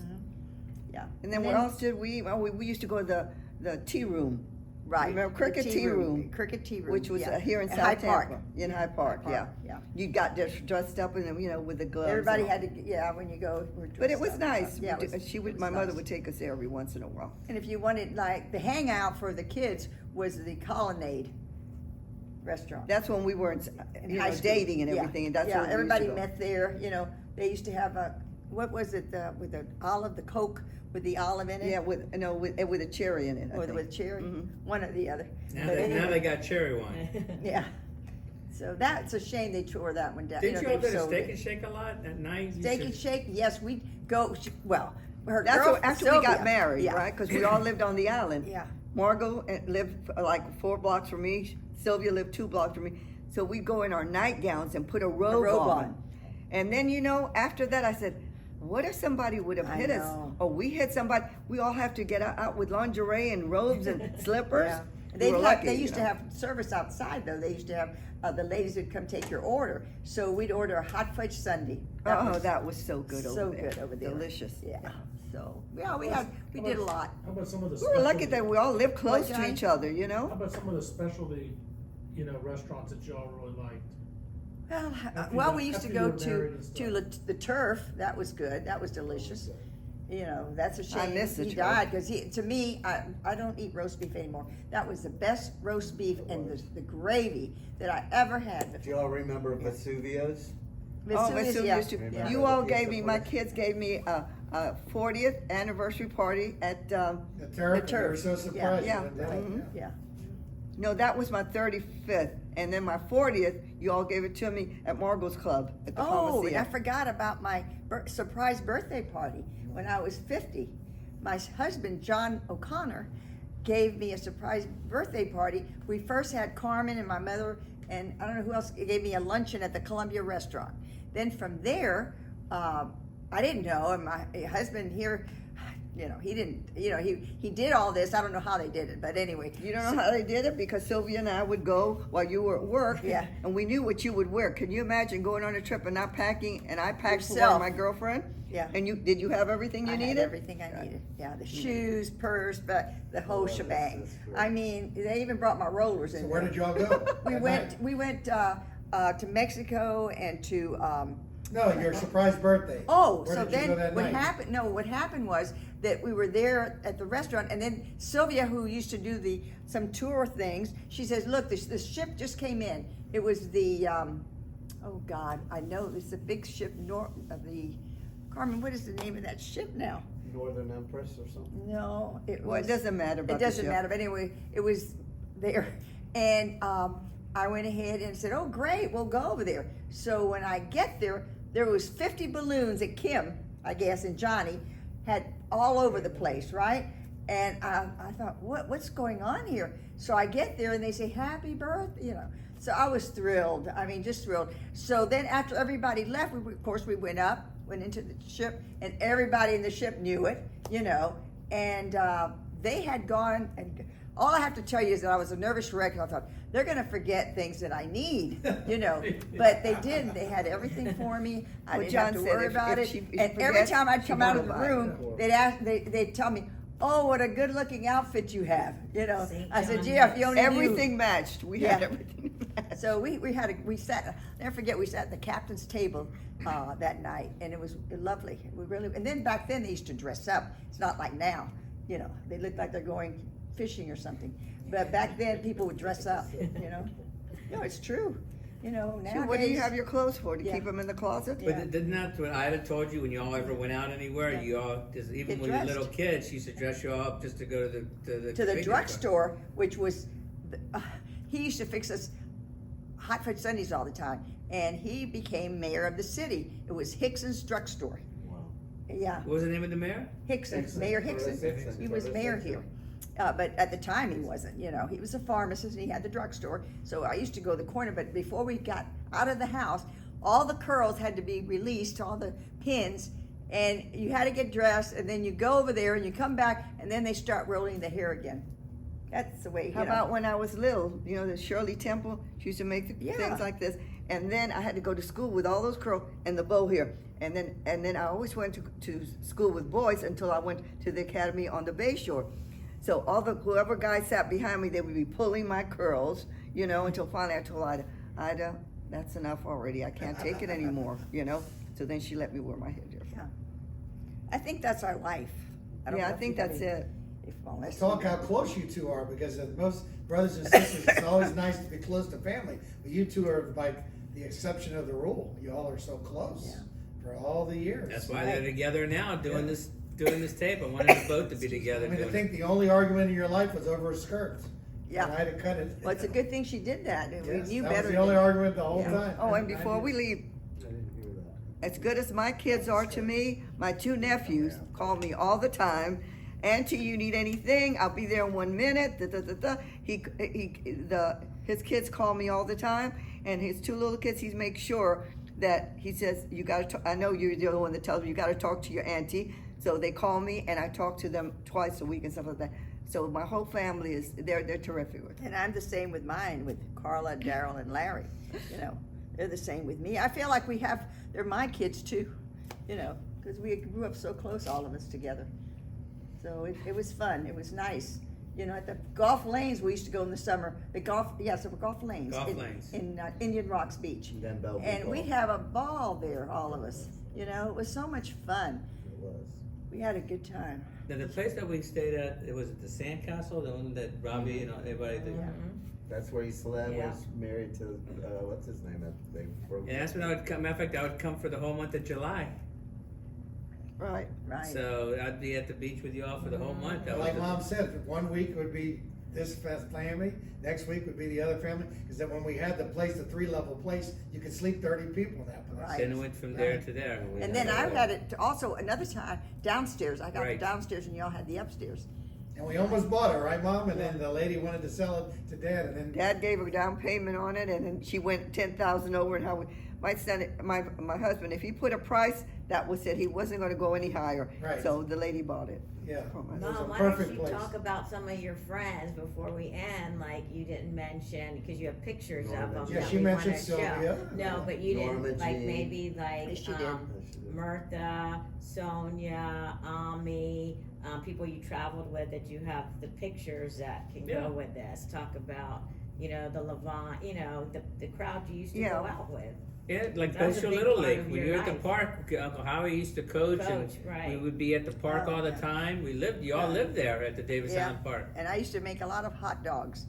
S3: yeah.
S2: And then what else did we? Well, we used to go to the tea room.
S3: Right.
S2: Remember
S3: the
S2: Cricket Tea Room?
S3: Cricket Tea Room.
S2: Which was
S3: yeah.
S2: here in
S3: At
S2: South
S3: Hyde
S2: Tampa.
S3: Park.
S2: In Hyde Park,
S3: Hyde
S2: yeah.
S3: Park, yeah.
S2: You got dressed up in, with the gloves.
S3: Everybody
S2: and
S3: had
S2: all.
S3: to, yeah, when you go. we're
S2: But it
S3: dressed
S2: was
S3: up.
S2: nice.
S3: Yeah, it was,
S2: She
S3: it
S2: would.
S3: was
S2: My mother
S3: nice.
S2: would take us there every once in a while.
S3: And if you wanted, like, the hangout for the kids was the Colonnade restaurant.
S2: That's when we were,
S3: In high school.
S2: dating and
S3: Yeah.
S2: everything, and that's
S3: yeah,
S2: where we
S3: everybody
S2: used to go.
S3: met there. You know, they used to have what was it with the olive, the Coke with the olive in it.
S2: Yeah, with a cherry in it. I
S3: Or
S2: think.
S3: with cherry,
S2: Mhm.
S3: one or the other.
S1: Now
S3: But
S1: they, now
S3: anyway,
S1: they got cherry wine.
S3: yeah. So that's a shame they tore that one down.
S1: Didn't you all
S3: they
S1: go to
S3: sold
S1: Steak
S3: it.
S1: and Shake a lot at night? You
S3: Steak
S1: should-
S3: and Shake, yes, we go. Well, her
S2: That's
S3: girl,
S2: what, after we got
S3: Sylvia,
S2: married,
S3: yeah.
S2: right? Because we all lived on the island.
S3: Yeah.
S2: Margot lived like 4 blocks from me. Sylvia lived 2 blocks from me. So we'd go in our nightgowns and put a robe on.
S3: on.
S2: And then, after that, I said, what if somebody would have
S3: I
S2: hit us?
S3: know.
S2: Or we hit somebody. We all have to get out with lingerie and robes and slippers.
S3: Yeah. They
S2: were lucky,
S3: they
S2: you
S3: used to
S2: know.
S3: have service outside though. They used to have the ladies would come take your order. So we'd order a hot fudge sundae.
S2: That was so good
S3: so
S2: over there.
S3: good over there.
S2: Delicious.
S3: Yeah. So yeah, we did a lot.
S6: How about some of the?
S2: We were lucky
S6: specialty-
S2: that we all lived close
S3: What,
S2: to
S3: Johnny?
S2: each other, you
S6: How
S2: know?
S6: about some of the specialty, restaurants that y'all really liked?
S3: Well, we used to
S6: after
S3: go
S6: you were married and
S3: the Turf. That was good. That was delicious. That's a
S2: I
S3: shame
S2: miss the
S3: he
S2: Turf.
S3: died because to me, I don't eat roast beef anymore. That was the best roast beef and the gravy that I ever had.
S8: Do y'all remember Vesuvio's?
S2: Vesuvius too.
S3: yeah.
S2: You all gave me, my kids gave me a 40th anniversary party at,
S5: The turf,
S3: The
S5: you were
S3: turf.
S5: so surprised.
S2: Yeah.
S5: you didn't tell
S2: Mhm.
S5: them.
S3: Yeah.
S2: no, that was my 35th. And then my 40th, you all gave it to me at Margot's Club at the
S3: Oh, and I
S2: Pharmacia.
S3: forgot about my surprise birthday party when I was 50. My husband, John O'Connor, gave me a surprise birthday party. We first had Carmen and my mother, and I don't know who else gave me a luncheon at the Columbia restaurant. Then from there, I didn't know, and my husband here, he didn't, he did all this. I don't know how they did it, but anyway.
S2: You don't know how they did it? Because Sylvia and I would go while you were at work.
S3: Yeah.
S2: And we knew what you would wear. Can you imagine going on a trip and not packing? And I packed for
S3: Yourself.
S2: my girlfriend.
S3: Yeah.
S2: And did you have everything you
S3: I
S2: needed?
S3: had everything I needed. Yeah, the shoes, purse, but the whole shebang.
S8: that's great.
S3: I mean, they even brought my rollers in
S5: So where
S3: there.
S5: did y'all go?
S3: We
S5: that
S3: went.
S5: night?
S3: We went to Mexico and to.
S5: No, your surprise birthday.
S3: Oh,
S5: Where
S3: so
S5: did you
S3: then
S5: go that
S3: what
S5: night?
S3: happened? No, what happened was that we were there at the restaurant, and then Sylvia, who used to do some tour things, she says, "Look, this ship just came in. It was the oh God, I know it's a big ship. Carmen, what is the name of that ship now?
S8: Northern Empress or something?
S3: No, it
S2: Well, it
S3: was.
S2: doesn't matter about
S3: It
S2: the
S3: doesn't
S2: ship.
S3: matter, but anyway, it was there. And I went ahead and said, oh, great, we'll go over there. So when I get there, there was 50 balloons that Kim, I guess, and Johnny had all over the place, right? And I thought, what's going on here? So I get there and they say, happy birthday, So I was thrilled. I mean, just thrilled. So then after everybody left, of course, we went into the ship, and everybody in the ship knew it, and they had gone, and all I have to tell you is that I was a nervous wreck, and I thought, they're gonna forget things that I need, but they didn't. They had everything for me. I
S2: Well,
S3: didn't
S2: John
S3: have to
S2: said
S3: worry
S2: if
S3: about it.
S2: she
S3: And every
S2: forgets,
S3: time I'd
S2: she
S3: come out of
S2: won't
S3: the
S2: buy it.
S3: room, they'd tell me, oh, what a good looking outfit you have,
S7: St.
S3: I said,
S7: John
S3: gee, if you only knew.
S2: Everything matched. We had
S3: Yeah.
S2: everything matched.
S3: So we sat, never forget, we sat at the captain's table that night, and it was lovely. And then back then they used to dress up. It's not like now, they look like they're going fishing or something. But back then people would dress up, No, it's true. Nowadays.
S2: So what do you have your clothes for? To
S3: Yeah.
S2: keep them in the closet?
S3: Yeah.
S1: But didn't that what Ida told you when y'all ever went out anywhere?
S3: Yeah.
S1: You all, just, even
S3: Get
S1: when you were
S3: dressed.
S1: little kids, she used to dress you up just to go to the
S3: To the
S1: convenience
S3: drugstore, which was, he used to fix us hot fudge sundaes all the time, and he became mayor of the city. It was Hickson's Drugstore.
S8: Wow.
S3: Yeah,
S1: What was the name of the mayor?
S3: Hickson, Mayor Hickson.
S8: Hickson.
S3: He was mayor here. But at the time he wasn't, he was a pharmacist and he had the drugstore. So I used to go to the corner, but before we got out of the house, all the curls had to be released, all the pins, and you had to get dressed, and then you go over there and you come back, and then they start rolling the hair again. That's the way,
S2: How about when I was little? The Shirley Temple, she used to make
S3: Yeah.
S2: things like this. And then I had to go to school with all those curls and the bow here. And then I always went to school with boys until I went to the academy on the Bay Shore. So whoever guy sat behind me, they would be pulling my curls, until finally I told Ida, that's enough already. I can't take it anymore, So then she let me wear my headdress.
S3: Yeah. I think that's our life. don't
S2: Yeah,
S3: know
S2: I
S3: if
S2: think
S3: you-
S2: that's it.
S3: unless
S5: Talk how close you two are, because of most brothers and sisters, it's always nice to be close to family. But you two are like the exception of the rule. You all are so close
S3: Yeah.
S5: for all the years.
S1: That's why
S3: Right.
S1: they're together now doing
S5: Yeah.
S1: this tape. I wanted us both to be together
S5: I mean, I
S1: doing
S5: think
S1: it.
S5: the only argument in your life was over a skirt.
S3: Yeah.
S5: And I had to cut it.
S3: Well, it's a good thing she did that, and
S5: Yes,
S3: we knew
S5: that
S3: better.
S5: was the only
S3: than-
S5: argument the whole
S3: Yeah.
S5: time.
S2: Oh, and before we leave,
S8: I didn't hear that.
S2: as good as my kids are to me, my two nephews call me all the time. Auntie, you need anything? I'll be there in 1 minute. Da, da, da, da. His kids call me all the time, and his two little kids, he makes sure that he says, I know you're the only one that tells me you got to talk to your auntie. So they call me and I talk to them twice a week and stuff like that. So my whole family they're terrific with me.
S3: And I'm the same with mine, with Carla, Daryl, and Larry. You know, they're the same with me. I feel like they're my kids too, you know, because we grew up so close, all of us together. So it was fun. It was nice. You know, at the golf lanes, we used to go in the summer. There were golf lanes.
S1: Golf lanes.
S3: In Indian Rocks Beach.
S8: And then Bellevue
S3: And
S8: Golf.
S3: we'd have a ball there, all of us. You know, it was so much fun.
S8: It was.
S3: We had a good time.
S1: Now, the place that we stayed at, it was at the Sandcastle, the one that Robbie and everybody did.
S8: That's where Islay
S7: Yeah.
S8: was married to, what's his name? They broke.
S1: And that's when I would come, matter of fact, I would come for the whole month of July.
S2: Right.
S3: Right.
S1: So I'd be at the beach with you all for the whole month. That was
S5: Like
S1: the-
S5: Mom said, 1 week would be this family, next week would be the other family, because then when we had the place, the 3-level place, you could sleep 30 people in that place.
S3: Right.
S1: Then it went from there to there.
S3: And then I had it also another time downstairs. I got the
S1: Right.
S3: downstairs and y'all had the upstairs.
S5: And we almost bought it, right, Mom? And then the lady wanted to sell it to Dad, and then.
S2: Dad gave her down payment on it, and then she went 10,000 over. And my son, my husband, if he put a price, that was it. He wasn't going to go any higher.
S5: Right.
S2: So the lady bought it.
S5: Yeah.
S2: from us.
S5: It was a
S7: Mom, why don't
S5: perfect
S7: you
S5: place.
S7: talk about some of your friends before we end, like you didn't mention, because you have pictures of
S8: Norma
S7: them
S8: Jean.
S5: Yeah,
S7: that
S5: she
S7: we wanna
S5: mentioned
S7: show.
S5: Sylvia.
S7: No, but you
S8: Norma
S7: didn't, like
S8: Jean.
S7: maybe like,
S3: Yes, she did.
S7: Mirtha, Sonia, Ami, people you traveled with that you have the pictures that can
S1: Yeah.
S7: go with this. Talk about, you know, the Levant, you know, the crowd you used to
S2: Yeah.
S7: go out with.
S1: Yeah, like
S7: That was a
S1: Boston
S7: big
S1: Little
S7: part
S1: League.
S7: of
S1: When
S7: your
S1: you were at the
S7: life.
S1: park, Uncle Howie used to coach,
S7: Coach,
S1: and
S7: right.
S1: we would be at the park
S3: Oh,
S1: all the
S3: yeah.
S1: time. You all lived there at the Davis
S3: Yeah.
S1: Island Park.
S3: And I used to make a lot of hot dogs.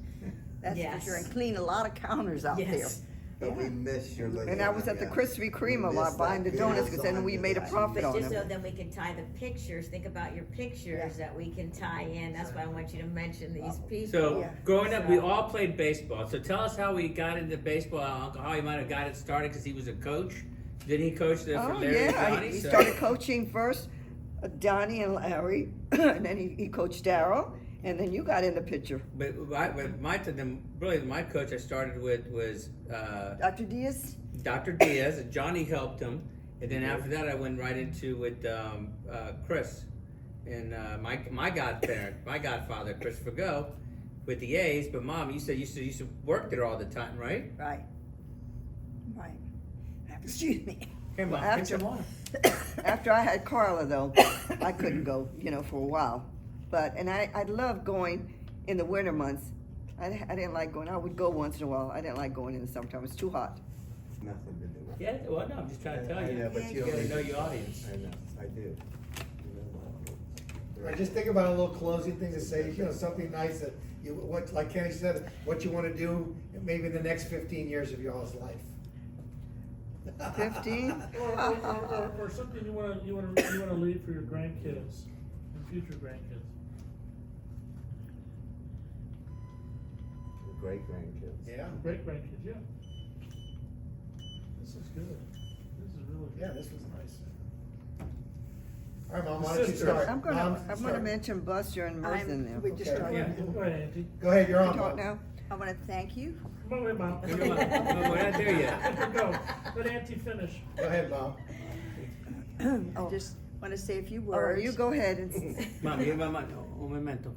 S3: That's for
S7: Yes.
S3: sure. And clean a lot of counters out
S7: Yes.
S8: But we miss your
S2: And I was at the
S8: lasagna.
S2: Krispy Kreme a
S8: We
S2: lot
S8: miss
S2: buying the
S8: that
S2: donuts, because then we
S8: lasagna
S2: made a
S8: that you
S2: profit
S8: made.
S2: on
S7: But just so
S2: them.
S7: then we can tie the pictures, think about your pictures that we can tie in. That's why I want you to mention these people.
S1: So
S3: Yeah.
S1: growing up, we
S7: So-
S1: all played baseball. So tell us how we got into baseball. Uncle Howie might have got it started because he was a coach. Did he coach for
S2: Oh
S1: Larry and
S2: yeah,
S1: Johnny?
S2: he
S1: So-
S2: started coaching first, Donnie and Larry, and then he coached Daryl, and then you got in the picture.
S1: But my coach I started with was
S3: Dr. Diaz?
S1: Dr. Diaz, and Johnny helped him, and then after that I went right into with Chris, and my godfather Chris Fago, with the A's. But Mom, you said you used to work there all the time, right?
S3: Right. Right. Excuse me.
S1: Here, Mom,
S2: Well,
S1: get some water.
S2: After I had Carla, though, I couldn't go, for a while. But I loved going in the winter months. I didn't like going. I would go once in a while. I didn't like going in the summertime. It's too hot.
S8: Nothing to do with it.
S1: Yeah, well, no, I'm just trying to tell
S8: I
S1: you.
S8: know, but
S1: You gotta know your audience.
S8: I know, I do. You know
S5: I just think about a little closing thing to say, something nice that like Kenny said, what you want to do maybe in the next 15 years of y'all's life.
S2: 15?
S6: Or something you wanna leave for your grandkids and future grandkids.
S8: Great grandkids.
S5: Yeah,
S6: Great grandkids, yeah. This is good. This is really good.
S5: yeah, this was nice. All right, Mom,
S6: The
S5: why don't you
S6: sisters.
S5: start?
S2: I'm gonna
S5: Mom, start.
S2: mention Buster and Mirth in there.
S3: We just
S5: Okay.
S3: started.
S1: Yeah.
S6: Go ahead, Auntie.
S5: Go ahead, you're
S2: You
S5: on,
S2: talk
S5: Mom.
S2: now?
S3: I want to thank you.
S6: Come on, wait, Mom.
S1: We're not there yet.
S6: Go. Let Auntie finish.
S5: Go ahead, Mom.
S3: I just want to say a few
S2: All right,
S3: words.
S2: you go ahead and.
S1: Mom, un momento.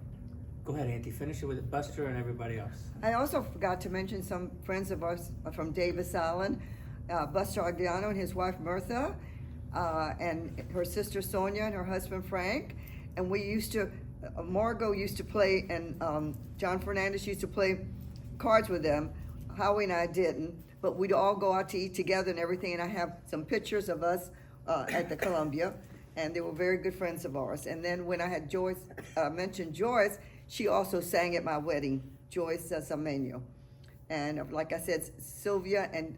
S1: Go ahead, Auntie. Finish it with Buster and everybody else.
S2: I also forgot to mention some friends of ours from Davis Island, Buster Agliano and his wife Mirtha, and her sister Sonia and her husband Frank. And we used to, Margot used to play, and John Fernandez used to play cards with them. Howie and I didn't, but we'd all go out to eat together and everything. And I have some pictures of us at the Columbia, and they were very good friends of ours. And then when I had Joyce, mentioned Joyce, she also sang at my wedding, Joyce Sameno. And like I said, Sylvia and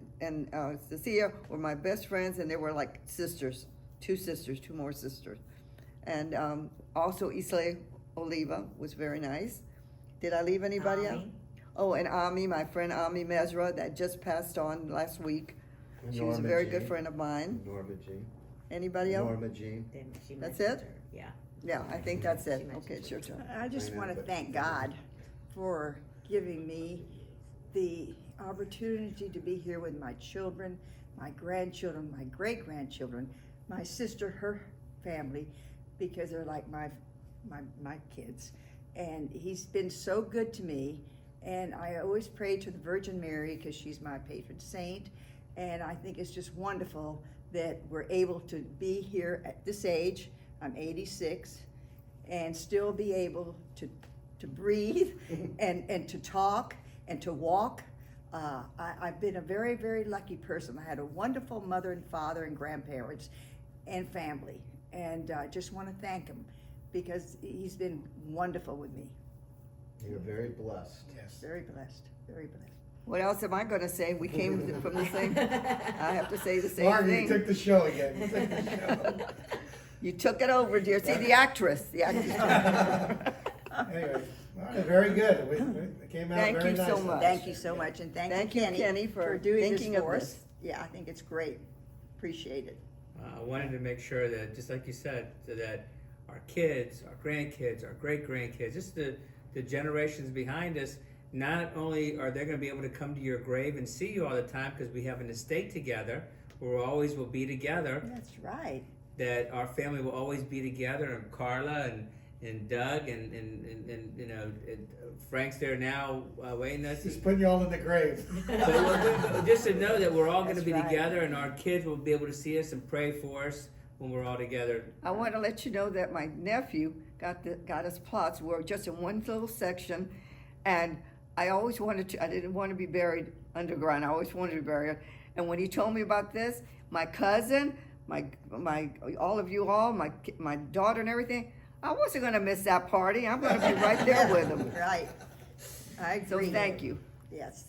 S2: Cecilia were my best friends, and they were like sisters, two more sisters. And also Islay Oliva was very nice. Did I leave anybody out?
S7: Ami.
S2: Oh, and Ami, my friend Ami Mesra, that just passed on last week. She was a
S8: Norma
S2: very
S8: Jean.
S2: good friend of mine.
S8: Norma Jean.
S2: Anybody else?
S8: Norma Jean.
S7: Then she
S2: That's
S7: mentioned
S2: it?
S7: her. Yeah.
S2: Yeah, I think that's
S7: She
S2: it.
S7: mentioned
S2: Okay, it's your turn.
S3: I just
S8: I know,
S3: want to
S8: but-
S3: thank God for giving me the opportunity to be here with my children, my grandchildren, my great-grandchildren, my sister, her family, because they're like my kids. And he's been so good to me. And I always pray to the Virgin Mary because she's my patron saint. And I think it's just wonderful that we're able to be here at this age. I'm 86, and still be able to breathe and to talk and to walk. I've been a very, very lucky person. I had a wonderful mother and father and grandparents and family. And I just want to thank him because he's been wonderful with me.
S9: You're very blessed.
S5: Yes.
S3: Very blessed, very blessed.
S2: What else am I gonna say? We came from the same, I have to say the same
S5: Margaret,
S2: thing.
S5: you took the show again. You took the show.
S2: You took it over, dear. See, the actress.
S5: Anyway, all right, very good. We came out
S2: Thank
S5: very
S2: you so
S5: nicely.
S2: much.
S3: Thank you so much, and thank you, Kenny,
S2: for
S3: doing this
S2: thinking of
S3: for us.
S2: this.
S3: Yeah, I think it's great. Appreciate it.
S1: I wanted to make sure that, just like you said, so that our kids, our grandkids, our great-grandkids, just the generations behind us, not only are they going to be able to come to your grave and see you all the time because we have an estate together, where we always will be together,
S3: That's right.
S1: that our family will always be together, and Carla and Doug and you know, Frank's there now waiting us.
S5: He's putting you all in the grave.
S1: But just to know that we're all going to
S3: That's
S1: be
S3: right.
S1: together, and our kids will be able to see us and pray for us when we're all together.
S2: I want to let you know that my nephew got us plots. We're just in one little section, and I always wanted to. I didn't want to be buried underground. I always wanted to be buried. And when he told me about this, my cousin, my all of you all, my daughter and everything, I wasn't going to miss that party. I'm going to be right there with him.
S3: Right. I
S2: So
S3: agree.
S2: thank you.
S3: Yes.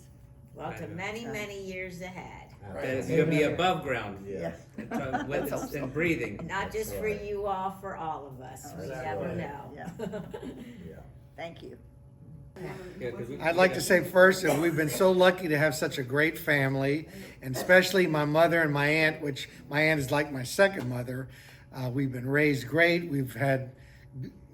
S7: Well, to many, many years ahead.
S1: That it's going to be above ground,
S9: Yeah.
S1: and breathing.
S7: Not just for you all, for all of us. We never
S5: Exactly.
S7: know.
S3: Yeah.
S9: Yeah.
S3: Thank you.
S1: Yeah, 'cause
S4: I'd like to say first that we've been so lucky to have such a great family, and especially my mother and my aunt, which my aunt is like my second mother. We've been raised great. We've had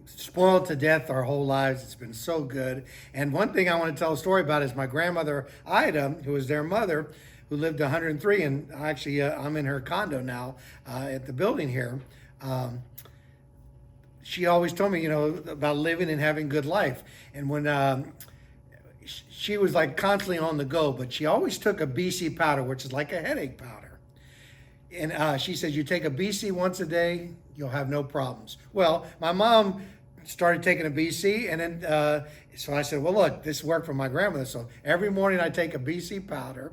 S4: spoiled to death our whole lives. It's been so good. And one thing I want to tell a story about is my grandmother, Ida, who was their mother, who lived 103, and actually I'm in her condo now at the building here. She always told me, you know, about living and having good life. And when she was like constantly on the go, but she always took a BC powder, which is like a headache powder. And she said, you take a BC once a day, you'll have no problems. Well, my mom started taking a BC, and then so I said, well, look, this worked for my grandmother. So every morning I take a BC powder.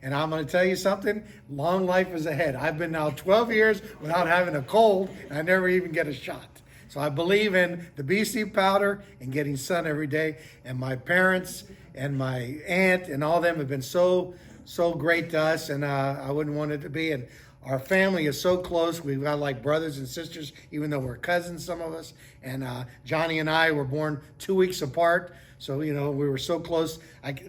S4: And I'm going to tell you something, long life is ahead. I've been now 12 years without having a cold, and I never even get a shot. So I believe in the BC powder and getting sun every day. And my parents and my aunt and all them have been so great to us, and I wouldn't want it to be. And our family is so close. We've got like brothers and sisters, even though we're cousins, some of us. And Johnny and I were born 2 weeks apart. So, you know, we were so close.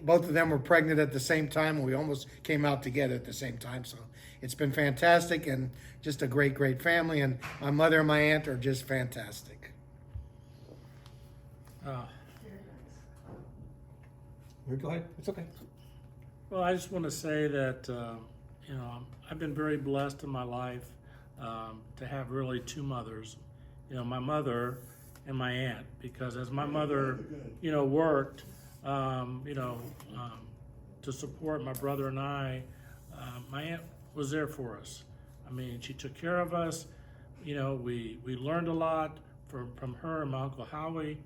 S4: Both of them were pregnant at the same time, and we almost came out together at the same time. So it's been fantastic and just a great, great family. And my mother and my aunt are just fantastic.
S9: Go ahead. It's okay.
S6: Well, I just want to say that, you know, I've been very blessed in my life to have really two mothers. You know, my mother and my aunt, because as my mother, you know, worked, you know, to support my brother and I, my aunt was there for us. I mean, she took care of us. You know, we learned a lot from her and my Uncle Howie,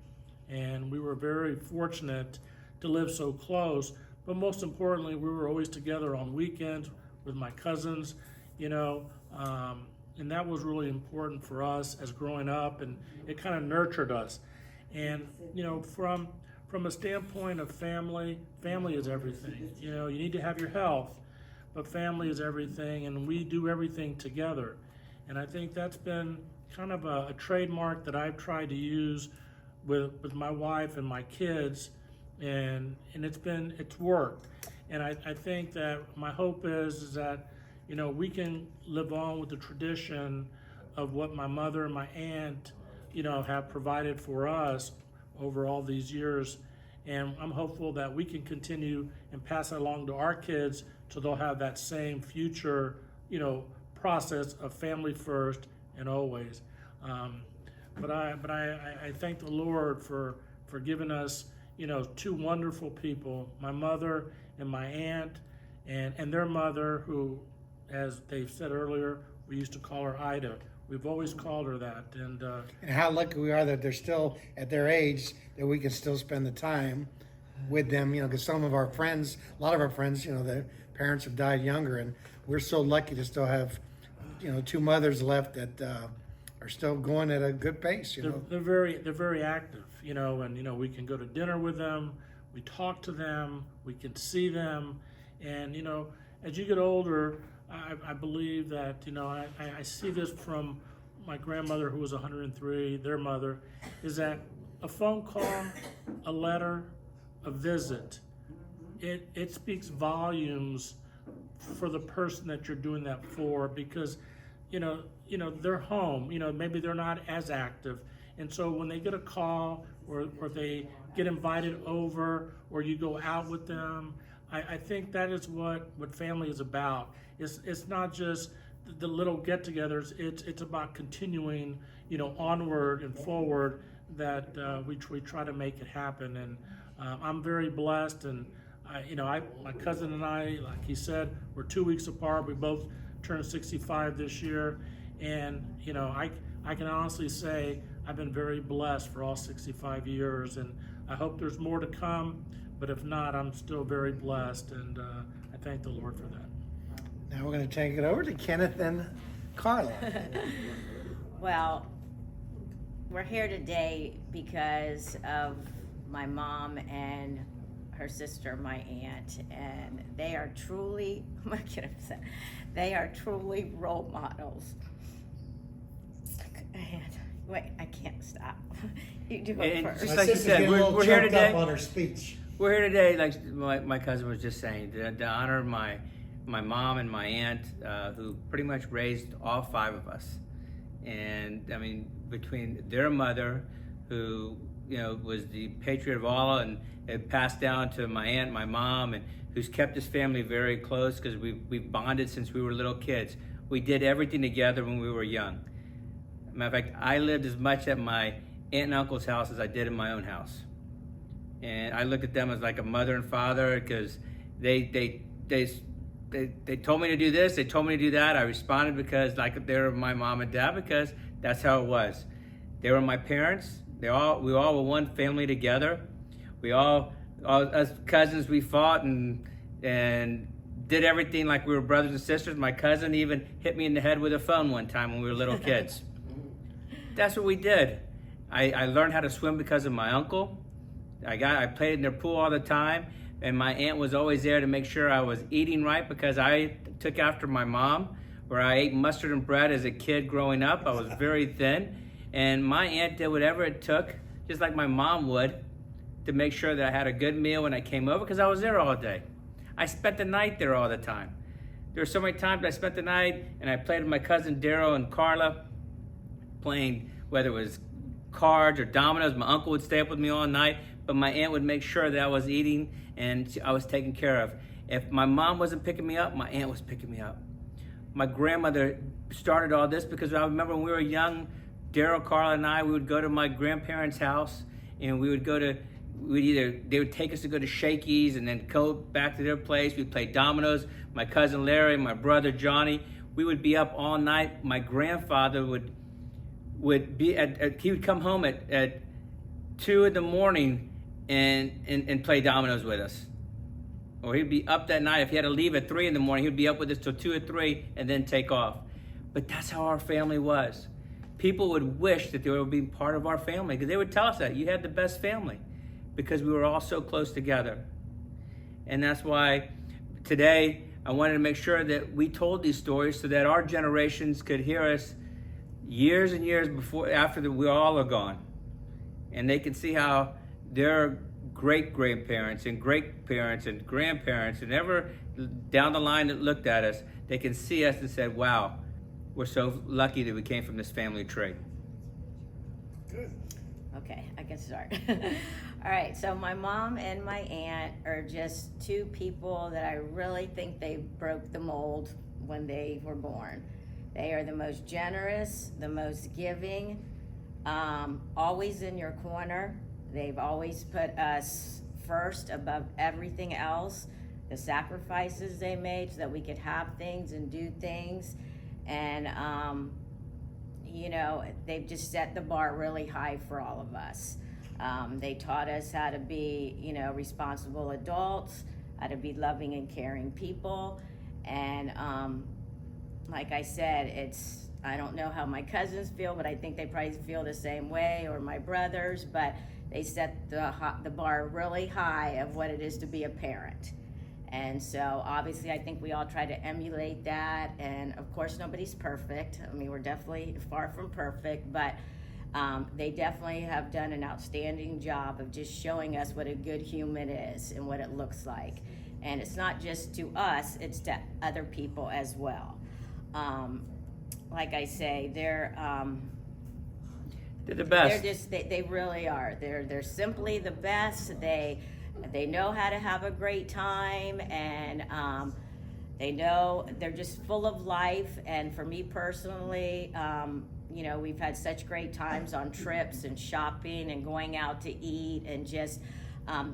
S6: and we were very fortunate to live so close. But most importantly, we were always together on weekends with my cousins, you know, and that was really important for us as growing up, and it kind of nurtured us. And, you know, from a standpoint of family is everything. You know, you need to have your health, but family is everything, and we do everything together. And I think that's been kind of a trademark that I've tried to use with my wife and my kids, and it's worked. And I think that my hope is that, you know, we can live on with the tradition of what my mother and my aunt, you know, have provided for us over all these years. And I'm hopeful that we can continue and pass that along to our kids so they'll have that same future, you know, process of family first and always. but I thank the Lord for giving us, you know, two wonderful people, my mother and my aunt, and their mother, who, as they've said earlier, we used to call her Ida. We've always called her that, and
S4: how lucky we are that they're still at their age, that we can still spend the time with them, you know, because some of our friends, a lot of our friends, you know, their parents have died younger, and we're so lucky to still have, you know, two mothers left that are still going at a good pace, you know.
S6: they're very active, you know, and you know, we can go to dinner with them, we talk to them, we can see them, and you know, as you get older, I believe that, you know, I see this from my grandmother, who was 103, their mother, is that a phone call, a letter, a visit, it speaks volumes for the person that you're doing that for, because you know they're home, you know, maybe they're not as active, and so when they get a call or they get invited over, or you go out with them, I think that is what family is about. It's not just the little get-togethers. It's about continuing, you know, onward and forward. That we try to make it happen, and I'm very blessed. And my cousin and I, like he said, we're 2 weeks apart. We both turned 65 this year, and you know, I can honestly say I've been very blessed for all 65 years, and I hope there's more to come. But if not, I'm still very blessed, and I thank the Lord for that.
S4: Now we're going to take it over to Kenneth and Carla.
S7: Well, we're here today because of my mom and her sister, my aunt, and they are truly, I'm not getting upset, they are truly role models. And, wait, I can't stop. You do it
S1: And
S7: first.
S1: just
S5: My
S1: like you
S5: sister's
S1: said,
S5: getting a little
S1: we're here
S5: choked
S1: today.
S5: up on her speech.
S1: We're here today, like my cousin was just saying, to honor my mom and my aunt, who pretty much raised all five of us. And I mean, between their mother, who, you know, was the patriot of all, and it passed down to my aunt, my mom, and who's kept this family very close, because we've bonded since we were little kids. We did everything together when we were young. Matter of fact, I lived as much at my aunt and uncle's house as I did in my own house. And I looked at them as like a mother and father, because they told me to do this, they told me to do that. I responded because like they were my mom and dad, because that's how it was. They were my parents. We all were one family together. We all as cousins, we fought and did everything like we were brothers and sisters. My cousin even hit me in the head with a phone one time when we were little kids. That's what we did. I learned how to swim because of my uncle. I played in their pool all the time, and my aunt was always there to make sure I was eating right, because I took after my mom, where I ate mustard and bread as a kid growing up. I was very thin, and my aunt did whatever it took, just like my mom would, to make sure that I had a good meal when I came over, because I was there all day. I spent the night there all the time. There were so many times I spent the night, and I played with my cousin Daryl and Carla, playing whether it was cards or dominoes. My uncle would stay up with me all night, but my aunt would make sure that I was eating and I was taken care of. If my mom wasn't picking me up, my aunt was picking me up. My grandmother started all this, because I remember when we were young, Daryl, Carla, and I, we would go to my grandparents' house, and we would they would take us to go to Shakey's and then go back to their place. We'd play dominoes. My cousin Larry, my brother Johnny, we would be up all night. My grandfather would be he would come home at 2 a.m. and play dominoes with us. Or he'd be up that night. If he had to leave at 3 a.m, he'd be up with us till 2 or 3 and then take off. But that's how our family was. People would wish that they would be part of our family, because they would tell us that you had the best family, because we were all so close together. And that's why today I wanted to make sure that we told these stories so that our generations could hear us years and years after we all are gone. And they can see how their great-grandparents and great-parents and grandparents and ever down the line that looked at us, they can see us and said, wow, we're so lucky that we came from this family tree.
S5: Good.
S7: Okay, I can start. All right, so my mom and my aunt are just two people that I really think they broke the mold when they were born. They are the most generous, the most giving, always in your corner. They've always put us first above everything else. The sacrifices they made so that we could have things and do things. And, you know, they've just set the bar really high for all of us. They taught us how to be, you know, responsible adults, how to be loving and caring people. And like I said, I don't know how my cousins feel, but I think they probably feel the same way, or my brothers, but they set the bar really high of what it is to be a parent. And so obviously I think we all try to emulate that, and of course nobody's perfect. I mean, we're definitely far from perfect, but they definitely have done an outstanding job of just showing us what a good human is and what it looks like. And it's not just to us, it's to other people as well. Like I say, they're
S1: the best.
S7: They're just, they really are. They're simply the best. They know how to have a great time, and they know they're just full of life. And for me personally, you know, we've had such great times on trips and shopping and going out to eat, and just,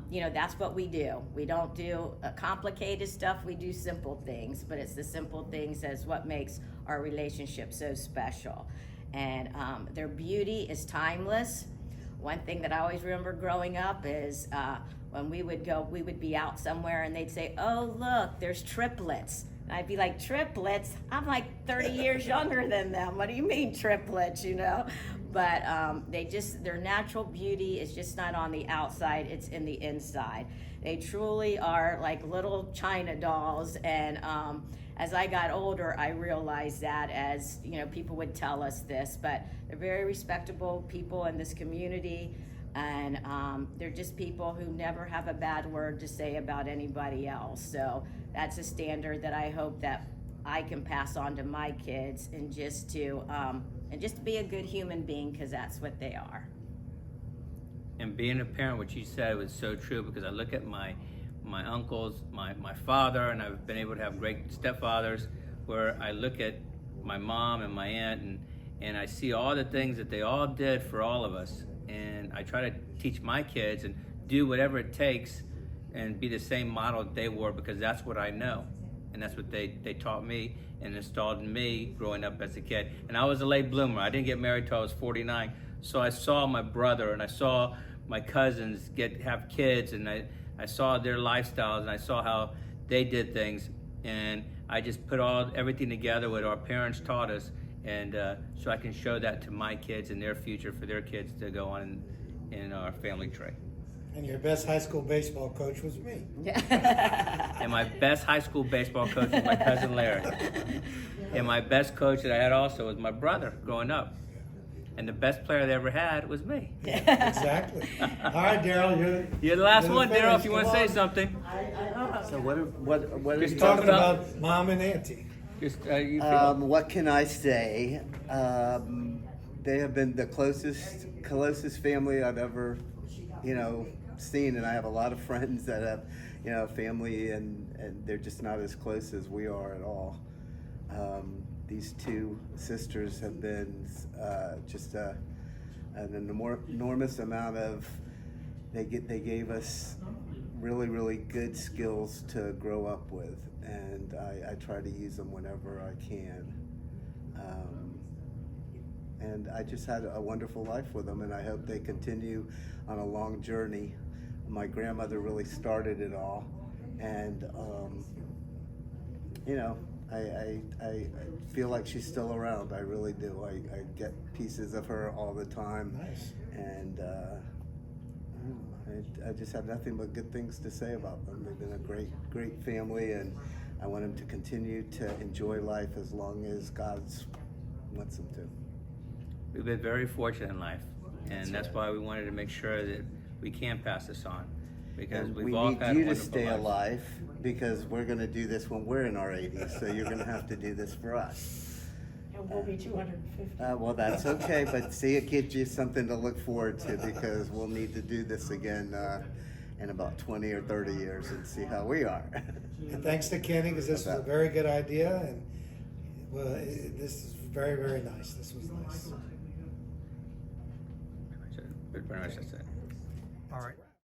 S7: you know, that's what we do. We don't do complicated stuff. We do simple things, but it's the simple things that's what makes our relationship so special. And their beauty is timeless. One thing that I always remember growing up is when we would be out somewhere and they'd say, "Oh, look, there's triplets." And I'd be like, "Triplets? I'm like 30 years younger than them. What do you mean triplets, you know?" But their natural beauty is just not on the outside, it's in the inside. They truly are like little China dolls. And as I got older, I realized that, as you know, people would tell us this, but they're very respectable people in this community. And they're just people who never have a bad word to say about anybody else. So that's a standard that I hope that I can pass on to my kids, and just to be a good human being, because that's what they are.
S1: And being a parent, what you said was so true, because I look at my uncles, my father, and I've been able to have great stepfathers, where I look at my mom and my aunt, and I see all the things that they all did for all of us. And I try to teach my kids and do whatever it takes and be the same model that they were, because that's what I know. And that's what they taught me and installed in me growing up as a kid. And I was a late bloomer. I didn't get married till I was 49. So I saw my brother and I saw my cousins have kids, and I saw their lifestyles, and I saw how they did things. And I just put everything together what our parents taught us, and so I can show that to my kids in their future, for their kids to go on in our family tree.
S5: And your best high school baseball coach was me.
S1: And my best high school baseball coach was my cousin Larry. And my best coach that I had also was my brother growing up. And the best player they ever had was me.
S5: Exactly. All right, Daryl,
S1: You're the last
S5: you're
S1: one,
S5: finish.
S1: Daryl, if you want to
S5: Come
S1: say
S5: on.
S1: something.
S9: So what
S1: Just
S5: We're
S1: talk
S5: talking
S1: about-
S5: about mom and auntie.
S1: Just you feel.
S9: What can I say? They have been the closest family I've ever, seen, and I have a lot of friends that have, family, and they're just not as close as we are at all. These two sisters have been just an enormous amount of. They gave us really, really good skills to grow up with, and I try to use them whenever I can. And I just had a wonderful life with them, and I hope they continue on a long journey. My grandmother really started it all, and I feel like she's still around. I really do. I get pieces of her all the time.
S5: Nice.
S9: And I just have nothing but good things to say about them. They've been a great family, and I want them to continue to enjoy life as long as God wants them to.
S1: We've been very fortunate in life, and that's why we wanted to make sure that we can pass this on, because
S9: And
S1: we've
S9: we
S1: all
S9: need
S1: had
S9: you to
S1: wonderful
S9: stay
S1: lives.
S9: alive, because we're going to do this when we're in our 80s, so you're going to have to do this for us.
S10: And we'll be 250.
S9: Well, that's okay, but see, it gives you something to look forward to, because we'll need to do this again in about 20 or 30 years and see how we are.
S5: And thanks to Kenny, because this was a very good idea, and this is very, very nice. This was nice.
S1: Pretty much that's it.
S4: All right.